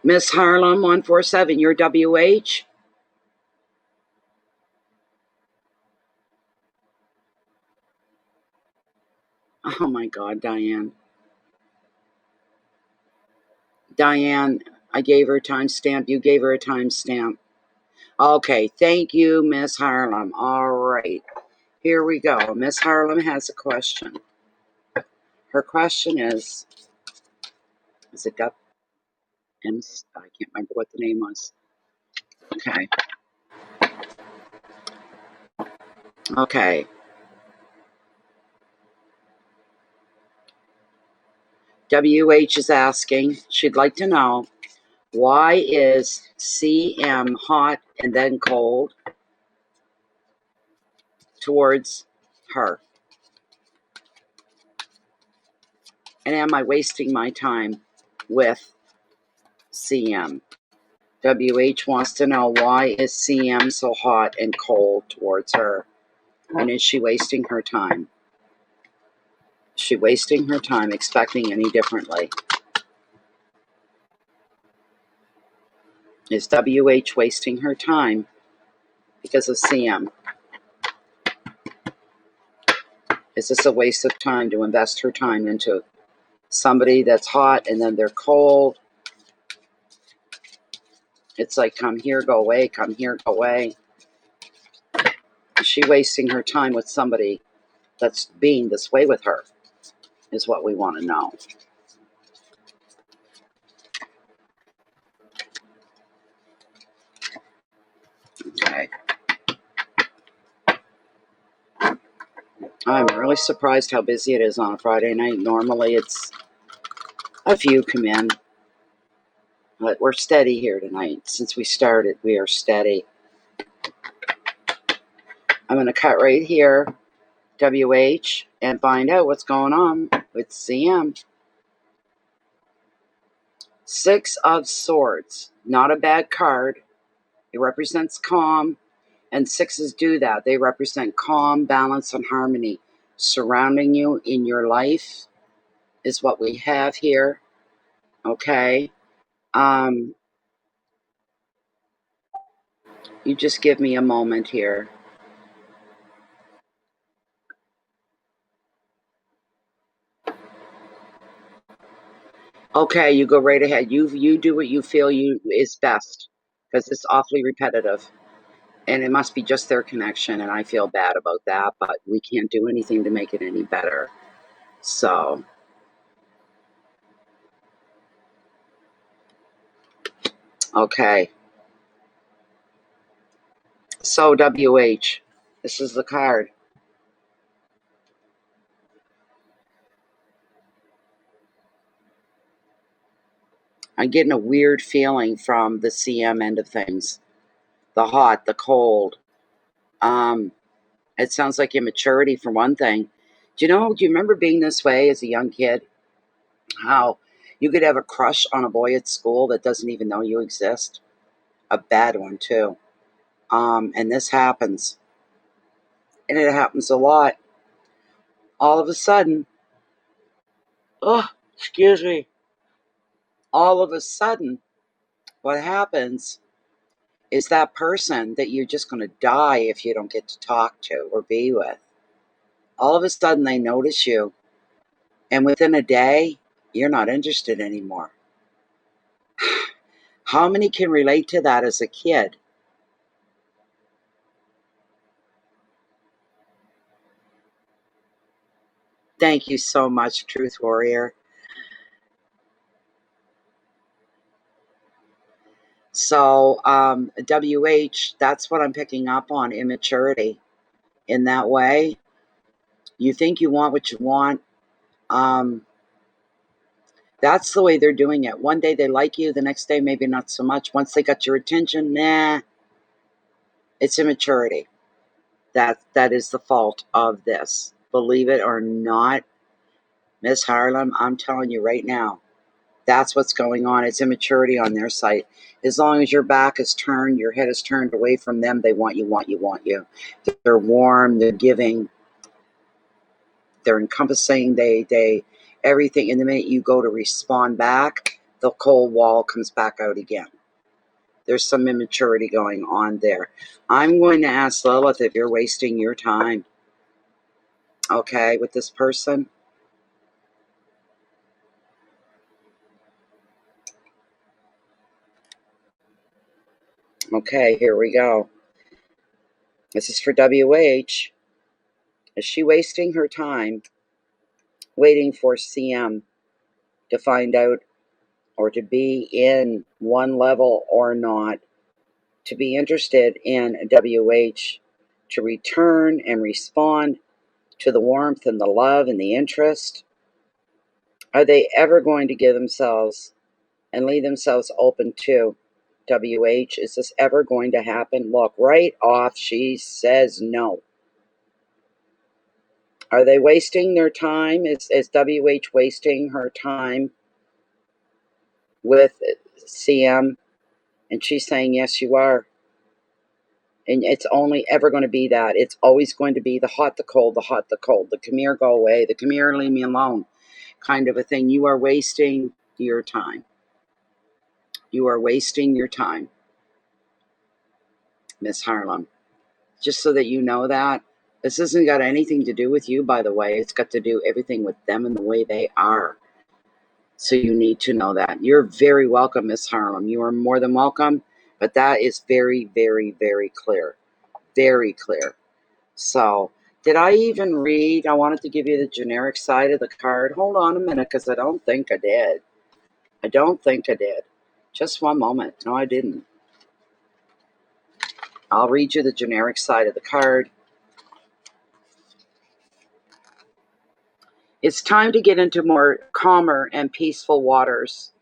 Miss Harlem 147, you're WH? Oh my God, Diane. Diane, I gave her a timestamp. You gave her a timestamp. Okay, thank you, Miss Harlem. All right, here we go. Miss Harlem has a question. Her question is it Got I can't remember what the name was. Okay. Okay. WH is asking, she'd like to know, why is CM hot and then cold towards her? And am I wasting my time with CM? WH wants to know, why is CM so hot and cold towards her? And is she wasting her time? Is she wasting her time expecting any differently? Is WH wasting her time because of CM? Is this a waste of time to invest her time into somebody that's hot and then they're cold? It's like, come here, go away, come here, go away. Is she wasting her time with somebody that's being this way with her, is what we want to know. Okay. I'm really surprised how busy it is on a Friday night. Normally it's a few come in, but we're steady here tonight. Since we started, we are steady. I'm going to cut right here, WH, and find out what's going on with CM. Six of Swords, not a bad card. It represents calm, and sixes do that. They represent calm, balance, and harmony. Surrounding you in your life is what we have here. Okay. You just give me a moment here. Okay, you go right ahead. You do what you feel you is best, because it's awfully repetitive. And it must be just their connection, and I feel bad about that, but we can't do anything to make it any better. So, okay. So, WH, this is the card. I'm getting a weird feeling from the CM end of things. The hot, the cold. It sounds like immaturity for one thing. Do you remember being this way as a young kid? How you could have a crush on a boy at school that doesn't even know you exist? A bad one, too. And this happens. And it happens a lot. All of a sudden, oh, excuse me. All of a sudden, what happens is that person that you're just going to die if you don't get to talk to or be with, all of a sudden they notice you, and within a day, you're not interested anymore. How many can relate to that as a kid? Thank you so much, Truth Warrior. So, WH, that's what I'm picking up on, immaturity. In that way, you think you want what you want. That's the way they're doing it. One day they like you, the next day maybe not so much. Once they got your attention, nah, it's immaturity. That is the fault of this. Believe it or not, Miss Harlem, I'm telling you right now, that's what's going on. It's immaturity on their side. As long as your back is turned, your head is turned away from them, they want you, want you, want you. They're warm, they're giving, they're encompassing, they everything. And the minute you go to respond back, the cold wall comes back out again. There's some immaturity going on there. I'm going to ask Lilith if you're wasting your time, okay, with this person. Okay, here we go. This is for WH. Is she wasting her time waiting for CM to find out, or to be in one level or not, to be interested in WH, to return and respond to the warmth and the love and the interest? Are they ever going to give themselves and leave themselves open to WH? Is this ever going to happen? Look, right off, she says no. Are they wasting their time? Is WH wasting her time with CM? And she's saying, yes, you are. And it's only ever going to be that. It's always going to be the hot, the cold, the hot, the cold. The come here, go away. The come here, leave me alone kind of a thing. You are wasting your time. You are wasting your time, Miss Harlem. Just so that you know that. This hasn't got anything to do with you, by the way. It's got to do everything with them and the way they are. So you need to know that. You're very welcome, Miss Harlem. You are more than welcome. But that is very, very, very clear. Very clear. So, did I even read? I wanted to give you the generic side of the card. Hold on a minute, because I don't think I did. I don't think I did. Just one moment. No, I didn't. I'll read you the generic side of the card. It's time to get into more calmer and peaceful waters.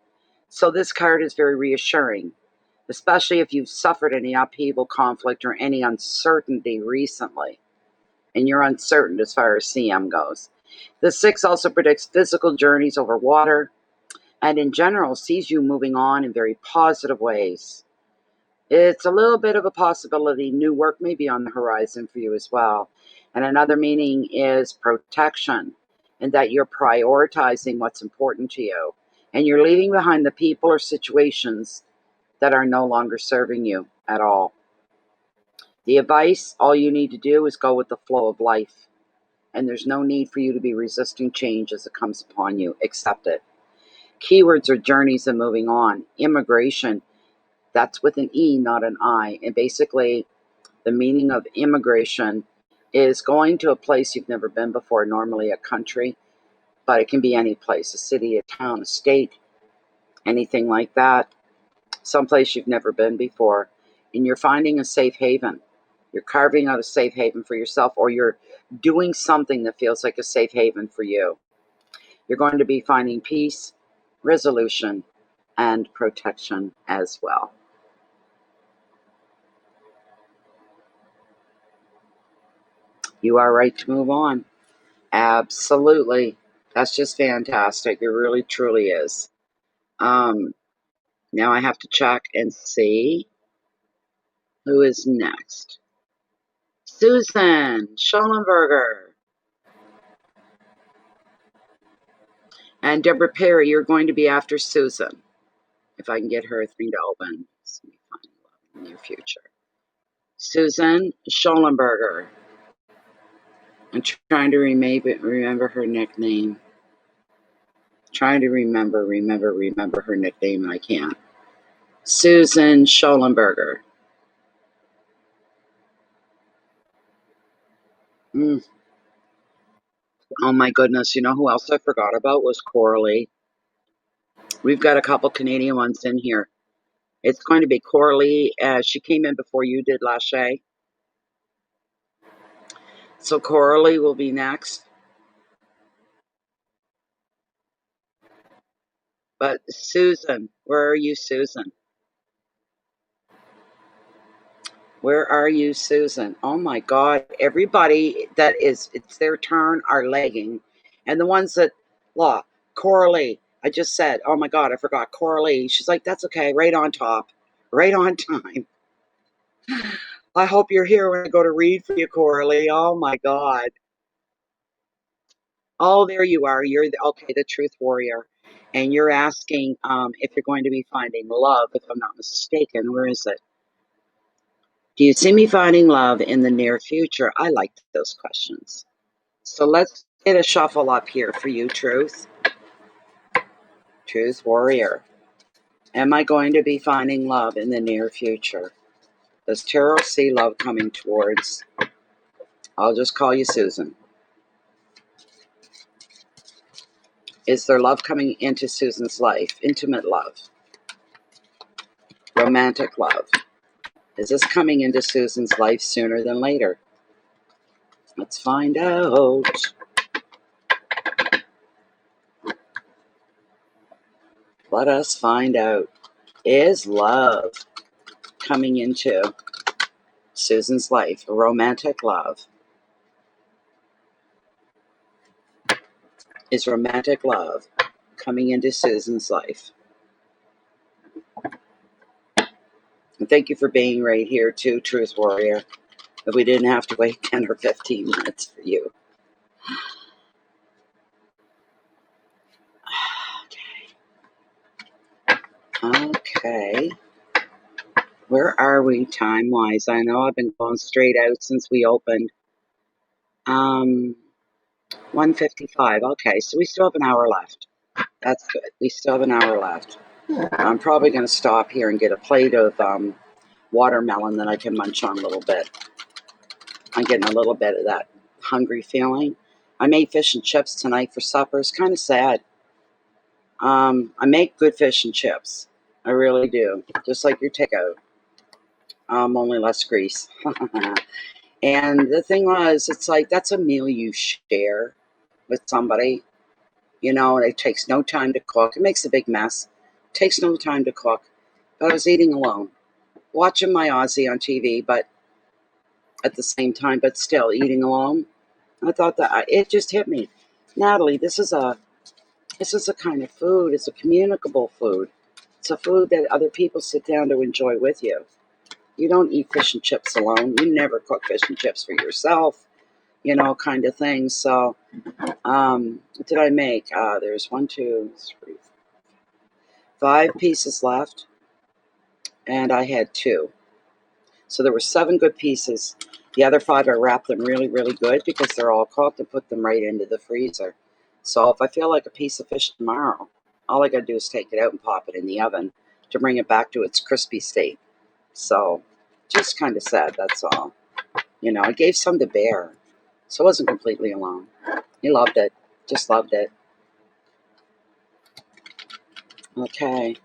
So this card is very reassuring, especially if you've suffered any upheaval, conflict, or any uncertainty recently, and you're uncertain as far as CM goes. The 6 also predicts physical journeys over water, and in general sees you moving on in very positive ways. It's a little bit of a possibility new work may be on the horizon for you as well. And another meaning is protection, and that you're prioritizing what's important to you. And you're leaving behind the people or situations that are no longer serving you at all. The advice, all you need to do is go with the flow of life. And there's no need for you to be resisting change as it comes upon you. Accept it. Keywords are journeys and moving on. Immigration, that's with an E, not an I. And basically, the meaning of immigration is going to a place you've never been before, normally a country, but it can be any place, a city, a town, a state, anything like that, someplace you've never been before. And you're finding a safe haven. You're carving out a safe haven for yourself, or you're doing something that feels like a safe haven for you. You're going to be finding peace, resolution, and protection as well. You are right to move on. Absolutely. That's just fantastic. It really, truly is. Now I have to check and see who is next. Susan Schollenberger. And Deborah Perry, you're going to be after Susan. If I can get her thing to open. Let me find love in the near future. Susan Schollenberger. I'm trying to remember her nickname. Trying to remember her nickname, and I can't. Susan Schollenberger. Oh my goodness, you know who else I forgot about was Coralie. We've got a couple Canadian ones in here. It's going to be Coralie. She came in before you did, Lachey. So Coralie will be next. But Susan, where are you, Susan? Where are you, Susan? Oh my God, everybody that is, it's their turn are lagging. And the ones that, look, Coralie, I just said, oh my God, I forgot Coralie. She's like, that's okay, right on top, right on time. I hope you're here when I go to read for you, Coralie. Oh my God. Oh, there you are. You're the truth warrior. And you're asking if you're going to be finding love, if I'm not mistaken. Where is it? Do you see me finding love in the near future? I like those questions. So let's get a shuffle up here for you, Truth. Truth warrior. Am I going to be finding love in the near future? Does tarot see love coming towards? I'll just call you Susan. Is there love coming into Susan's life? Intimate love. Romantic love. Is this coming into Susan's life sooner than later? Let's find out. Let us find out. Is love coming into Susan's life? A romantic love? Is romantic love coming into Susan's life? And thank you for being right here too, Truth Warrior. If we didn't have to wait 10 or 15 minutes for you. Okay. Where are we time-wise? I know I've been going straight out since we opened. 1:55. Okay, so we still have an hour left. That's good. We still have an hour left. I'm probably going to stop here and get a plate of watermelon that I can munch on a little bit. I'm getting a little bit of that hungry feeling. I made fish and chips tonight for supper. It's kind of sad. I make good fish and chips. I really do. Just like your takeout. Only less grease. And the thing was, it's like that's a meal you share with somebody. You know, it takes no time to cook. It makes a big mess. It takes no time to cook. But I was eating alone, watching my Aussie on TV, but at the same time, but still eating alone. I thought that it just hit me, Natalie. This is a kind of food. It's a communicable food. It's a food that other people sit down to enjoy with you. You don't eat fish and chips alone. You never cook fish and chips for yourself. You know, kind of thing. So, what did I make? There's 1, 2, 3, 5 pieces left, and I had 2. So there were 7 good pieces. The other 5, I wrapped them really, really good because they're all cooked and put them right into the freezer. So if I feel like a piece of fish tomorrow, all I got to do is take it out and pop it in the oven to bring it back to its crispy state. So just kind of sad, that's all. You know, I gave some to Bear, so I wasn't completely alone. He loved it. Just loved it. Okay.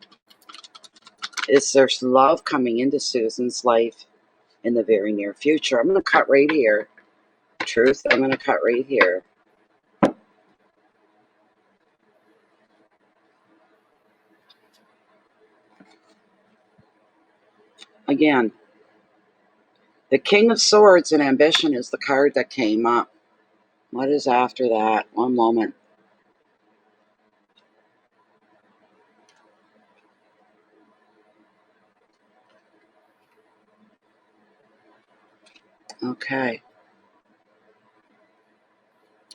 Is there love coming into Susan's life in the very near future? I'm going to cut right here. Truth, I'm going to cut right here. Again, the King of Swords and Ambition is the card that came up. What is after that? One moment. Okay.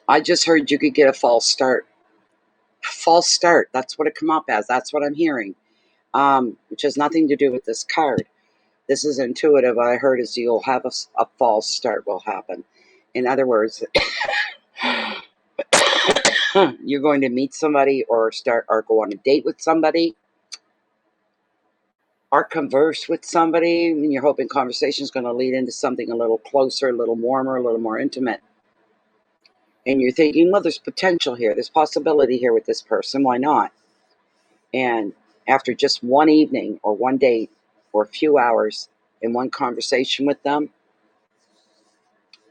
I just heard you could get a false start. False start. That's what it come up as. That's what I'm hearing. Which has nothing to do with this card. This is intuitive. What I heard is you'll have a false start will happen. In other words, you're going to meet somebody or go on a date with somebody or converse with somebody, and you're hoping conversation is going to lead into something a little closer, a little warmer, a little more intimate. And you're thinking, well, there's potential here. There's possibility here with this person. Why not? And after just one evening or one date or a few hours in one conversation with them,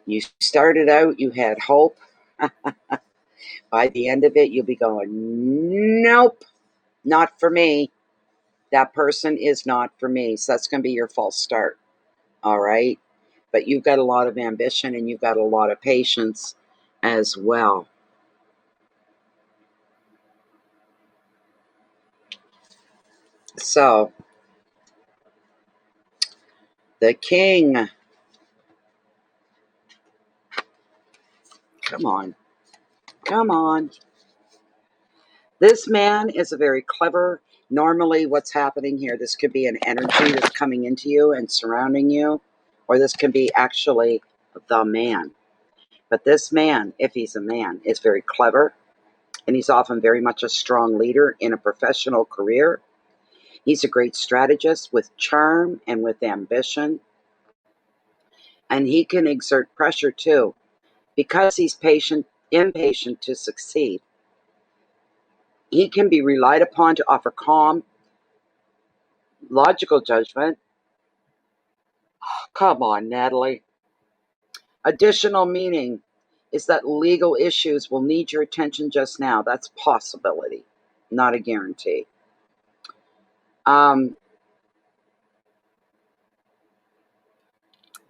you started out, you had hope. By the end of it, you'll be going, nope, not for me. That person is not for me. So that's going to be your false start. All right. But you've got a lot of ambition and you've got a lot of patience as well. So, the King. Come on. Come on. This man is a very clever. Normally, what's happening here, this could be an energy that's coming into you and surrounding you, or this could be actually the man. But this man, if he's a man, is very clever, and he's often very much a strong leader in a professional career. He's a great strategist with charm and with ambition, and he can exert pressure too. Because he's impatient to succeed, he can be relied upon to offer calm, logical judgment. Come on, Natalie. Additional meaning is that legal issues will need your attention just now. That's possibility, not a guarantee.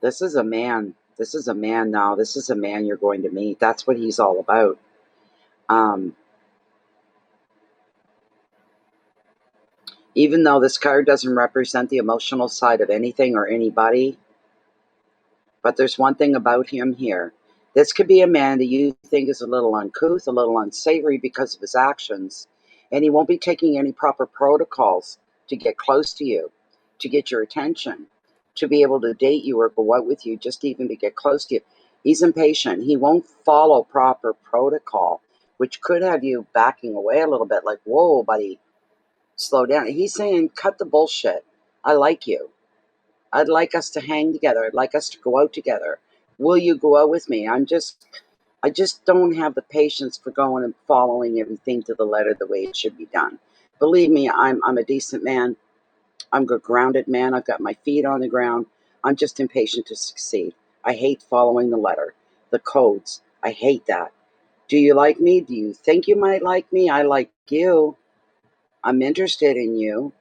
This is a man. This is a man now. This is a man you're going to meet. That's what he's all about. Even though this card doesn't represent the emotional side of anything or anybody, but there's one thing about him here. This could be a man that you think is a little uncouth, a little unsavory because of his actions, and he won't be taking any proper protocols to get close to you, to get your attention, to be able to date you or go out with you, just even to get close to you. He's impatient. He won't follow proper protocol, which could have you backing away a little bit, like, whoa, buddy, slow down. He's saying, cut the bullshit. I like you. I'd like us to hang together. I'd like us to go out together. Will you go out with me? I just don't have the patience for going and following everything to the letter the way it should be done. Believe me, I'm a decent man. I'm a grounded man. I've got my feet on the ground. I'm just impatient to succeed. I hate following the letter, the codes. I hate that. Do you like me? Do you think you might like me? I like you. I'm interested in you.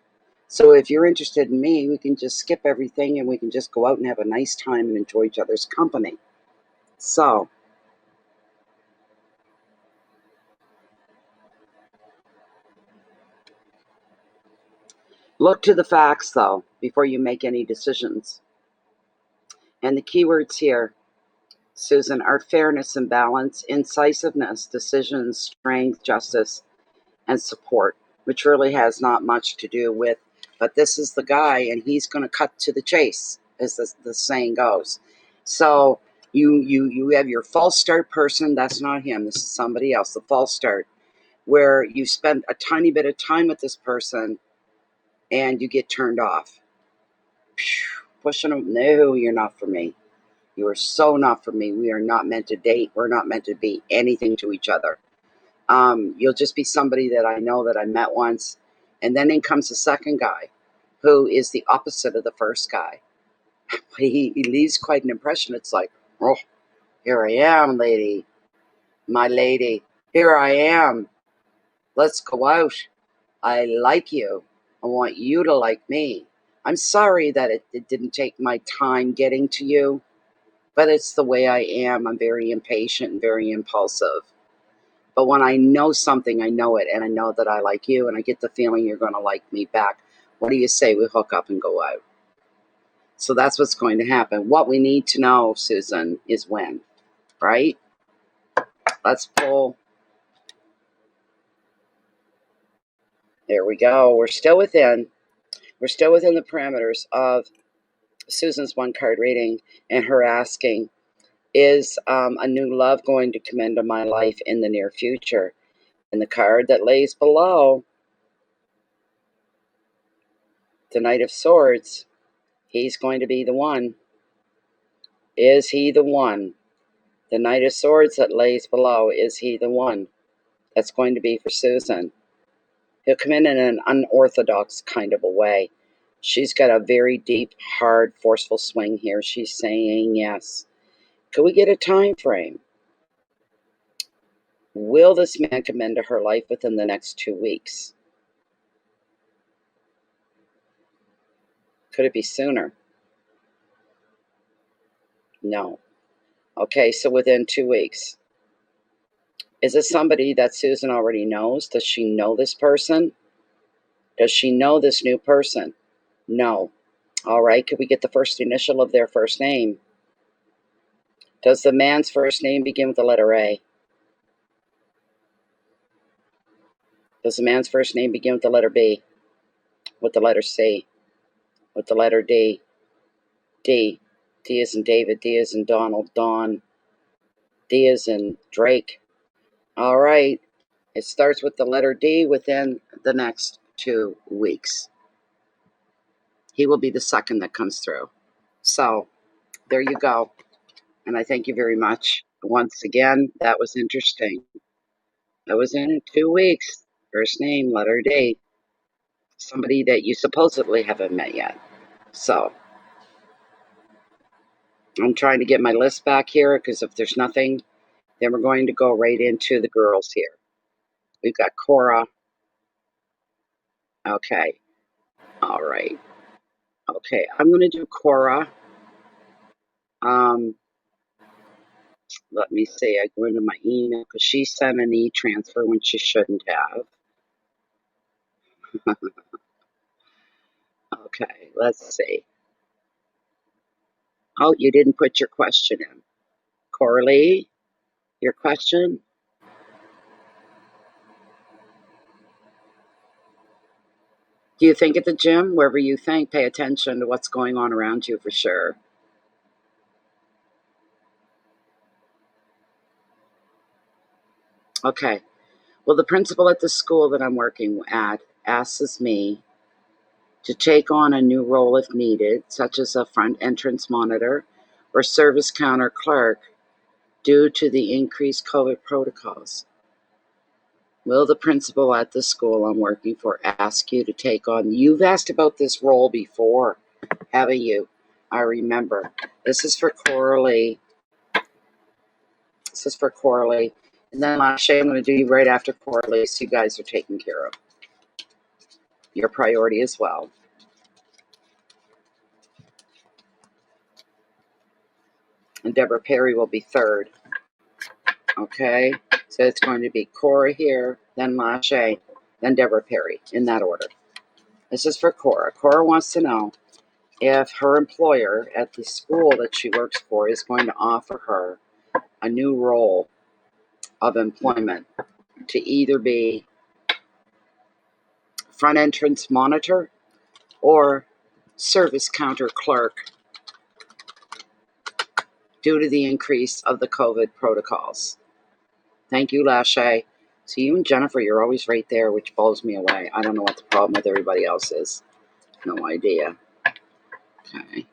So if you're interested in me, we can just skip everything and we can just go out and have a nice time and enjoy each other's company. So look to the facts, though, before you make any decisions. And the keywords here, Susan, are fairness and balance, incisiveness, decision, strength, justice, and support, which really has not much to do with, but this is the guy, and he's going to cut to the chase, as the saying goes. So you have your false start person. That's not him. This is somebody else. The false start, where you spend a tiny bit of time with this person, and you get turned off. Pushing them. No, you're not for me. You are so not for me. We are not meant to date. We're not meant to be anything to each other. You'll just be somebody that I know that I met once. And then in comes the second guy, who is the opposite of the first guy. He leaves quite an impression. It's like, oh, here I am, lady, my lady. Here I am. Let's go out. I like you. I want you to like me. I'm sorry that it didn't take my time getting to you, but it's the way I am. I'm very impatient and very impulsive. But when I know something, I know it, and I know that I like you, and I get the feeling you're going to like me back. What do you say we hook up and go out? So that's what's going to happen. What we need to know, Susan, is when, right? Let's pull. There we go. We're still within the parameters of Susan's one card reading, and her asking, is a new love going to come into my life in the near future? And the card that lays below, the Knight of Swords, he's going to be the one. Is he the one? The Knight of Swords that lays below, is he the one? That's going to be for Susan. He'll come in an unorthodox kind of a way. She's got a very deep, hard, forceful swing here. She's saying yes. Could we get a time frame? Will this man come into her life within the next 2 weeks? Could it be sooner? No. Okay, so within 2 weeks. Is it somebody that Susan already knows? Does she know this person? Does she know this new person? No. All right, could we get the first initial of their first name? Does the man's first name begin with the letter A? Does the man's first name begin with the letter B? With the letter C? With the letter D? D. D as in David, D as in Donald, Don. D as in Drake. All right, it starts with the letter D within the next 2 weeks. He will be the second that comes through. So there you go. And I thank you very much. Once again, that was interesting. That was in 2 weeks. First name, letter D. Somebody that you supposedly haven't met yet. So I'm trying to get my list back here because if there's nothing, then we're going to go right into the girls here. We've got Cora. Okay. All right. Okay. I'm going to do Cora. Let me see. I go into my email because she sent an e-transfer when she shouldn't have. Okay. Let's see. Oh, you didn't put your question in. Coralie, your question? Do you think at the gym? Wherever you think, pay attention to what's going on around you for sure. Okay. Well, the principal at the school that I'm working at asks me to take on a new role if needed, such as a front entrance monitor or service counter clerk, due to the increased COVID protocols. Will the principal at the school I'm working for ask you to take on? You've asked about this role before, haven't you? I remember. This is for Coralie. This is for Coralie. And then Lashay, I'm going to do you right after Coralie, so you guys are taken care of. Your priority as well. And Deborah Perry will be third. Okay? So it's going to be Cora here, then Lashay, then Deborah Perry, in that order. This is for Cora. Cora wants to know if her employer at the school that she works for is going to offer her a new role of employment to either be front entrance monitor or service counter clerk due to the increase of the COVID protocols. Thank you, Lashay. So you and Jennifer, you're always right there, which blows me away. I don't know what the problem with everybody else is. No idea. Okay.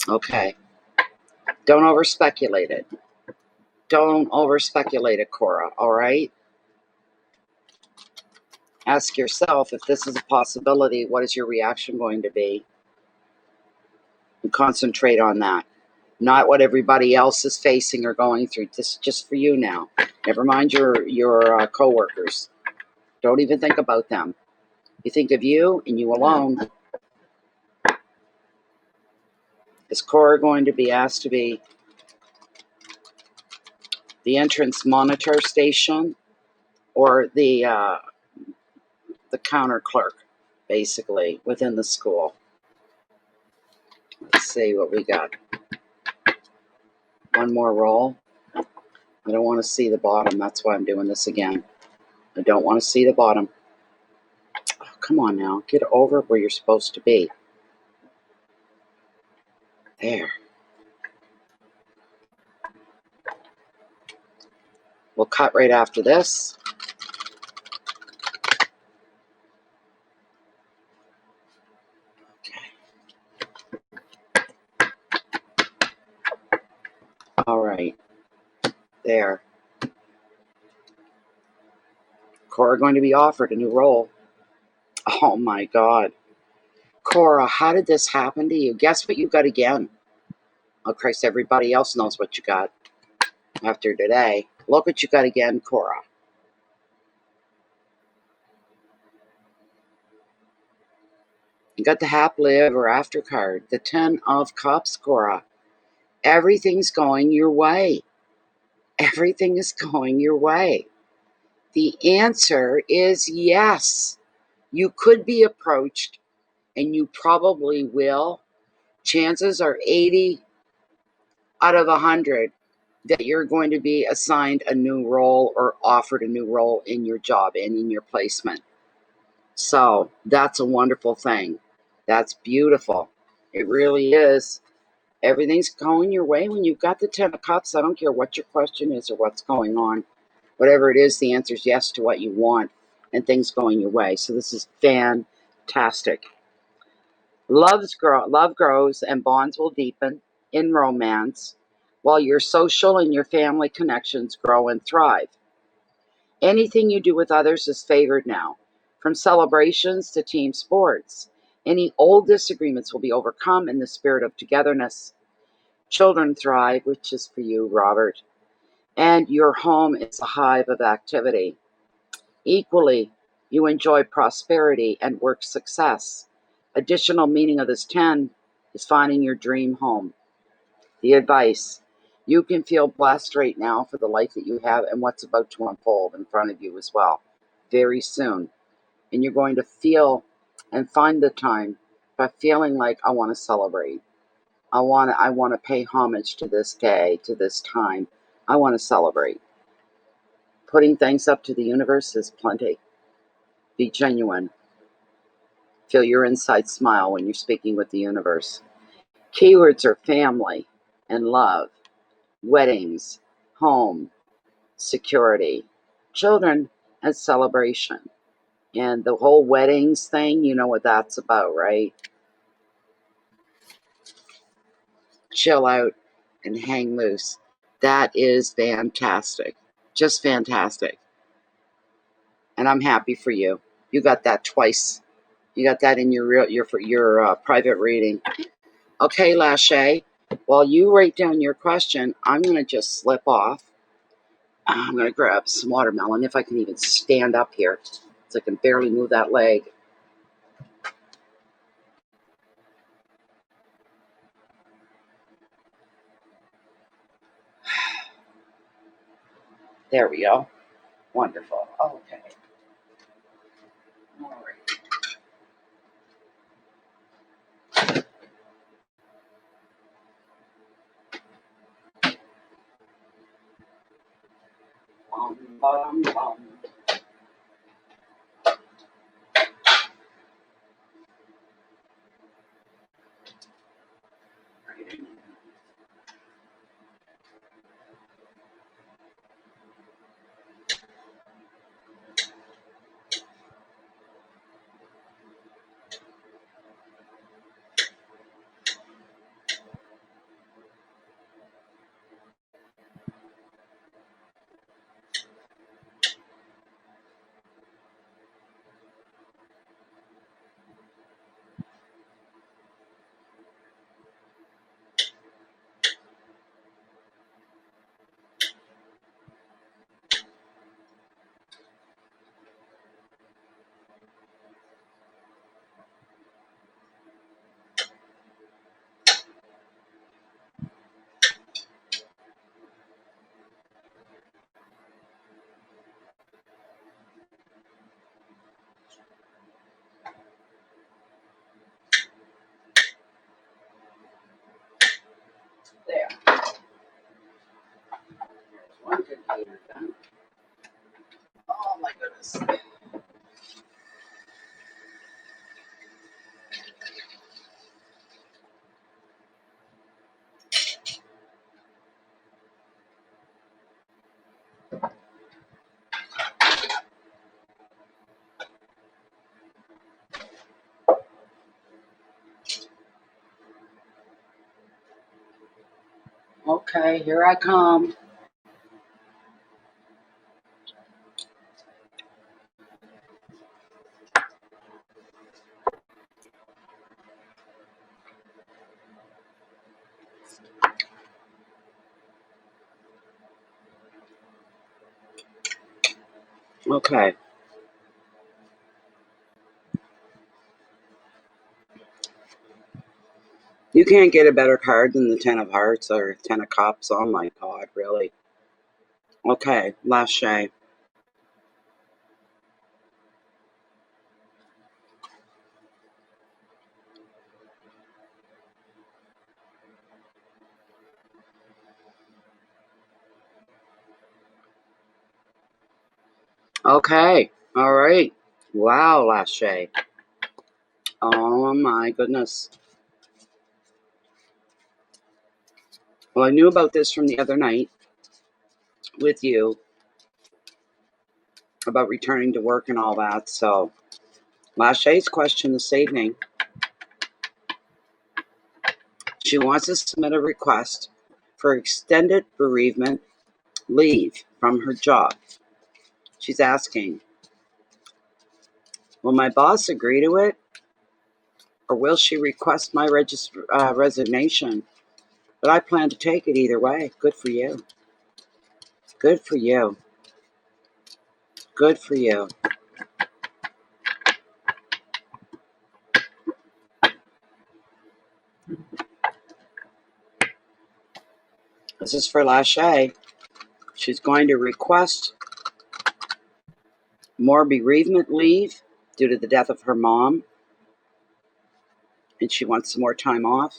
Okay. Don't over speculate it. Don't over speculate it, Cora, all right? Ask yourself if this is a possibility, what is your reaction going to be? And concentrate on that. Not what everybody else is facing or going through. This is just for you now. Never mind your coworkers. Don't even think about them. You think of you and you alone. Is Cora going to be asked to be the entrance monitor station or the counter clerk, basically, within the school? Let's see what we got. One more roll. I don't want to see the bottom. That's why I'm doing this again. I don't want to see the bottom. Oh, come on now. Get over where you're supposed to be. There. We'll cut right after this. All right. There. Cora going to be offered a new role. Oh my God. Cora, how did this happen to you? Guess what you got again? Oh, Christ, everybody else knows what you got after today. Look what you got again, Cora. You got the happily ever after card, the 10 of Cups, Cora. Everything's going your way. Everything is going your way. The answer is yes. You could be approached, and you probably will. Chances are 80 out of 100 that you're going to be assigned a new role or offered a new role in your job and in your placement. So that's a wonderful thing. That's beautiful. It really is. Everything's going your way when you've got the 10 of Cups. I don't care what your question is or what's going on. Whatever it is, the answer is yes to what you want and things going your way. So this is fantastic. Love grows and bonds will deepen in romance, while your social and your family connections grow and thrive. Anything you do with others is favored now. From celebrations to team sports, any old disagreements will be overcome in the spirit of togetherness. Children thrive, which is for you, Robert, and your home is a hive of activity. Equally, you enjoy prosperity and work success. Additional meaning of this 10 is finding your dream home. The advice: you can feel blessed right now for the life that you have and what's about to unfold in front of you as well, very soon. And you're going to feel and find the time by feeling like, I want to celebrate. I want to pay homage to this day, to this time. I want to celebrate. Putting things up to the universe is plenty. Be genuine. Feel your inside smile when you're speaking with the universe. Keywords are family and love, weddings, home, security, children, and celebration. And the whole weddings thing, you know what that's about, right? Chill out and hang loose. That is fantastic. Just fantastic. And I'm happy for you. You got that twice. You got that in your private reading. Okay, Lachey, while you write down your question, I'm going to just slip off. I'm going to grab some watermelon if I can even stand up here, so I can barely move that leg. There we go. Wonderful. Okay. All right. Bum, bum, bum. There. There's one container done. Oh my goodness. Okay, here I come. Okay. You can't get a better card than the Ten of Hearts or Ten of Cups. Oh my God, really? Okay, Lachey. Okay, all right. Wow, Lachey. Oh my goodness. Well, I knew about this from the other night with you about returning to work and all that. So, Lachey's question this evening, she wants to submit a request for extended bereavement leave from her job. She's asking, Will my boss agree to it? Or will she request my resignation? But I plan to take it either way. Good for you. Good for you. Good for you. This is for Lachey. She's going to request more bereavement leave due to the death of her mom. And she wants some more time off.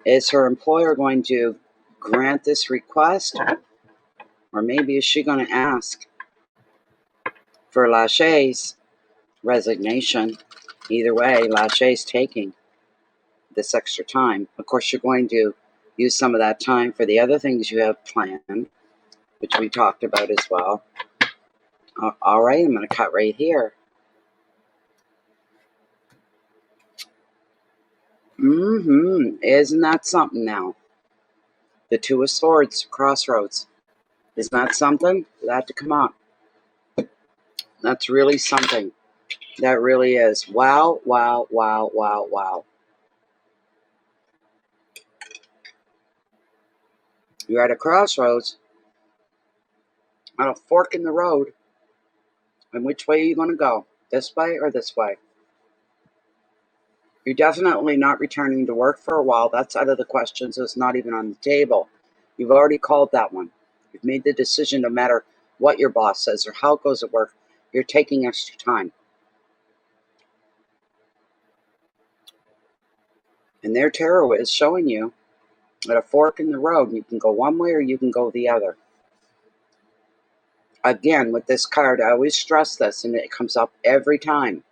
Is her employer going to grant this request? Or maybe is she going to ask for Lachey's resignation? Either way, Lachey's taking this extra time. Of course, you're going to use some of that time for the other things you have planned, which we talked about as well. All right, I'm going to cut right here. Isn't that something now? The Two of Swords, crossroads. Isn't that something? That to come up. That's really something. That really is. Wow, wow, wow, wow, wow. You're at a crossroads, at a fork in the road. And which way are you going to go? This way or this way? You're definitely not returning to work for a while. That's out of the question, so it's not even on the table. You've already called that one. You've made the decision no matter what your boss says or how it goes at work. You're taking extra time. And their tarot is showing you at a fork in the road. You can go one way or you can go the other. Again, with this card, I always stress this, and it comes up every time.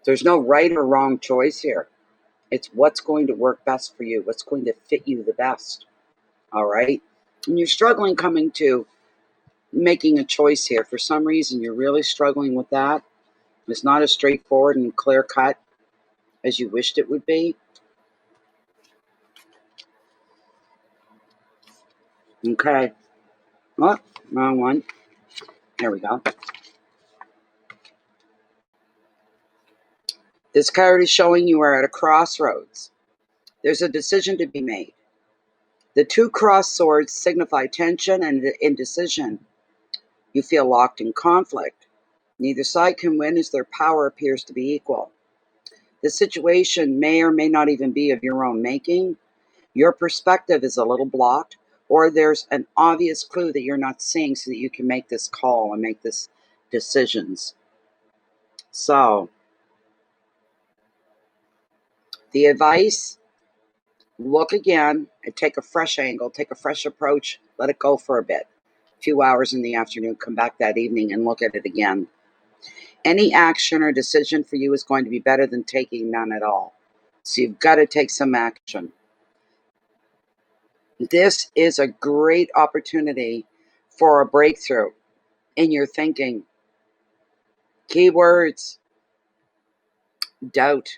There's no right or wrong choice here. It's what's going to work best for you, what's going to fit you the best. All right? And you're struggling coming to making a choice here. For some reason, you're really struggling with that. It's not as straightforward and clear cut as you wished it would be. Okay. Oh, wrong one. There we go. This card is showing you are at a crossroads. There's a decision to be made. The two crossed swords signify tension and indecision. You feel locked in conflict. Neither side can win as their power appears to be equal. The situation may or may not even be of your own making. Your perspective is a little blocked, or there's an obvious clue that you're not seeing so that you can make this call and make this decisions. So, the advice, look again and take a fresh angle, take a fresh approach, let it go for a bit. A few hours in the afternoon, come back that evening and look at it again. Any action or decision for you is going to be better than taking none at all. So you've got to take some action. This is a great opportunity for a breakthrough in your thinking. Keywords: doubt,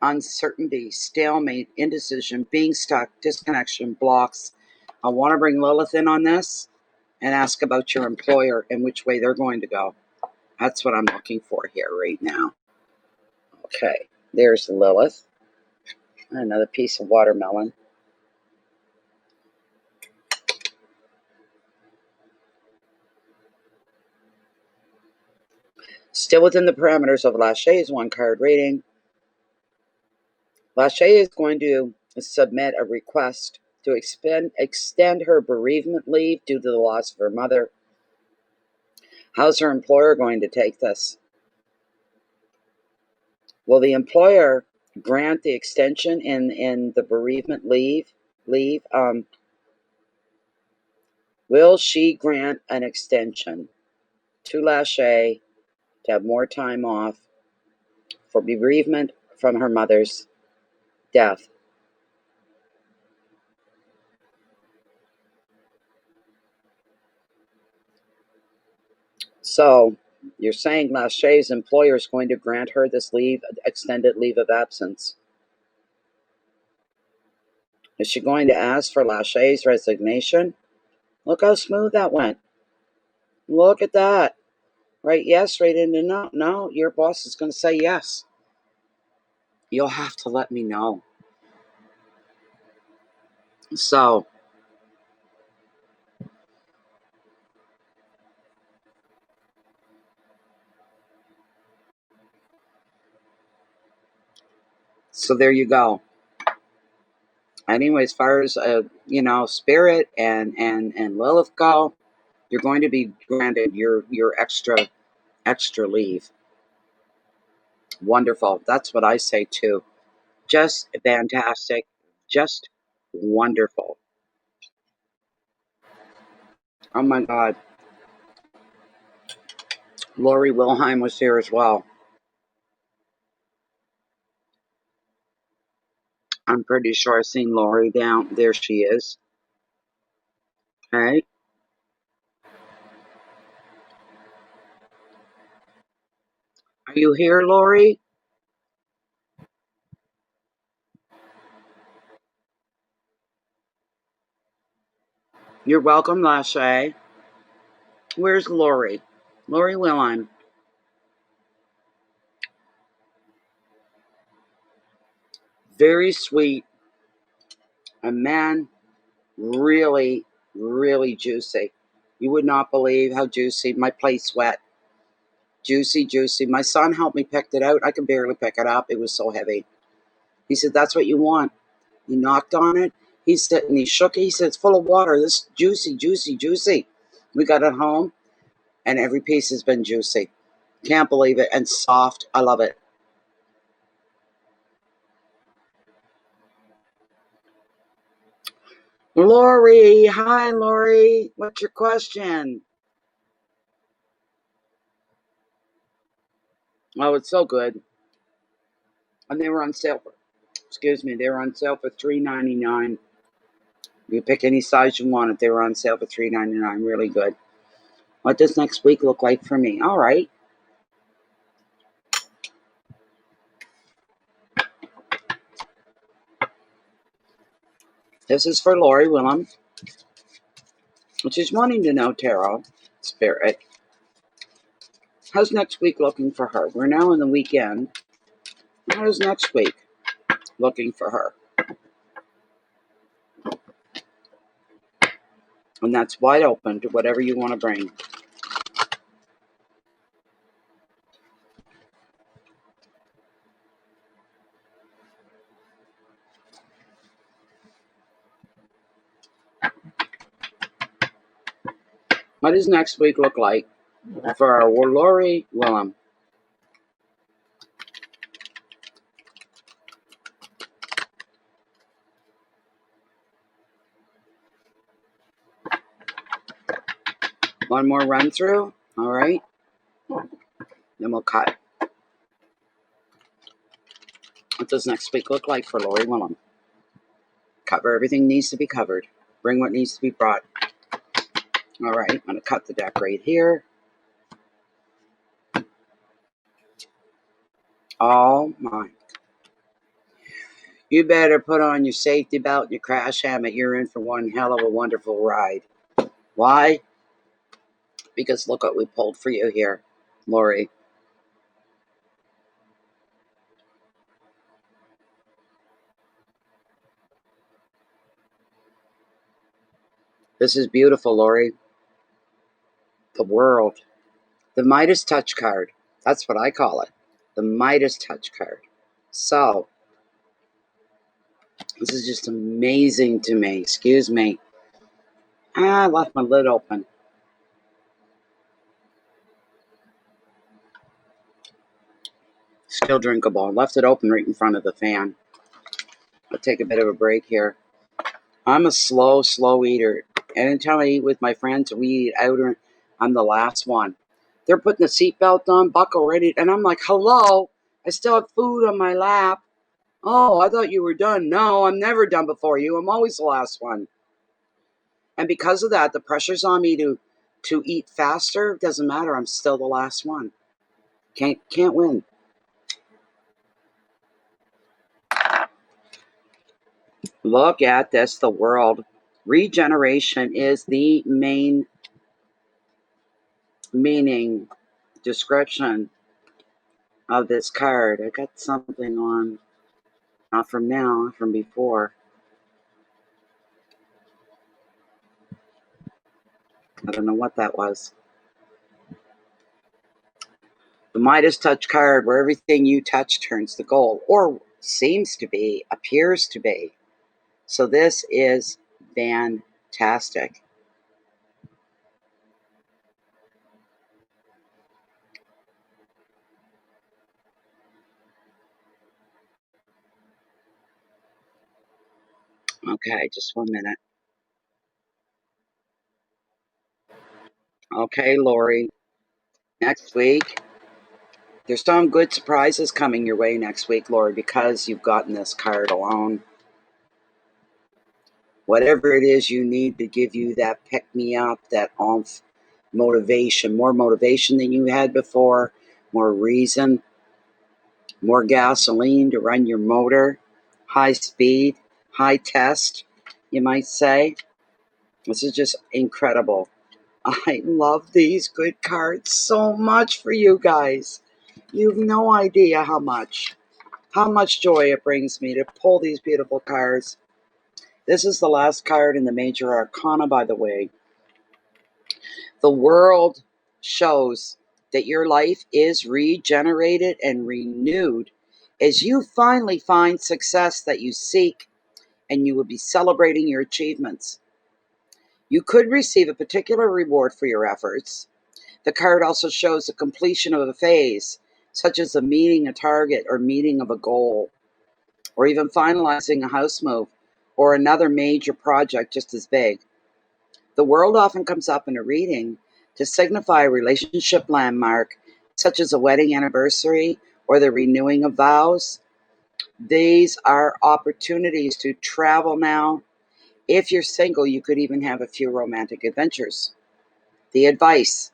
uncertainty, stalemate, indecision, being stuck, disconnection, blocks. I want to bring Lilith in on this and ask about your employer and which way they're going to go. That's what I'm looking for here right now. Okay, there's Lilith. Another piece of watermelon. Still within the parameters of Lachey's one-card reading, Lachey is going to submit a request to extend her bereavement leave due to the loss of her mother. How's her employer going to take this? Will the employer grant the extension in the bereavement leave? Will she grant an extension to Lachey to have more time off for bereavement from her mother's death? So you're saying Lachey's employer is going to grant her this extended leave of absence. Is she going to ask for Lachey's resignation? Look how smooth that went. Look at that. Right, yes, right into no. No, your boss is going to say yes. You'll have to let me know. So, so there you go. Anyway, as far as Spirit and Lilith go, you're going to be granted your extra leave. Wonderful. That's what I say too. Just fantastic. Just wonderful. Oh my God. Lori Wilhelm was here as well. I'm pretty sure I've seen Lori down there. She is. Okay. Are you here, Lori? You're welcome, Lashay. Where's Lori? Lori Wilhelm. Very sweet. A man, really, really juicy. You would not believe how juicy. My plate's wet. Juicy, juicy. My son helped me pick it out. I could barely pick it up. It was so heavy. He said, "That's what you want." He knocked on it. He said, and he shook it. He said, "It's full of water. This is juicy, juicy, juicy." We got it home, and every piece has been juicy. Can't believe it. And soft. I love it. Lori. Hi, Lori. What's your question? Oh, it's so good. And they were on sale for, excuse me, they were on sale for $3.99. You pick any size you wanted. They were on sale for $3.99. Really good. What does next week look like for me? All right. This is for Lori Willem, which is wanting to know tarot spirit. How's next week looking for her? We're now in the weekend. How's next week looking for her? And that's wide open to whatever you want to bring. What does next week look like for our Lori Willem? One more run through. All right. Then we'll cut. What does next week look like for Lori Willem? Cover everything needs to be covered. Bring what needs to be brought. All right. I'm going to cut the deck right here. Oh my. You better put on your safety belt and your crash helmet. You're in for one hell of a wonderful ride. Why? Because look what we pulled for you here, Lori. This is beautiful, Lori. The world. The Midas touch card. That's what I call it. The Midas touch card. So, this is just amazing to me. Excuse me. I left my lid open. Still drinkable. Left it open right in front of the fan. I'll take a bit of a break here. I'm a slow eater. Anytime I eat with my friends, we eat out. I'm the last one. They're putting the seatbelt on, buckle ready, and I'm like, hello, I still have food on my lap. Oh, I thought you were done. No, I'm never done before you. I'm always the last one. And because of that, the pressure's on me to eat faster. Doesn't matter. I'm still the last one. Can't win. Look at this, the world. Regeneration is the main meaning description of this card. I got something on, not from now, from before. I don't know what that was. The Midas touch card, where everything you touch turns to gold, or seems to be, appears to be. So this is fantastic. Okay, just 1 minute. Okay, Lori. Next week, there's some good surprises coming your way next week, Lori, because you've gotten this card alone. Whatever it is you need to give you that pick-me-up, that oomph, motivation, more motivation than you had before, more reason, more gasoline to run your motor, high speed, high test, you might say. This is just incredible. I love these good cards so much for you guys. You've no idea how much joy it brings me to pull these beautiful cards. This is the last card in the Major Arcana, by the way. The world shows that your life is regenerated and renewed as you finally find success that you seek, and you will be celebrating your achievements. You could receive a particular reward for your efforts. The card also shows the completion of a phase, such as a meeting a target or meeting of a goal, or even finalizing a house move or another major project just as big. The world often comes up in a reading to signify a relationship landmark, such as a wedding anniversary or the renewing of vows. These are opportunities to travel now. If you're single, you could even have a few romantic adventures. The advice: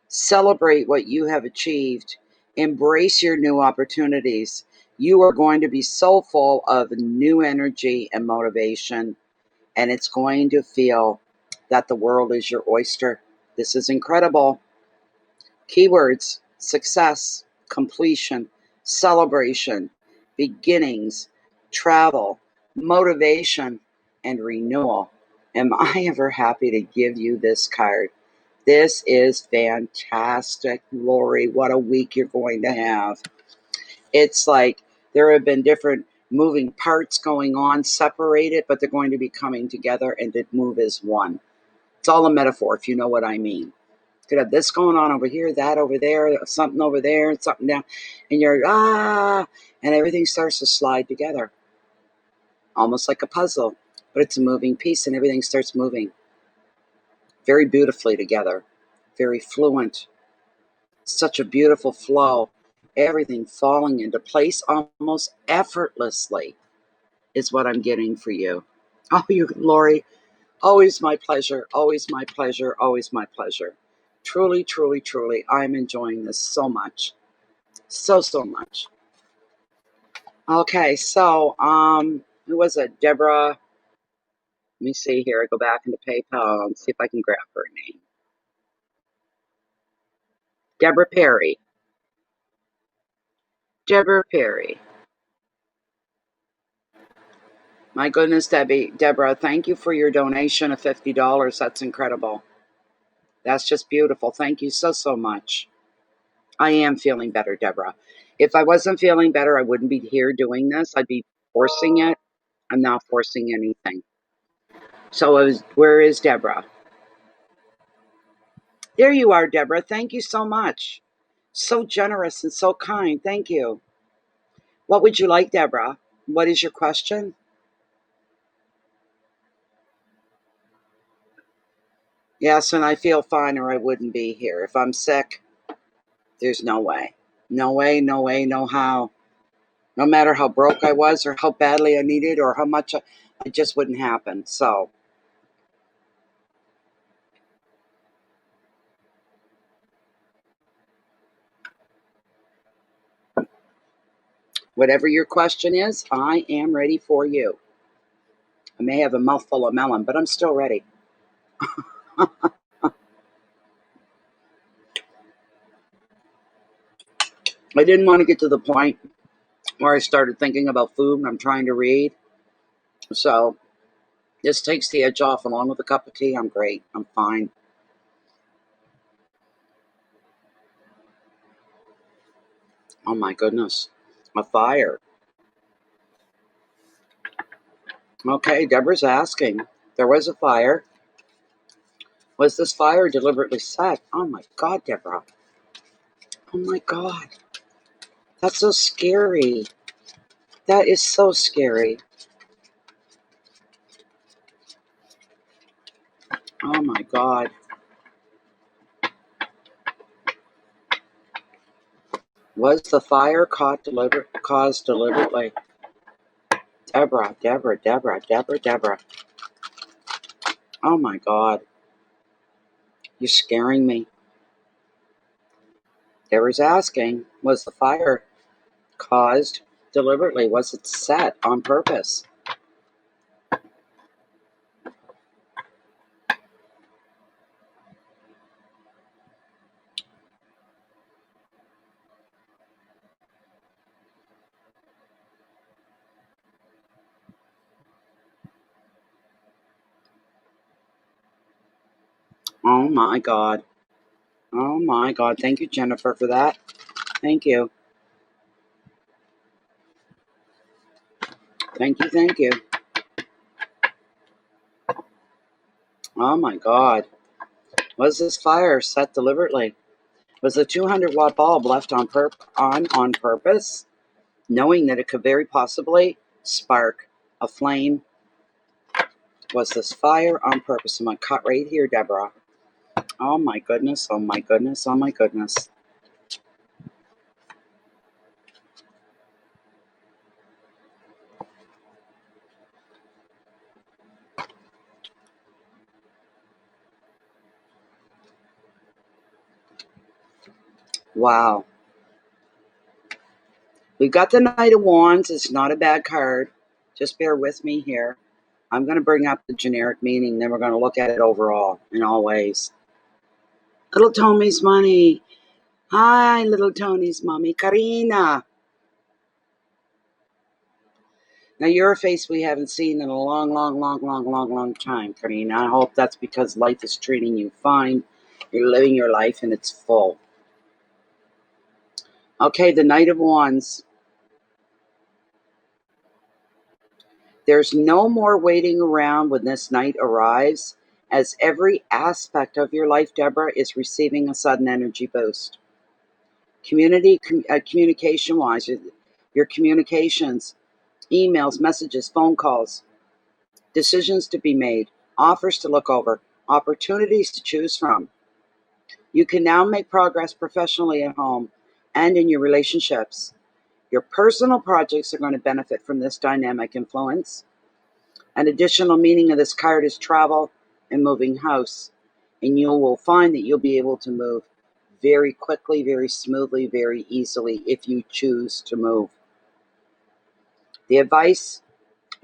celebrate what you have achieved, embrace your new opportunities. You are going to be so full of new energy and motivation, and it's going to feel that the world is your oyster. This is incredible. Keywords: success, completion, celebration, beginnings, travel, motivation, and renewal. Am I ever happy to give you this card? This is fantastic, Lori. What a week you're going to have. It's like there have been different moving parts going on, separated, but they're going to be coming together and to move as one. It's all a metaphor, if you know what I mean. You could have this going on over here, that over there, something over there, and something down, and you're, and everything starts to slide together, almost like a puzzle, but it's a moving piece, and everything starts moving very beautifully together, very fluent. Such a beautiful flow, everything falling into place almost effortlessly is what I'm getting for you. Oh, you, Lori, always my pleasure, always my pleasure, always my pleasure. Truly, truly, truly, I'm enjoying this so much. So, so much. Okay, so, who was it? Deborah. Let me see here. I go back into PayPal and see if I can grab her name. Deborah Perry. Deborah Perry. My goodness, Deborah, thank you for your donation of $50. That's incredible. That's just beautiful. Thank you so, so much. I am feeling better, Deborah. If I wasn't feeling better, I wouldn't be here doing this. I'd be forcing it. I'm not forcing anything. So where is Deborah? There you are, Deborah. Thank you so much. So generous and so kind. Thank you. What would you like, Deborah? What is your question? Yes, and I feel fine or I wouldn't be here. If I'm sick, there's no way. No way, no way, no how. No matter how broke I was or how badly I needed or how much it just wouldn't happen. So, whatever your question is, I am ready for you. I may have a mouthful of melon, but I'm still ready. I didn't want to get to the point where I started thinking about food and I'm trying to read. So this takes the edge off along with a cup of tea. I'm great. I'm fine. Oh my goodness. A fire. Okay, Deborah's asking. There was a fire. Was this fire deliberately set? Oh my God, Deborah. Oh my God. That's so scary. That is so scary. Oh my God. Was the fire caused deliberately? Deborah, Deborah, Deborah, Deborah, Deborah. Oh my God. You're scaring me. Deborah's asking, was the fire caused deliberately? Was it set on purpose? Oh my God. Oh my God. Thank you, Jennifer, for that. Thank you. Thank you. Thank you. Oh my God. Was this fire set deliberately? Was the 200-watt bulb left on purpose, knowing that it could very possibly spark a flame? Was this fire on purpose? I'm going to cut right here, Deborah. Oh my goodness. Oh my goodness. Oh my goodness. Wow. We've got the Knight of Wands. It's not a bad card. Just bear with me here. I'm going to bring up the generic meaning, then we're going to look at it overall in all ways. Little Tommy's money. Hi, little Tony's mommy, Karina. Now, you're a face we haven't seen in a long time, Karina. I hope that's because life is treating you fine. You're living your life and it's full. Okay, the Knight of Wands. There's no more waiting around when this night arrives, as every aspect of your life, Deborah, is receiving a sudden energy boost. Communication-wise, your communications, emails, messages, phone calls, decisions to be made, offers to look over, opportunities to choose from. You can now make progress professionally at home and in your relationships. Your personal projects are going to benefit from this dynamic influence. An additional meaning of this card is travel and moving house. And you will find that you'll be able to move very quickly, very smoothly, very easily if you choose to move. The advice: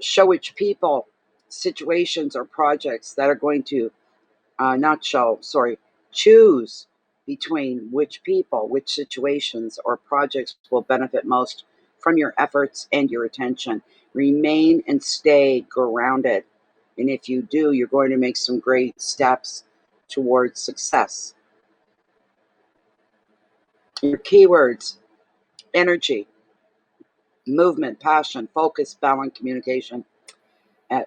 show which people, situations, or projects that are going to choose between which people, which situations, or projects will benefit most from your efforts and your attention. Remain and stay grounded. And if you do, you're going to make some great steps towards success. Your keywords: energy, movement, passion, focus, balance, communication. Uh,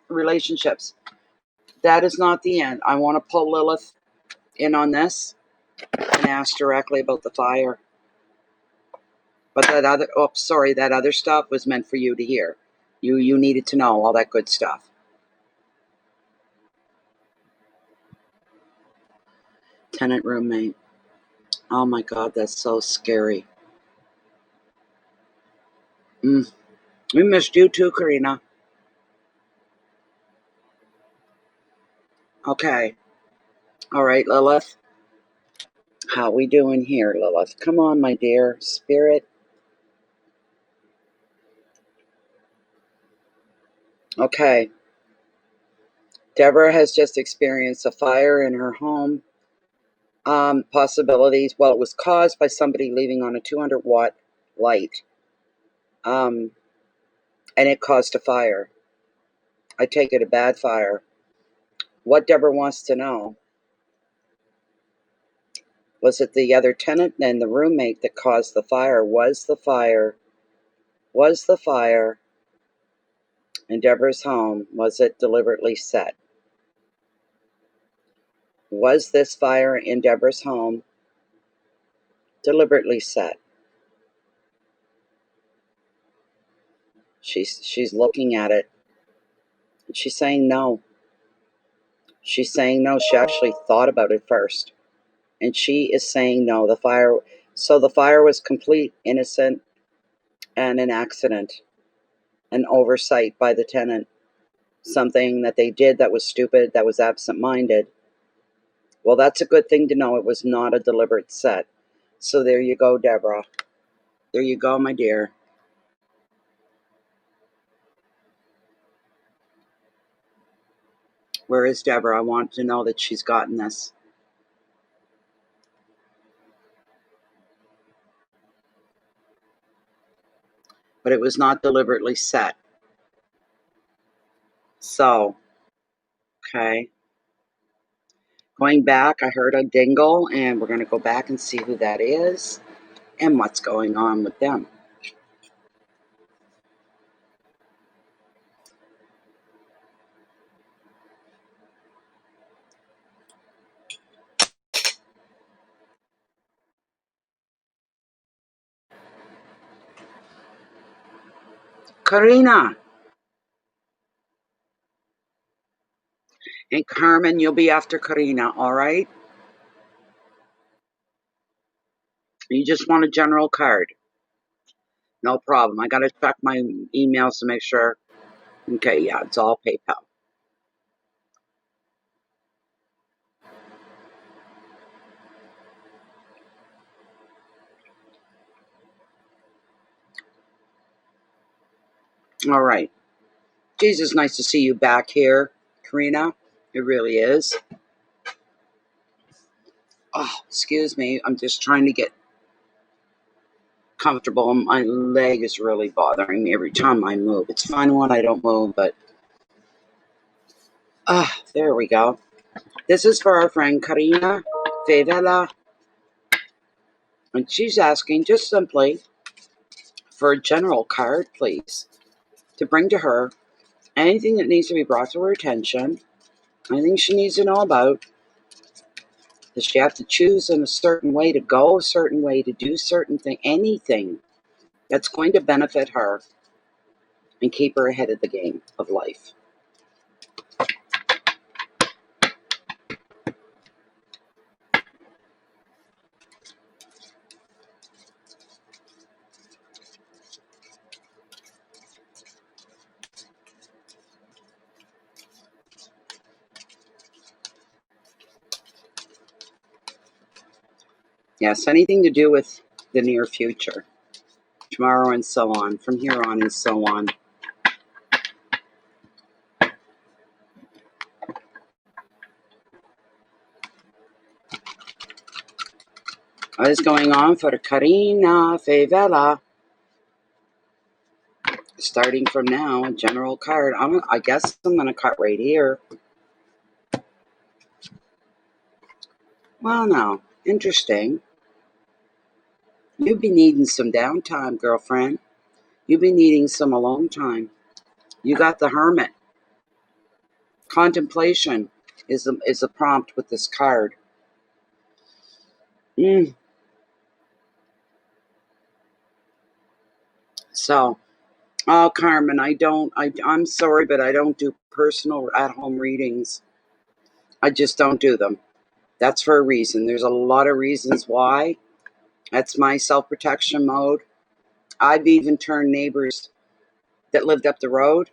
Relationships. That is not the end. I want to pull Lilith in on this and ask directly about the fire. But that other stuff was meant for you to hear. You needed to know all that good stuff. Tenant roommate. Oh my God, that's so scary. We missed you too, Karina. Okay. All right, Lilith. How we doing here, Lilith? Come on, my dear spirit. Okay. Deborah has just experienced a fire in her home. Possibilities. Well, it was caused by somebody leaving on a 200-watt light. And it caused a fire. I take it a bad fire. What Deborah wants to know, was it the other tenant and the roommate that caused the fire? Was the fire in Deborah's home, was it deliberately set? Was this fire in Deborah's home deliberately set? She's looking at it. She's saying no. She's saying no. She actually thought about it first. And she is saying no. The fire was complete, innocent, and an accident, an oversight by the tenant. Something that they did that was stupid, that was absent-minded. Well, that's a good thing to know. It was not a deliberate set. So there you go, Deborah. There you go, my dear. Where is Deborah? I want to know that she's gotten this. But it was not deliberately set. So, okay. Going back, I heard a dingle, and we're going to go back and see who that is and what's going on with them. Karina. And Carmen, you'll be after Karina, all right? You just want a general card. No problem. I got to check my emails to make sure. Okay, yeah, it's all PayPal. All right. Jesus, nice to see you back here, Karina. It really is. Oh, excuse me. I'm just trying to get comfortable. My leg is really bothering me every time I move. It's fine when I don't move, but there we go. This is for our friend Karina Fevela, and she's asking just simply for a general card, please, to bring to her anything that needs to be brought to her attention, anything she needs to know about. Does she have to choose in a certain way to go a certain way to do certain thing, anything that's going to benefit her and keep her ahead of the game of life? Yes, anything to do with the near future, tomorrow and so on, from here on and so on. What is going on for Karina Fevela? Starting from now, a general card. I guess I'm going to cut right here. Well, now, interesting. You've been needing some downtime, girlfriend. You've been needing some alone time. You got the Hermit. Contemplation is a prompt with this card. So, oh, Carmen, I'm sorry, but I don't do personal at-home readings. I just don't do them. That's for a reason. There's a lot of reasons why. That's my self-protection mode. I've even turned neighbors that lived up the road.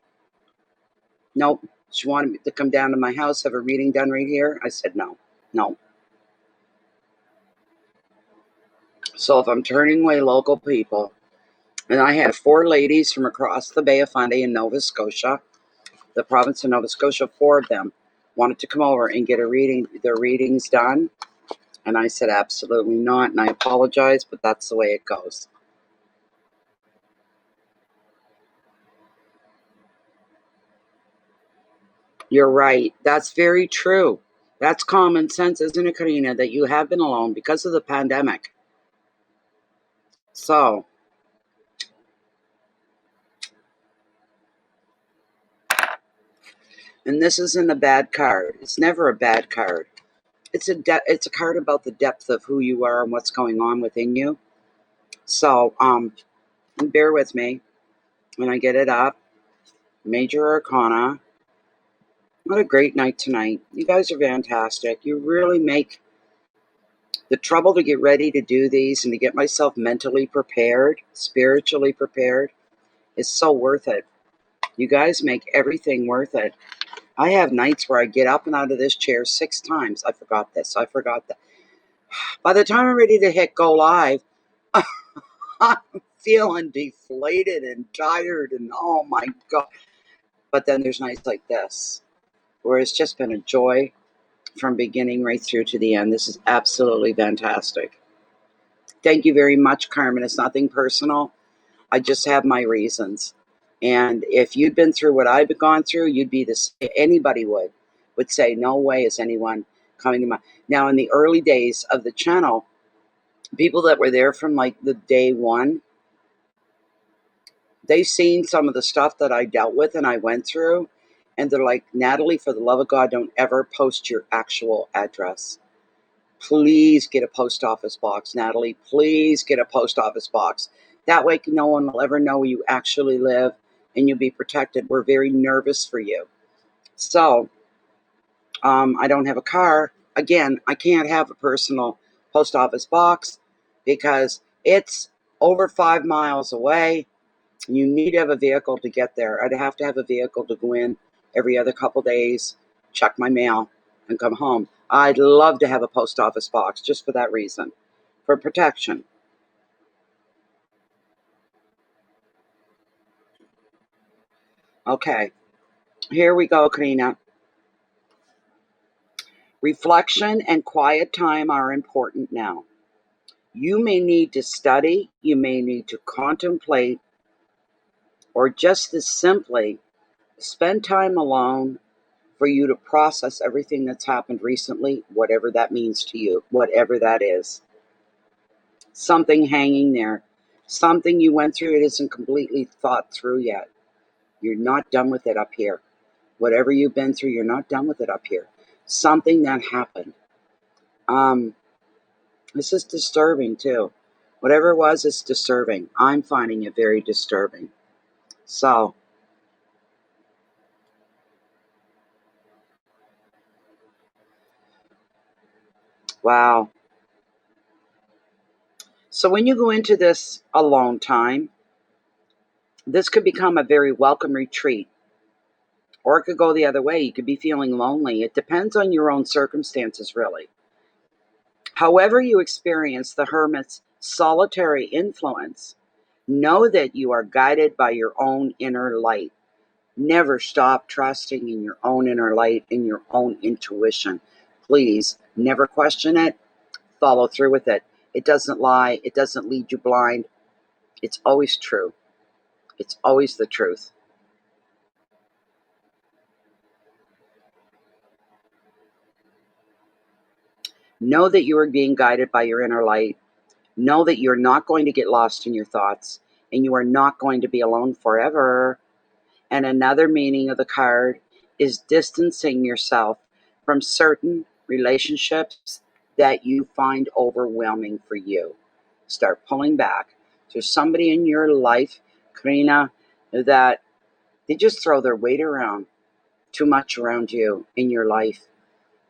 Nope. She wanted me to come down to my house, have a reading done right here. I said no. No. So if I'm turning away local people, and I had 4 ladies from across the Bay of Fundy in Nova Scotia, the province of Nova Scotia, 4 of them wanted to come over and get their readings done. And I said, absolutely not. And I apologize, but that's the way it goes. You're right. That's very true. That's common sense, isn't it, Karina, that you have been alone because of the pandemic. So, and this isn't a bad card. It's never a bad card. It's a card about the depth of who you are and what's going on within you. So, bear with me when I get it up. Major Arcana. What a great night tonight. You guys are fantastic. You really make the trouble to get ready to do these and to get myself mentally prepared, spiritually prepared, is so worth it. You guys make everything worth it. I have nights where I get up and out of this chair 6 times. I forgot this. I forgot that. By the time I'm ready to hit go live, I'm feeling deflated and tired and oh my God. But then there's nights like this where it's just been a joy from beginning right through to the end. This is absolutely fantastic. Thank you very much, Carmen. It's nothing personal. I just have my reasons. And if you'd been through what I've gone through, you'd be this. Anybody would say, no way is anyone coming to my. Now, in the early days of the channel, people that were there from like the day one, they've seen some of the stuff that I dealt with and I went through. And they're like, Natalie, for the love of God, don't ever post your actual address. Please get a post office box, Natalie. Please get a post office box. That way no one will ever know where you actually live and you'll be protected. We're very nervous for you. So, I don't have a car. Again, I can't have a personal post office box because it's over 5 miles away. You need to have a vehicle to get there. I'd have to have a vehicle to go in every other couple days, check my mail, and come home. I'd love to have a post office box just for that reason, for protection. Okay, here we go, Karina. Reflection and quiet time are important now. You may need to study, you may need to contemplate, or just as simply spend time alone for you to process everything that's happened recently, whatever that means to you, whatever that is. Something hanging there, something you went through, it isn't completely thought through yet. You're not done with it up here. Whatever you've been through, you're not done with it up here. Something that happened. This is disturbing too. Whatever it was, it's disturbing. I'm finding it very disturbing. So, wow. So when you go into this alone time, this could become a very welcome retreat. Or it could go the other way. You could be feeling lonely. It depends on your own circumstances, really. However you experience the hermit's solitary influence, know that you are guided by your own inner light. Never stop trusting in your own inner light, in your own intuition. Please, never question it. Follow through with it. It doesn't lie. It doesn't lead you blind. It's always true. It's always the truth. Know that you are being guided by your inner light. Know that you're not going to get lost in your thoughts and you are not going to be alone forever. And another meaning of the card is distancing yourself from certain relationships that you find overwhelming for you. Start pulling back. There's somebody in your life, Karina, that they just throw their weight around too much around you in your life,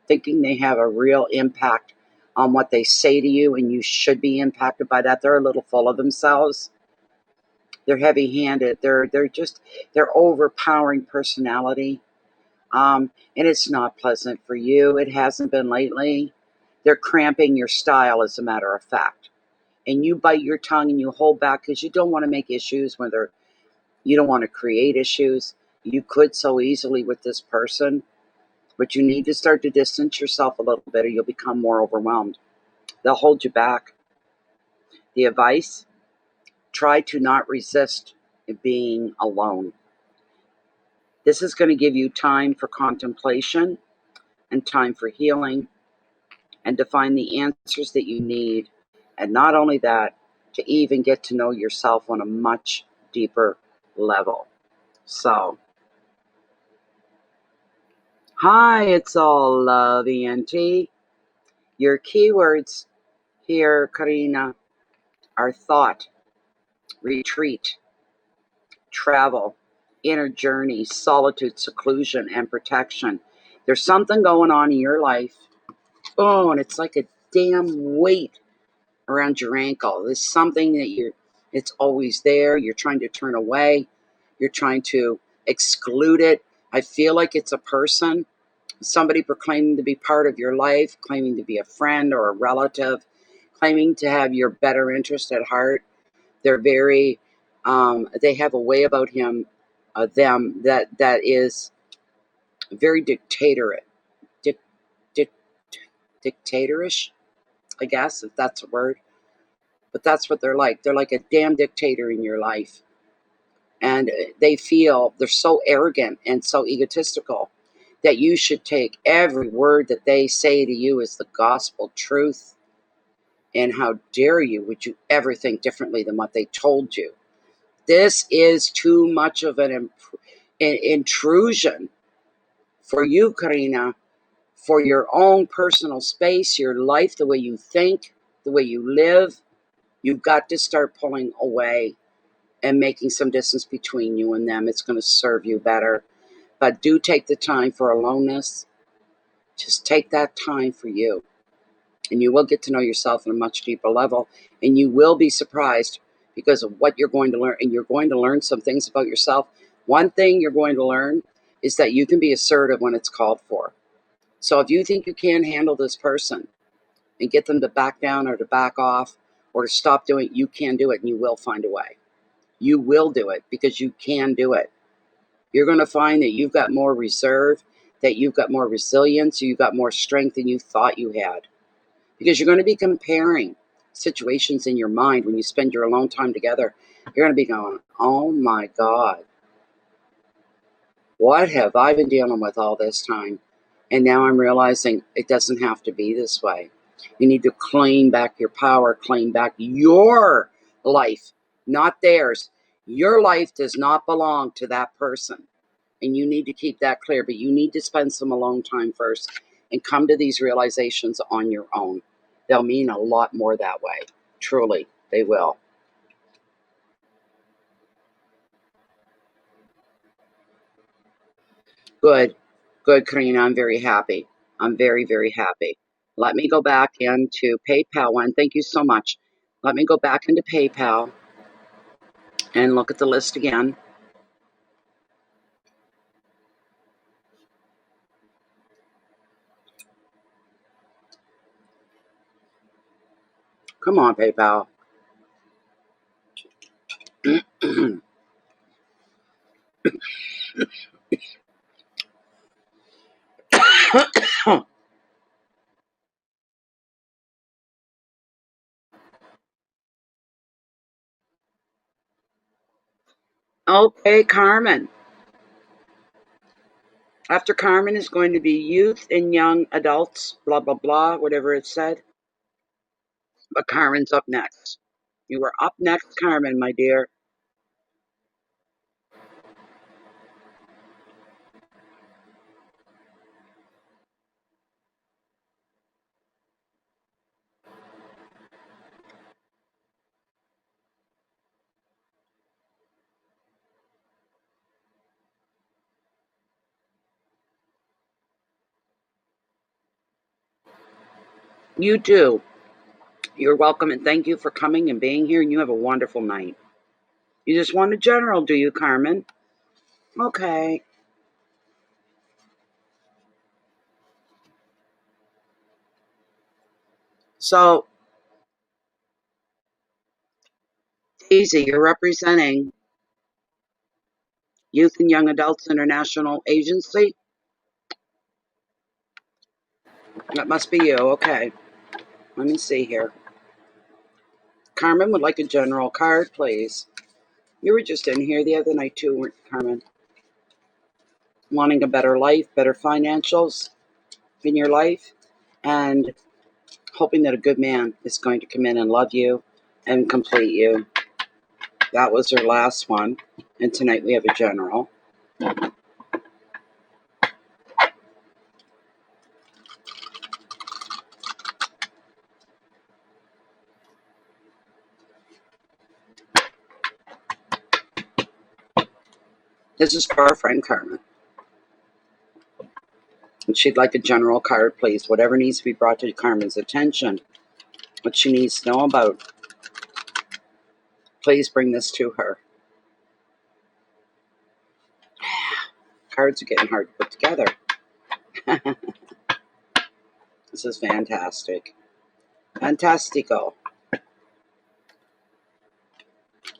thinking they have a real impact on what they say to you, and you should be impacted by that. They're a little full of themselves. They're heavy-handed. They're overpowering personality. And it's not pleasant for you. It hasn't been lately. They're cramping your style, as a matter of fact. And you bite your tongue and you hold back because you don't want to make issues, whether you don't want to create issues. You could so easily with this person, but you need to start to distance yourself a little bit or you'll become more overwhelmed. They'll hold you back. The advice: try to not resist being alone. This is going to give you time for contemplation and time for healing and to find the answers that you need. And not only that, to even get to know yourself on a much deeper level. So, hi, it's all love, ENT. Your keywords here, Karina, are thought, retreat, travel, inner journey, solitude, seclusion, and protection. There's something going on in your life. Oh, and it's like a damn weight around your ankle. There's something that it's always there. You're trying to turn away. You're trying to exclude it. I feel like it's a person, somebody proclaiming to be part of your life, claiming to be a friend or a relative, claiming to have your better interest at heart. They're very, they have a way about them that is very dic, dic, dictatorish, I guess, if that's a word. But that's what they're like. They're like a damn dictator in your life. And they feel they're so arrogant and so egotistical that you should take every word that they say to you as the gospel truth. And how dare you, would you ever think differently than what they told you? This is too much of an intrusion for you, Karina, for your own personal space, your life, the way you think, the way you live. You've got to start pulling away and making some distance between you and them. It's going to serve you better. But do take the time for aloneness. Just take that time for you. And you will get to know yourself on a much deeper level. And you will be surprised because of what you're going to learn. And you're going to learn some things about yourself. One thing you're going to learn is that you can be assertive when it's called for. So if you think you can't handle this person and get them to back down or to back off or to stop doing it, you can do it and you will find a way. You will do it because you can do it. You're going to find that you've got more reserve, that you've got more resilience, you've got more strength than you thought you had. Because you're going to be comparing situations in your mind when you spend your alone time together. You're going to be going, oh my God, what have I been dealing with all this time? And now I'm realizing it doesn't have to be this way. You need to claim back your power, claim back your life, not theirs. Your life does not belong to that person. And you need to keep that clear, but you need to spend some alone time first and come to these realizations on your own. They'll mean a lot more that way. Truly, they will. Good. Good, Karina. I'm very happy. I'm very, very happy. Let me go back into PayPal one. Thank you so much. Let me go back into PayPal and look at the list again. Come on, PayPal. Okay, Carmen. After Carmen is going to be youth and young adults, blah, blah, blah, whatever it said. But Carmen's up next. You are up next, Carmen, my dear. You too. You're welcome and thank you for coming and being here. And you have a wonderful night. You just want a general, do you, Carmen? Okay. So, Daisy, you're representing Youth and Young Adults International Agency? That must be you. Okay. Let me see here. Carmen would like a general card, please. You were just in here the other night too, weren't you, Carmen? Wanting a better life, better financials in your life, and hoping that a good man is going to come in and love you and complete you. That was her last one. And tonight we have a general. This is for our friend Carmen. And she'd like a general card, please. Whatever needs to be brought to Carmen's attention, what she needs to know about, please bring this to her. Cards are getting hard to put together. This is fantastic. Fantastico.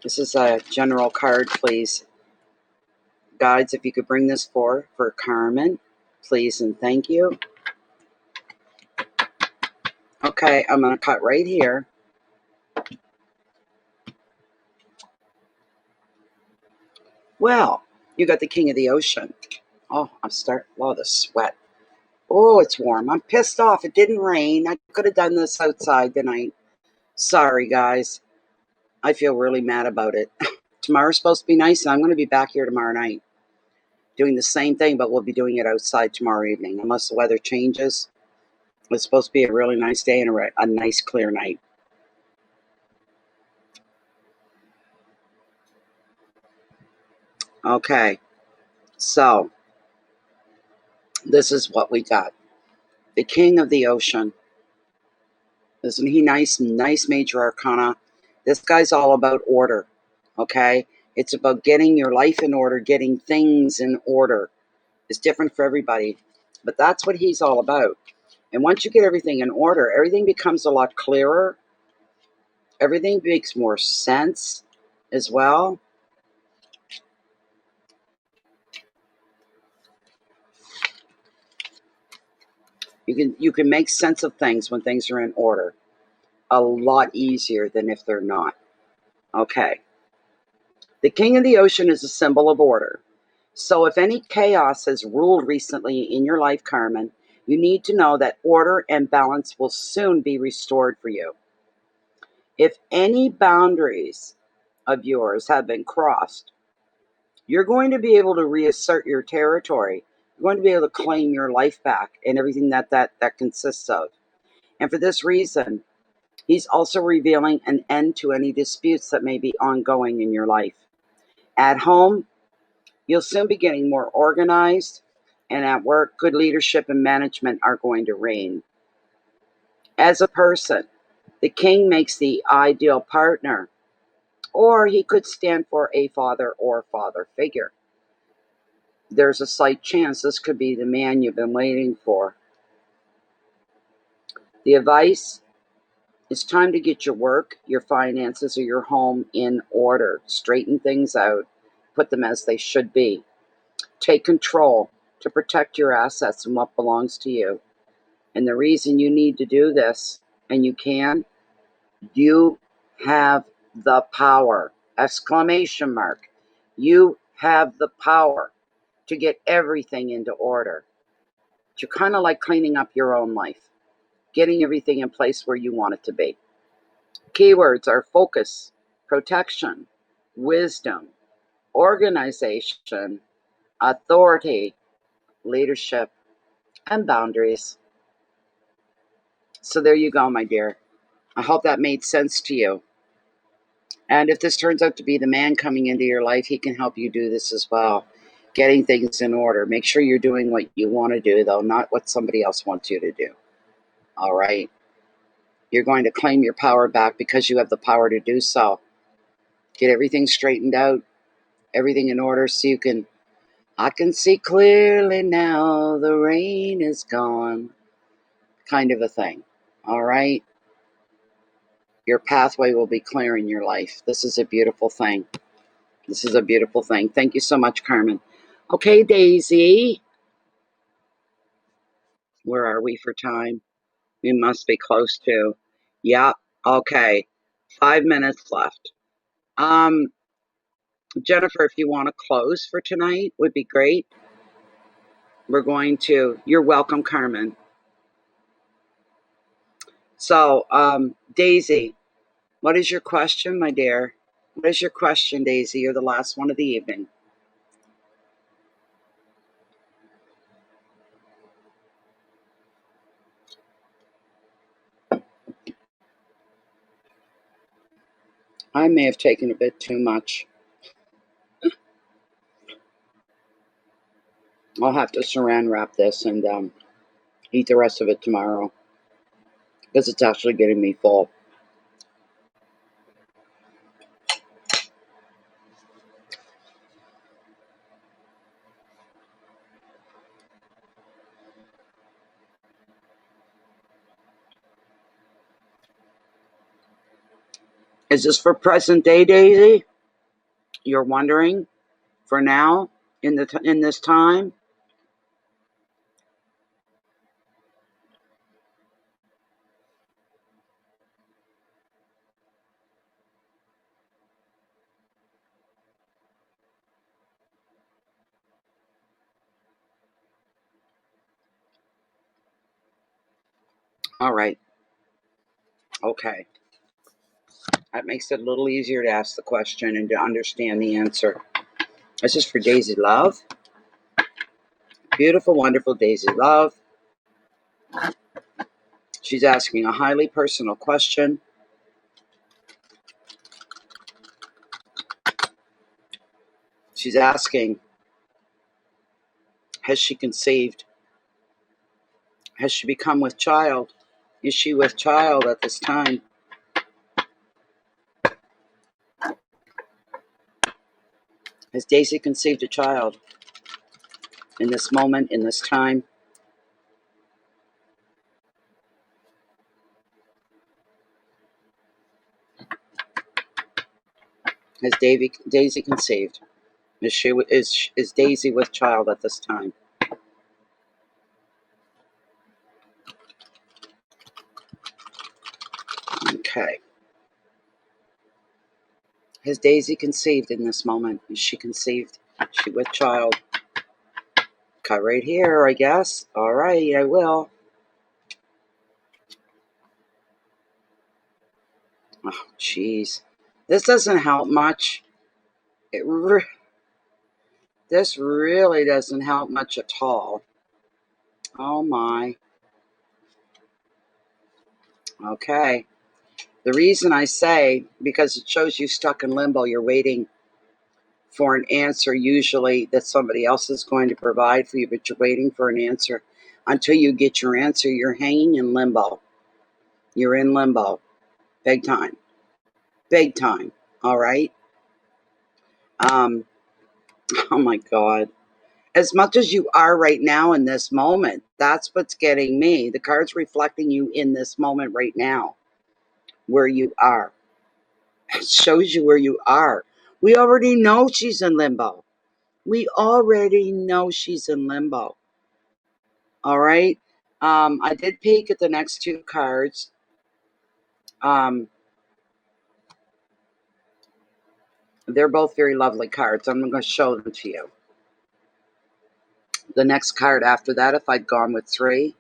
This is a general card, please. Guides, if you could bring this for Carmen, please and thank you. Okay, I'm going to cut right here. Well, you got the King of the Ocean. Oh, the sweat. Oh, it's warm. I'm pissed off. It didn't rain. I could have done this outside tonight. Sorry, guys. I feel really mad about it. Tomorrow's supposed to be nice, and I'm going to be back here tomorrow night doing the same thing, but we'll be doing it outside tomorrow evening, unless the weather changes. It's supposed to be a really nice day and a nice, clear night. Okay, so this is what we got. The King of the Ocean. Isn't he nice? Nice major arcana. This guy's all about order, okay? It's about getting your life in order, getting things in order. It's different for everybody, but that's what he's all about. And once you get everything in order, everything becomes a lot clearer. Everything makes more sense as well. You can make sense of things when things are in order a lot easier than if they're not. Okay. The King of the Ocean is a symbol of order. So if any chaos has ruled recently in your life, Carmen, you need to know that order and balance will soon be restored for you. If any boundaries of yours have been crossed, you're going to be able to reassert your territory. You're going to be able to claim your life back and everything that consists of. And for this reason, he's also revealing an end to any disputes that may be ongoing in your life. At home, you'll soon be getting more organized, and at work, good leadership and management are going to reign. As a person, the king makes the ideal partner, or he could stand for a father or father figure. There's a slight chance this could be the man you've been waiting for. The advice: it's time to get your work, your finances, or your home in order. Straighten things out. Put them as they should be. Take control to protect your assets and what belongs to you. And the reason you need to do this, and you can, you have the power! Exclamation mark. You have the power to get everything into order. You're kind of like cleaning up your own life, getting everything in place where you want it to be. Keywords are focus, protection, wisdom, organization, authority, leadership, and boundaries. So there you go, my dear. I hope that made sense to you. And if this turns out to be the man coming into your life, he can help you do this as well. Getting things in order. Make sure you're doing what you want to do, though, not what somebody else wants you to do. All right? You're going to claim your power back because you have the power to do so. Get everything straightened out, everything in order so you can... I can see clearly now, the rain is gone, kind of a thing. All right? Your pathway will be clear in your life. This is a beautiful thing. This is a beautiful thing. Thank you so much, Carmen. Okay, Daisy. Where are we for time? We must be close to. Yeah. Okay. 5 minutes left. Um, Jennifer, if you want to close for tonight, would be great. We're going to. You're welcome, Carmen. So, Daisy, what is your question, my dear? What is your question, Daisy? You're the last one of the evening. I may have taken a bit too much. I'll have to saran wrap this and eat the rest of it tomorrow because it's actually getting me full. Is this for present day, Daisy? You're wondering for now in this time? All right. Okay. That makes it a little easier to ask the question and to understand the answer. This is for Daisy Love. Beautiful, wonderful Daisy Love. She's asking a highly personal question. She's asking, has she conceived? Has she become with child? Is she with child at this time? Has Daisy conceived a child in this moment, in this time? Has Daisy conceived? Is Daisy with child at this time? Okay. Has Daisy conceived in this moment? Is she conceived? Is she with child? Cut right here, I guess. All right, I will. Oh, jeez. This doesn't help much. This really doesn't help much at all. Oh my. Okay. The reason I say, because it shows you stuck in limbo, you're waiting for an answer usually that somebody else is going to provide for you, but you're waiting for an answer. Until you get your answer, you're hanging in limbo. You're in limbo. Big time. Big time. All right. Um, oh my God. As much as you are right now in this moment, that's what's getting me. The card's reflecting you in this moment right now, where you are. It shows you where you are. We already know she's in limbo. We already know she's in limbo. All right. I did peek at the next two cards. Um, they're both very lovely cards. I'm going to show them to you. The next card after that, if I'd gone with three,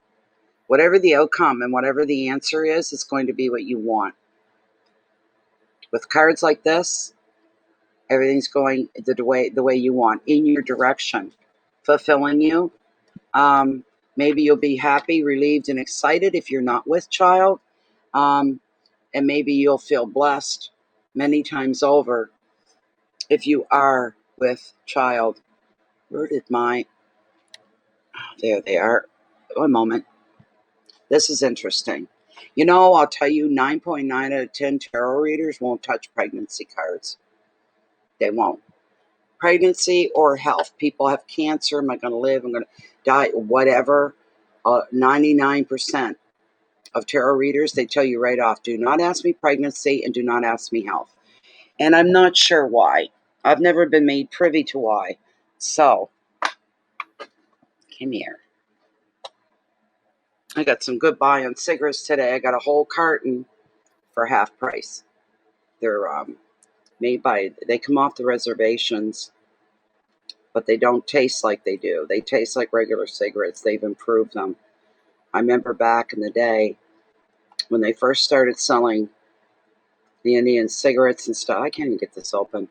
whatever the outcome and whatever the answer is, it's going to be what you want. With cards like this, everything's going the way you want, in your direction, fulfilling you. Maybe you'll be happy, relieved, and excited if you're not with child. And maybe you'll feel blessed many times over if you are with child. Where did my... There they are. One moment. This is interesting. You know, I'll tell you, 9.9 out of 10 tarot readers won't touch pregnancy cards. They won't. Pregnancy or health. People have cancer. Am I going to live? I'm going to die. Whatever. 99% of tarot readers, they tell you right off, do not ask me pregnancy and do not ask me health. And I'm not sure why. I've never been made privy to why. So, come here. I got some good buy on cigarettes today. I got a whole carton. for half price. They're made by, they come off the reservations, but they don't taste like they do. They taste like regular cigarettes. They've improved them. I remember back in the day when they first started selling the Indian cigarettes and stuff. I can't even get this open.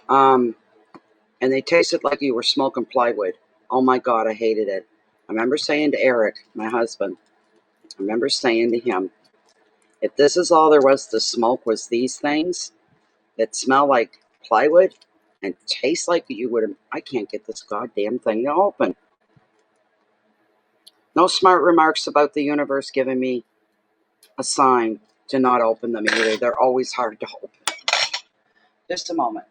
And they tasted like you were smoking plywood. Oh my God, I hated it. I remember saying to Eric, my husband, I remember saying to him, if this is all there was to smoke was these things that smell like plywood and taste like you would have, I can't get this goddamn thing to open. No smart remarks about the universe giving me a sign to not open them either. They're always hard to open. Just a moment.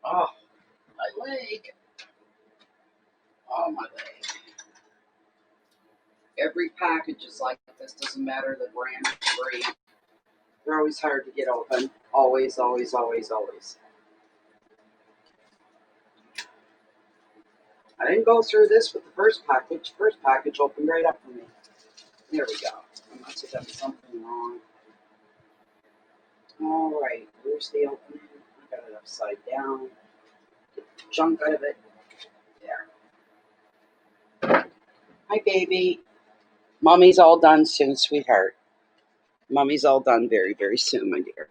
Oh, my leg. Oh, my leg. Every package is like this. Doesn't matter the brand or the breed. They're always hard to get open. Always, always, always, always. I didn't go through this with the first package. First package opened right up for me. There we go. I must have done something wrong. All right, where's the opening? I got it upside down. Get the junk out of it. There. Hi, baby. Mommy's all done soon, sweetheart. Mommy's all done very, very soon, my dear.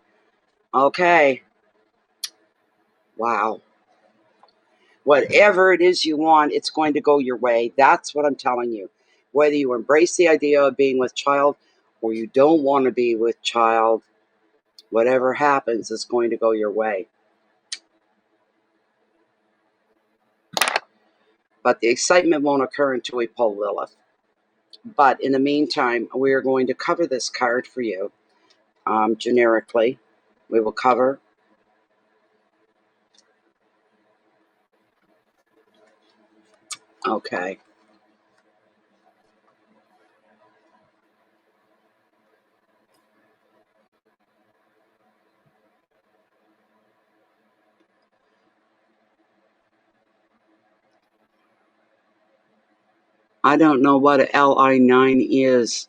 Okay. Wow. Whatever it is you want, it's going to go your way. That's what I'm telling you. Whether you embrace the idea of being with child or you don't want to be with child, whatever happens is going to go your way. But the excitement won't occur until we pull Lilith. But in the meantime, we are going to cover this card for you generically. We will cover okay. I don't know what a LI9 is.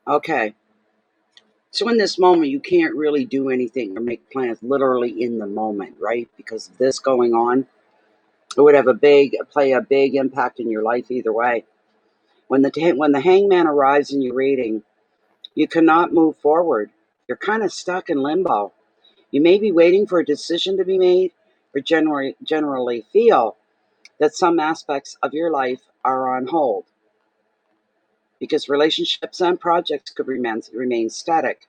Okay. So in this moment, you can't really do anything or make plans literally in the moment, right? Because of this going on, it would have play a big impact in your life either way. When the hangman arrives in your reading, you cannot move forward. You're kind of stuck in limbo. You may be waiting for a decision to be made, or generally feel that some aspects of your life are on hold because relationships and projects could remain static.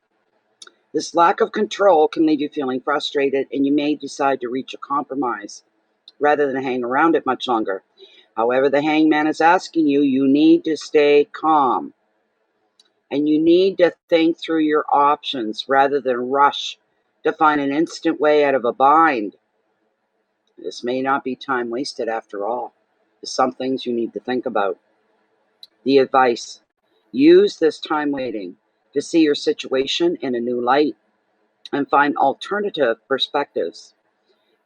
This lack of control can leave you feeling frustrated, and you may decide to reach a compromise rather than hang around it much longer. However, the hangman is asking you, you need to stay calm and you need to think through your options rather than rush to find an instant way out of a bind. This may not be time wasted after all. There's some things you need to think about. The advice: use this time waiting to see your situation in a new light and find alternative perspectives.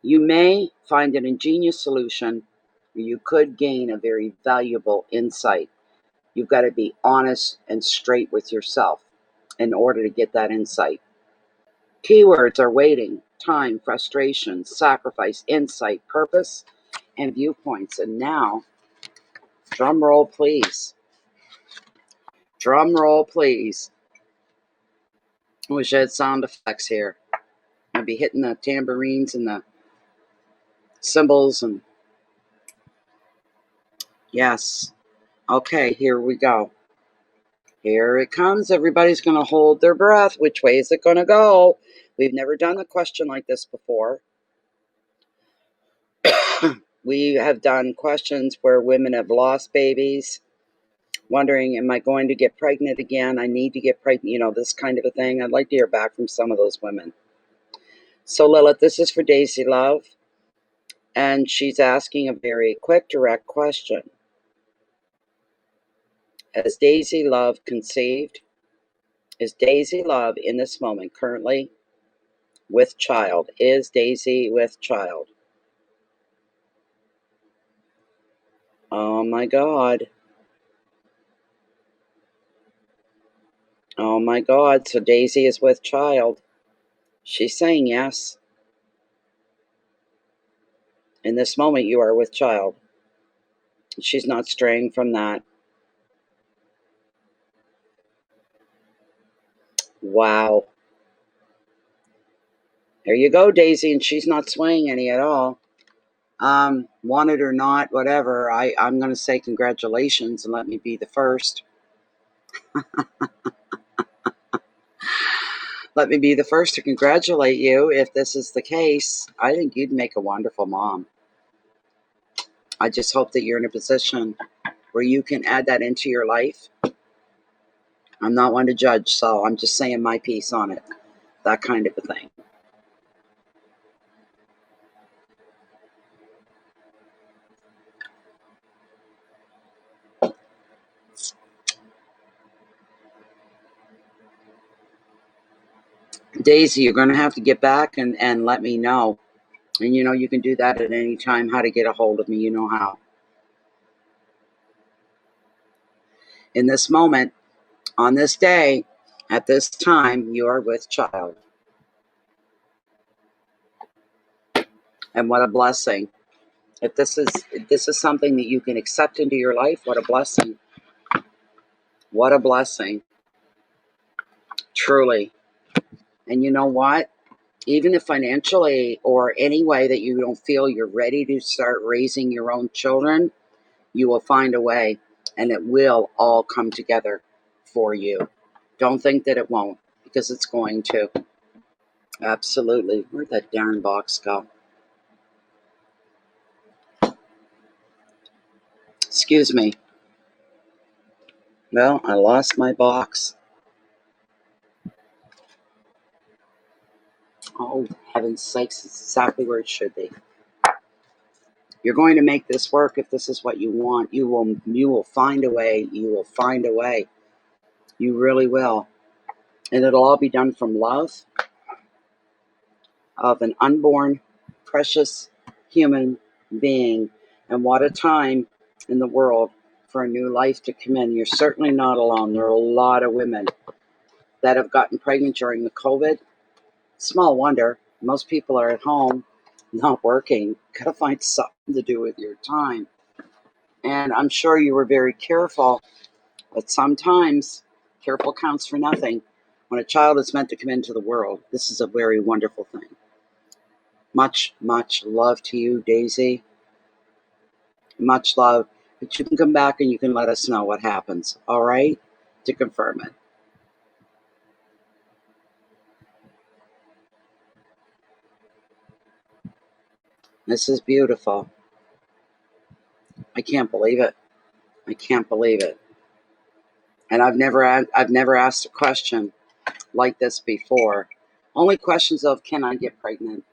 You may find an ingenious solution, or you could gain a very valuable insight. You've got to be honest and straight with yourself in order to get that insight. Keywords are waiting, time, frustration, sacrifice, insight, purpose, and viewpoints. And now, drum roll, please. Drum roll, please. I wish I had sound effects here. I'd be hitting the tambourines and the cymbals and yes. Okay, here we go. Here it comes. Everybody's going to hold their breath. Which way is it going to go? We've never done a question like this before. We have done questions where women have lost babies, wondering, am I going to get pregnant again? I need to get pregnant, this kind of a thing. I'd like to hear back from some of those women. So Lilith, this is for Daisy Love, and she's asking a very quick, direct question. Has Daisy Love conceived? Is Daisy Love in this moment currently with child? Is Daisy with child? Oh my God. Oh my God. So Daisy is with child. She's saying yes. In this moment, you are with child. She's not straying from that. Wow. There you go, Daisy, and she's not swaying any at all. Want it or not, whatever. I'm going to say congratulations and let me be the first. Let me be the first to congratulate you if this is the case. I think you'd make a wonderful mom. I just hope that you're in a position where you can add that into your life. I'm not one to judge, so I'm just saying my piece on it. That kind of a thing. Daisy, you're going to have to get back and let me know. And you can do that at any time. How to get a hold of me, you know how. In this moment, on this day, at this time, you are with child. And what a blessing. If this is something that you can accept into your life, what a blessing. What a blessing. Truly. And you know what? Even if financially or any way that you don't feel you're ready to start raising your own children, you will find a way and it will all come together for you. Don't think that it won't, because it's going to. Absolutely. Where'd that darn box go? Excuse me. Well, I lost my box. Oh, heaven's sakes, it's exactly where it should be. You're going to make this work if this is what you want. You will find a way. You will find a way. You really will. And it'll all be done from love of an unborn, precious human being. And what a time in the world for a new life to come in. You're certainly not alone. There are a lot of women that have gotten pregnant during the COVID. Small wonder. Most people are at home, not working. Gotta find something to do with your time. And I'm sure you were very careful, but sometimes careful counts for nothing. When a child is meant to come into the world, this is a very wonderful thing. Much, much love to you, Daisy. Much love. But you can come back and you can let us know what happens, all right? To confirm it. This is beautiful. I can't believe it. I can't believe it. And I've never asked a question like this before. Only questions of, can I get pregnant?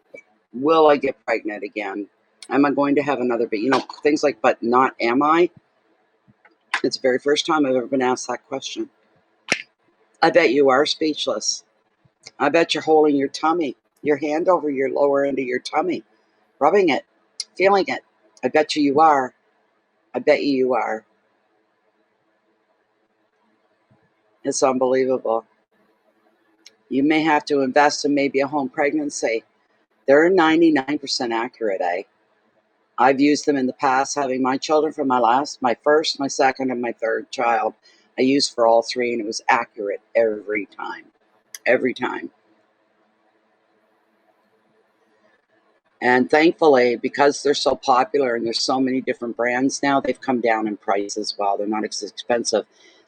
Will I get pregnant again? Am I going to have another baby? Things like, but not am I? It's the very first time I've ever been asked that question. I bet you are speechless. I bet you're holding your tummy, your hand over your lower end of your tummy, rubbing it, feeling it. I bet you are. I bet you are. It's unbelievable. You may have to invest in maybe a home pregnancy. They're 99% accurate, eh? I've used them in the past, having my children from my first, my second, and my third child. I used for all three, and it was accurate every time. Every time. And thankfully, because they're so popular and there's so many different brands now, they've come down in price as well. They're not as expensive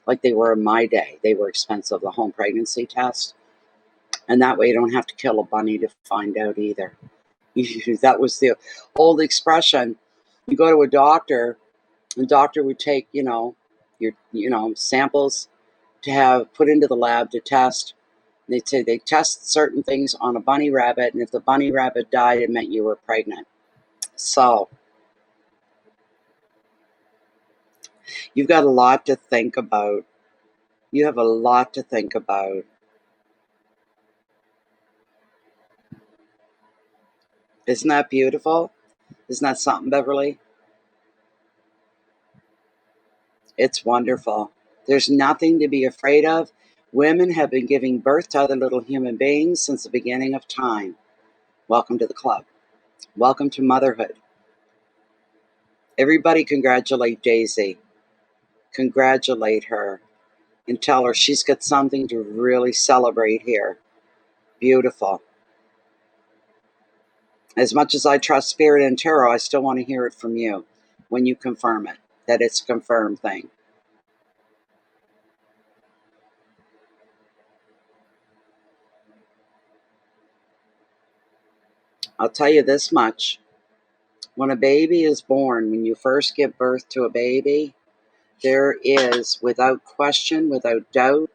like they were in my day. They were expensive, the home pregnancy test. And that way you don't have to kill a bunny to find out either. That was the old expression. You go to a doctor, the doctor would take, your, samples to have put into the lab to test. They'd say they test certain things on a bunny rabbit, and if the bunny rabbit died, it meant you were pregnant. So you've got a lot to think about You have a lot to think about. Isn't that beautiful? Isn't that something, Beverly? It's wonderful. There's nothing to be afraid of. Women have been giving birth to other little human beings since the beginning of time. Welcome to the club. Welcome to motherhood. Everybody congratulate Daisy. Congratulate her and tell her she's got something to really celebrate here. Beautiful. As much as I trust Spirit and Tarot, I still want to hear it from you when you confirm it, that it's a confirmed thing. I'll tell you this much. When a baby is born, when you first give birth to a baby, there is, without question, without doubt,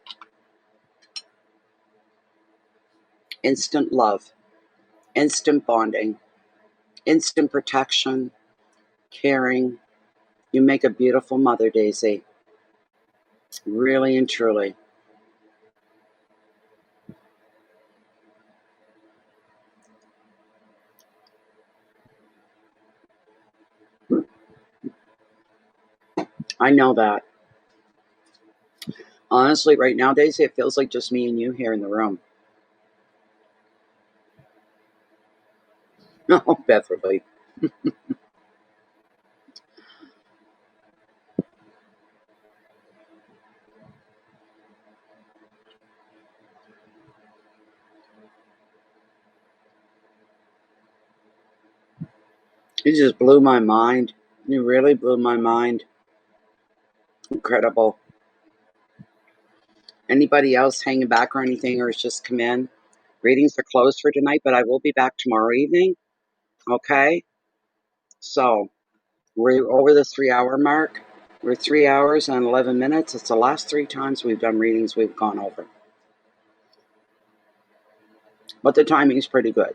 instant love, instant bonding, instant protection, caring. You make a beautiful mother, Daisy. Really and truly. I know that. Honestly, right now, Daisy, it feels like just me and you here in the room. Oh, Beverly. You just blew my mind. You really blew my mind. Incredible. Anybody else hanging back or anything, or it's just come in? Readings are closed for tonight, but I will be back tomorrow evening. Okay? So, we're over the 3 hour mark. We're 3 hours and 11 minutes. It's the last 3 times we've done readings we've gone over. But the timing's pretty good.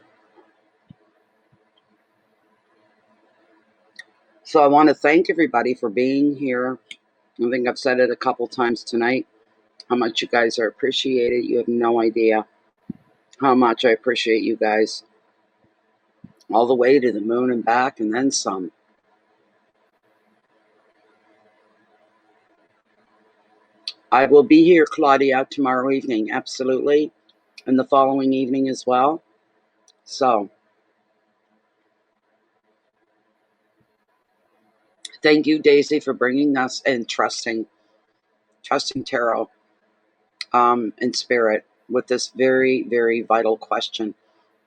So I want to thank everybody for being here. I think I've said it a couple times tonight, how much you guys are appreciated. You have no idea how much I appreciate you guys. All the way to the moon and back and then some. I will be here, Claudia, tomorrow evening, absolutely. And the following evening as well. So, thank you, Daisy, for bringing us and trusting tarot and spirit with this very, very vital question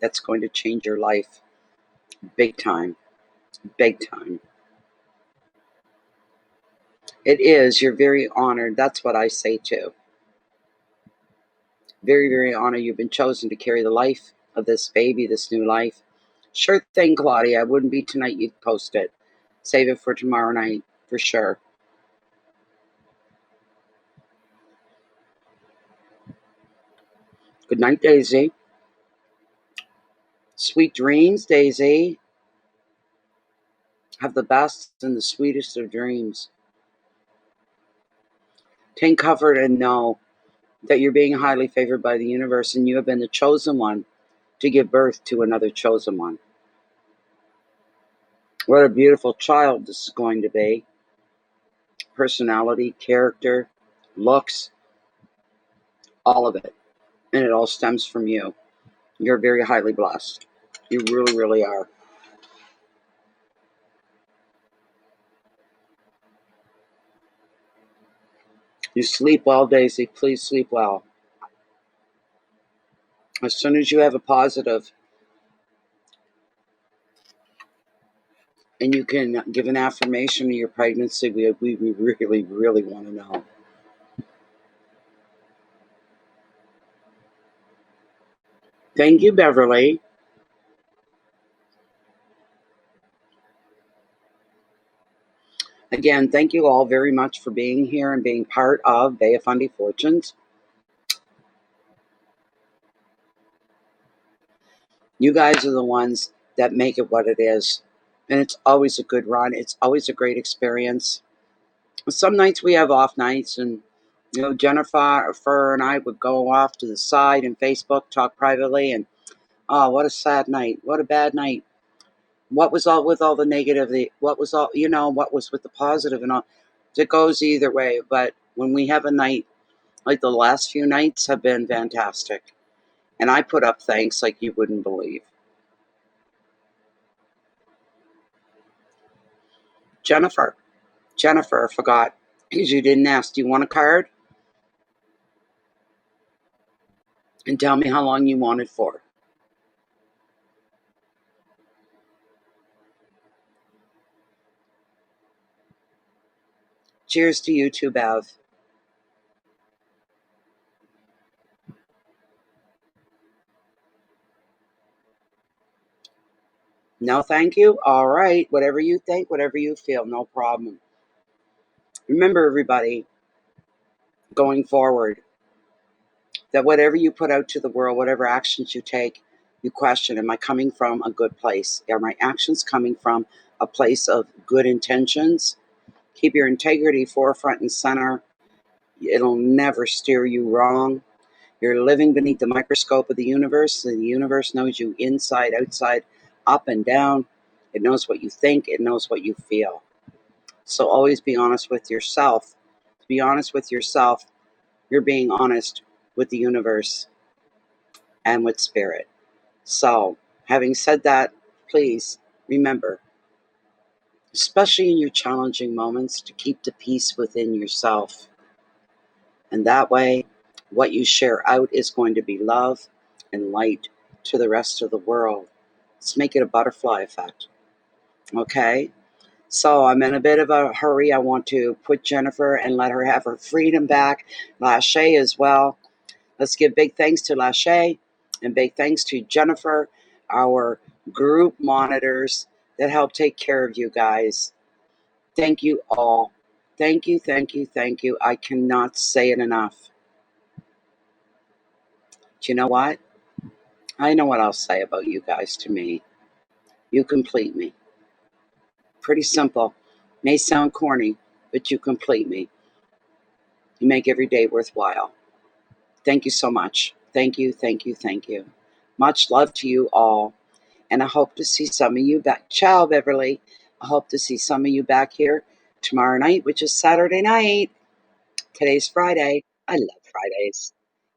that's going to change your life big time. Big time. It is. You're very honored. That's what I say too. Very, very honored you've been chosen to carry the life of this baby, this new life. Sure thing, Claudia. It wouldn't be tonight you'd post it. Save it for tomorrow night, for sure. Good night, Daisy. Sweet dreams, Daisy. Have the best and the sweetest of dreams. Take comfort and know that you're being highly favored by the universe and you have been the chosen one to give birth to another chosen one. What a beautiful child this is going to be. Personality, character, looks, all of it. And it all stems from you. You're very highly blessed. You really, really are. You sleep well, Daisy. Please sleep well. As soon as you have a positive and you can give an affirmation of your pregnancy, we really, really want to know. Thank you, Beverly. Again, thank you all very much for being here and being part of Bay of Fundy Fortunes. You guys are the ones that make it what it is. And it's always a good run. It's always a great experience. Some nights we have off nights and Jennifer and I would go off to the side and Facebook, talk privately, and oh, what a sad night. What a bad night. What was all with all the negative? What was all, what was with the positive and all? It goes either way. But when we have a night, like the last few nights have been fantastic. And I put up thanks like you wouldn't believe. Jennifer, I forgot because you didn't ask. Do you want a card? And tell me how long you want it for. Cheers to you too, Bev. No, thank you. All right. Whatever you think, whatever you feel, no problem. Remember, everybody, going forward, that whatever you put out to the world, whatever actions you take, you question, am I coming from a good place? Are my actions coming from a place of good intentions? Keep your integrity forefront and center. It'll never steer you wrong. You're living beneath the microscope of the universe, and the universe knows you inside, outside, up and down. It knows what you think, it knows what you feel. So always be honest with yourself. To be honest with yourself, you're being honest with the universe and with spirit. So, having said that, please remember, especially in your challenging moments, to keep the peace within yourself. And that way, what you share out is going to be love and light to the rest of the world. Let's make it a butterfly effect. Okay? So I'm in a bit of a hurry. I want to put Jennifer and let her have her freedom back. Lachey as well. Let's give big thanks to Lachey and big thanks to Jennifer, our group monitors that help take care of you guys. Thank you all. Thank you, thank you, thank you. I cannot say it enough. Do you know what? I know what I'll say about you guys to me. You complete me. Pretty simple. May sound corny, but you complete me. You make every day worthwhile. Thank you so much. Thank you, thank you, thank you. Much love to you all. And I hope to see some of you back. Ciao, Beverly. I hope to see some of you back here tomorrow night, which is Saturday night. Today's Friday. I love Fridays.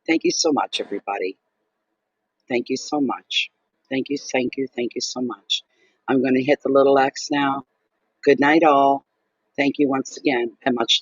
Thank you so much, everybody. Thank you so much. Thank you, thank you, thank you so much. I'm going to hit the little X now. Good night, all. Thank you once again, and much love.